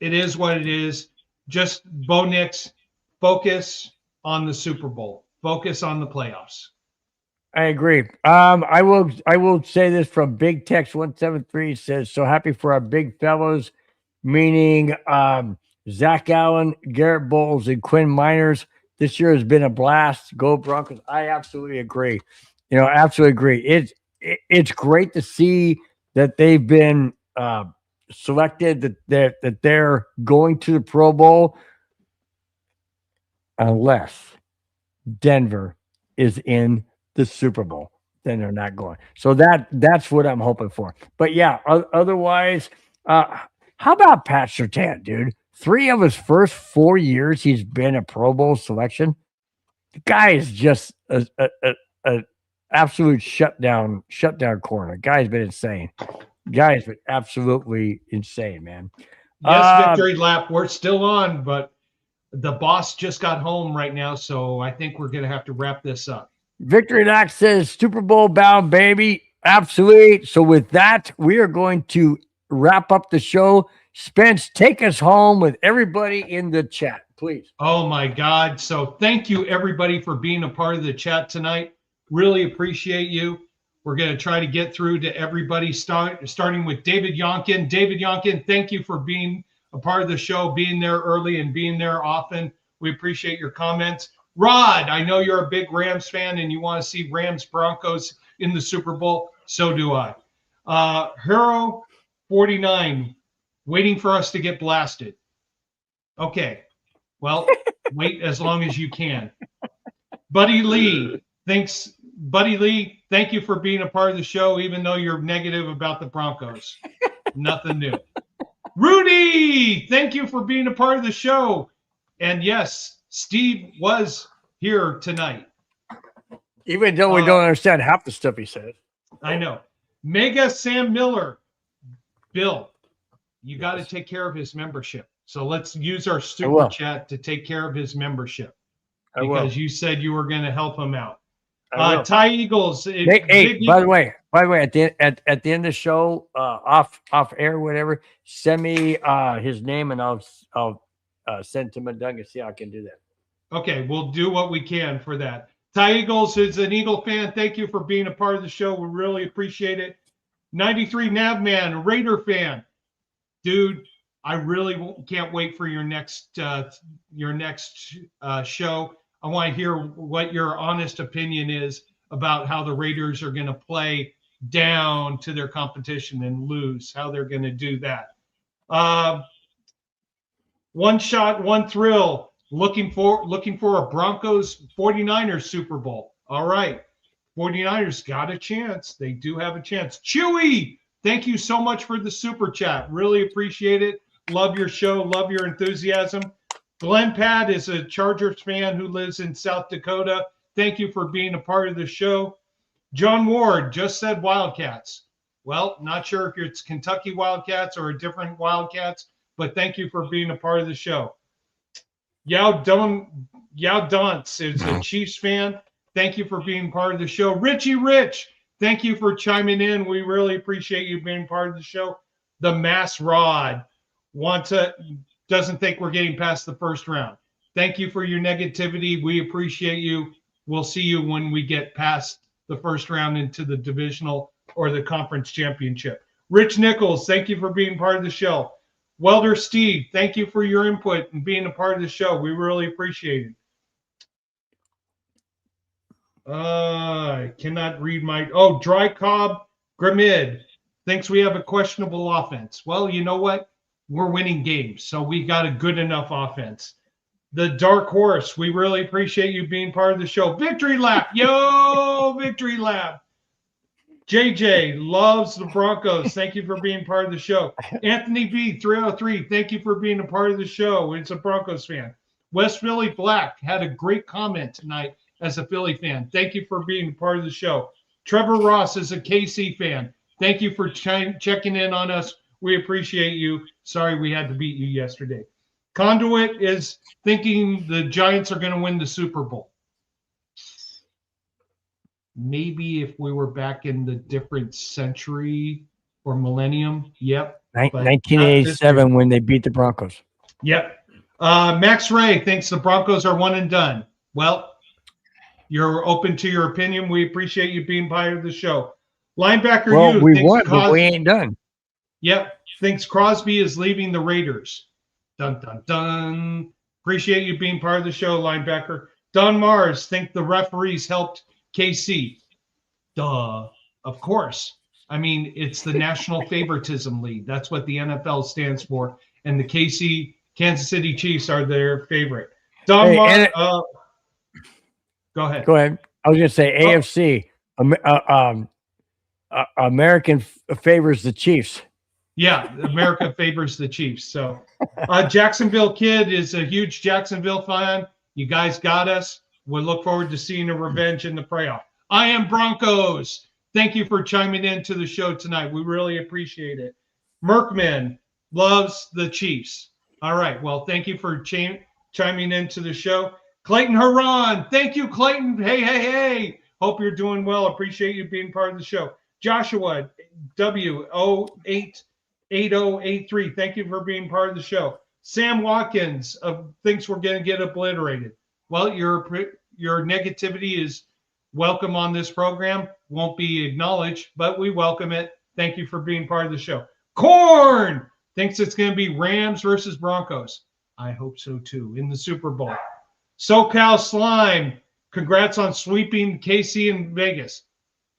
S4: is what it is. Just Bo Nix, focus on the Super Bowl. Focus on the playoffs.
S1: I agree. I will say this from Big Text 173 says, so happy for our big fellows, meaning Zach Allen, Garrett Bowles, and Quinn Miners. This year has been a blast. Go Broncos. I absolutely agree. Absolutely agree. It's great to see that they've been selected, that they're going to the Pro Bowl, unless Denver is in the Super Bowl, then they're not going. So that's what I'm hoping for. But yeah, otherwise, how about Pat Surtain, dude? 3 of his first 4 years, he's been a Pro Bowl selection. The guy is just a absolute shutdown corner. Guy's been insane. Guy's been absolutely insane, man.
S4: Yes, victory lap. We're still on, but the boss just got home right now, so I think we're going to have to wrap this up.
S1: Victory Lap says Super Bowl bound, baby. Absolutely. So with that, we are going to wrap up the show. Spence, take us home with everybody in the chat, please.
S4: Oh, my God. So thank you, everybody, for being a part of the chat tonight. Really appreciate you. We're going to try to get through to everybody, starting with David Yonkin. David Yonkin, thank you for being a part of the show, being there early and being there often. We appreciate your comments. Rod, I know you're a big Rams fan and you want to see Rams Broncos in the Super Bowl. So do I. Hero 49, waiting for us to get blasted. Okay. Well, wait as long as you can. Buddy Lee, thank you for being a part of the show, even though you're negative about the Broncos. Nothing new. Rudy, thank you for being a part of the show. And yes, Steve was here tonight.
S1: Even though we don't understand half the stuff he said.
S4: I know. Mega Sam Miller. Bill, you got to take care of his membership. So let's use our super chat to take care of his membership. Because you said you were going to help him out. Ty Eagles.
S1: Hey, by the way, at the end of the show, off air, whatever, send me his name and I'll send to Mundung and see how I can do that.
S4: Okay, we'll do what we can for that. Ty Eagles is an Eagle fan. Thank you for being a part of the show. We really appreciate it. 93 Navman, Raider fan. Dude, I really can't wait for your next show. I want to hear what your honest opinion is about how the Raiders are going to play down to their competition and lose, how they're going to do that. One shot, one thrill. Looking for a Broncos 49ers Super Bowl. All right. 49ers got a chance. They do have a chance. Chewy, thank you so much for the super chat. Really appreciate it. Love your show. Love your enthusiasm. Glenn Pad is a Chargers fan who lives in South Dakota. Thank you for being a part of the show. John Ward just said Wildcats. Well, not sure if it's Kentucky Wildcats or a different Wildcats, but thank you for being a part of the show. Yao Dunce is a Chiefs fan. Thank you for being part of the show. Richie Rich, thank you for chiming in. We really appreciate you being part of the show. The Mass Rod doesn't think we're getting past the first round. Thank you for your negativity. We appreciate you. we'll see you when we get past the first round into the divisional or the conference championship. Rich Nichols, thank you for being part of the show. Welder Steve, thank you for your input and being a part of the show. We really appreciate it. I cannot read my... Oh, Dry Cobb Gramid thinks we have a questionable offense. Well, you know what? We're winning games, so we got a good enough offense. The Dark Horse, we really appreciate you being part of the show. Victory Lap. Yo, Victory Lap. JJ loves the Broncos. Thank you for being part of the show. Anthony B, 303, thank you for being a part of the show. It's a Broncos fan. West Philly Black had a great comment tonight as a Philly fan. Thank you for being a part of the show. Trevor Ross is a KC fan. Thank you for checking in on us. We appreciate you. Sorry we had to beat you yesterday. Conduit is thinking the Giants are going to win the Super Bowl. Maybe if we were back in the different century or millennium. Yep.
S1: 1987 when they beat the Broncos.
S4: Yep. Max Ray thinks the Broncos are one and done. Well, you're open to your opinion. We appreciate you being part of the show. Linebacker,
S1: well, we won, but we ain't done.
S4: Yep. Thinks Crosby is leaving the Raiders. Dun, dun, dun. Appreciate you being part of the show, linebacker. Don Mars think the referees helped KC. Duh. Of course. I mean, it's the National Favoritism League. That's what the NFL stands for. And the Kansas City Chiefs are their favorite. Don Mars. Go ahead.
S1: Go ahead. I was going to say AFC. American favors the Chiefs.
S4: Yeah, America favors the Chiefs. So Jacksonville Kid is a huge Jacksonville fan. You guys got us. We look forward to seeing a revenge in the playoff. I am Broncos. Thank you for chiming in to the show tonight. We really appreciate it. Merkman loves the Chiefs. All right. Well, thank you for chiming into the show. Clayton Haran. Thank you, Clayton. Hey. Hope you're doing well. Appreciate you being part of the show. Joshua W088083. Thank you for being part of the show. Sam Watkins thinks we're going to get obliterated. Well, your negativity is welcome on this program. Won't be acknowledged, but we welcome it. Thank you for being part of the show. Corn thinks it's going to be Rams versus Broncos. I hope so too in the Super Bowl. SoCal Slime, congrats on sweeping KC in Vegas.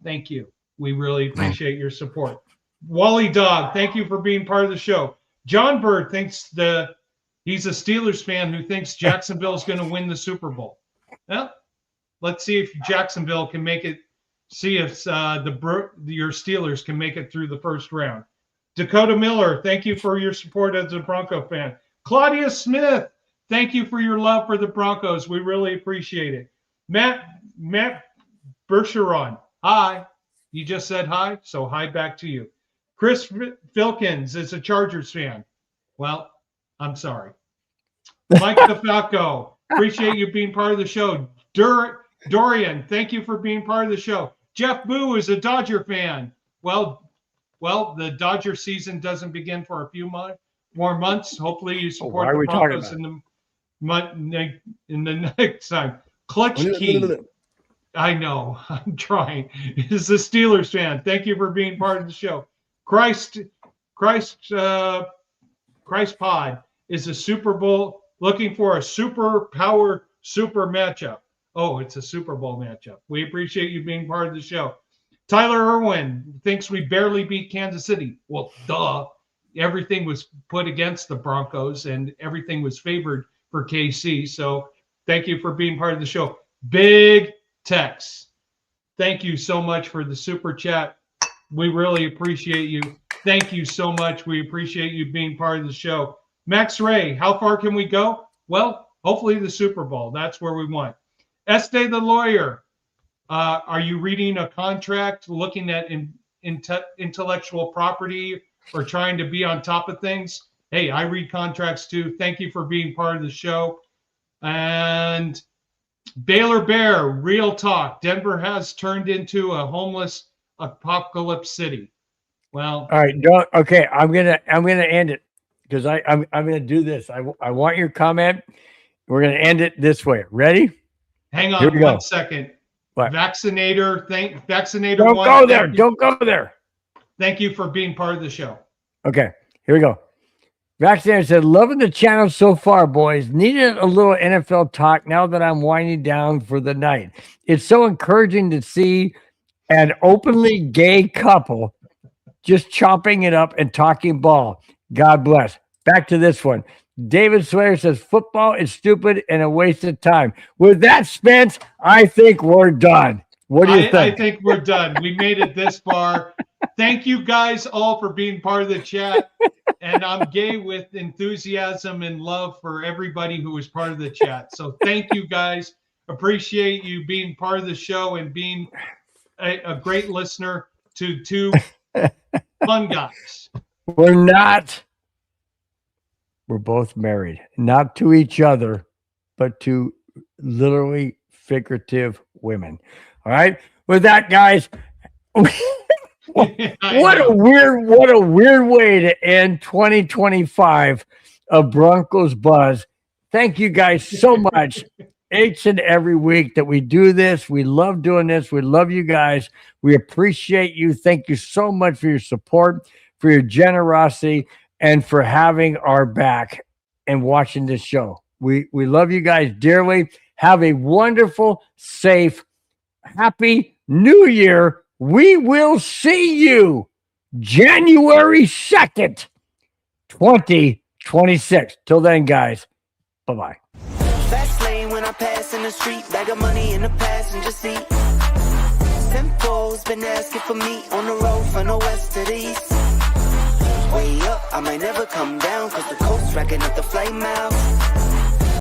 S4: Thank you. We really appreciate your support. Wally Dog, thank you for being part of the show. John Bird thinks he's a Steelers fan who thinks Jacksonville is going to win the Super Bowl. Well, let's see if Jacksonville can make it. See if your Steelers can make it through the first round. Dakota Miller, thank you for your support as a Bronco fan. Claudia Smith, thank you for your love for the Broncos. We really appreciate it. Matt Bergeron, hi. You just said hi, so hi back to you. Chris Filkins is a Chargers fan. Well, I'm sorry. Mike DeFalco, appreciate you being part of the show. Dorian, thank you for being part of the show. Jeff Boo is a Dodger fan. Well, the Dodger season doesn't begin for a few more months. Hopefully you support the Broncos in the next time. Clutch Key. I know. I'm trying. Is the Steelers fan. Thank you for being part of the show. Christ Pod is a Super Bowl looking for a super matchup. Oh, it's a Super Bowl matchup. We appreciate you being part of the show. Tyler Irwin thinks we barely beat Kansas City. Well, duh. Everything was put against the Broncos and everything was favored for KC. So thank you for being part of the show. Big Tex, thank you so much for the super chat. We really appreciate you. Thank you so much. We appreciate you being part of the show. Max Ray, how far can we go? Well, hopefully the Super Bowl. That's where we want. Estee the lawyer, are you reading a contract, looking at intellectual property, or trying to be on top of things? Hey, I read contracts too. Thank you for being part of the show. And Baylor Bear, real talk. Denver has turned into a homeless apocalypse city. Well,
S1: all right. Okay, I'm gonna end it because I'm gonna do this. I want your comment. We're gonna end it this way. Ready?
S4: Hang
S1: Here we
S4: on
S1: go.
S4: 1 second.
S1: What?
S4: Vaccinator
S1: Don't
S4: one.
S1: go there. Don't go there.
S4: Thank you for being part of the show.
S1: Okay, here we go. Vaccinator said, loving the channel so far, boys. Needed a little NFL talk now that I'm winding down for the night. It's so encouraging to see an openly gay couple just chopping it up and talking ball. God bless. Back to this one. David Sawyer says, football is stupid and a waste of time. With that, Spence, I think we're done. What do you think?
S4: I think we're done. We made it this far. Thank you guys all for being part of the chat. And I'm gay with enthusiasm and love for everybody who was part of the chat. So thank you guys. Appreciate you being part of the show and being a great listener to two fun guys.
S1: We're both married, not to each other, but to literally figurative women. All right. With that, guys, what a weird way to end 2025 of Broncos Buzz. Thank you guys so much. Each and every week that we do this, we love doing this. We love you guys. We appreciate you. Thank you so much for your support, for your generosity, and for having our back and watching this show. We love you guys dearly. Have a wonderful, safe, happy New Year. We will see you January 2nd, 2026. Till then, guys, bye-bye.
S5: Fast lane when I pass in the street, bag of money in the passenger seat. Tempo's been asking for me on the road from the west to the east. Way up, I might never come down, cause the coast's racking up the flame out.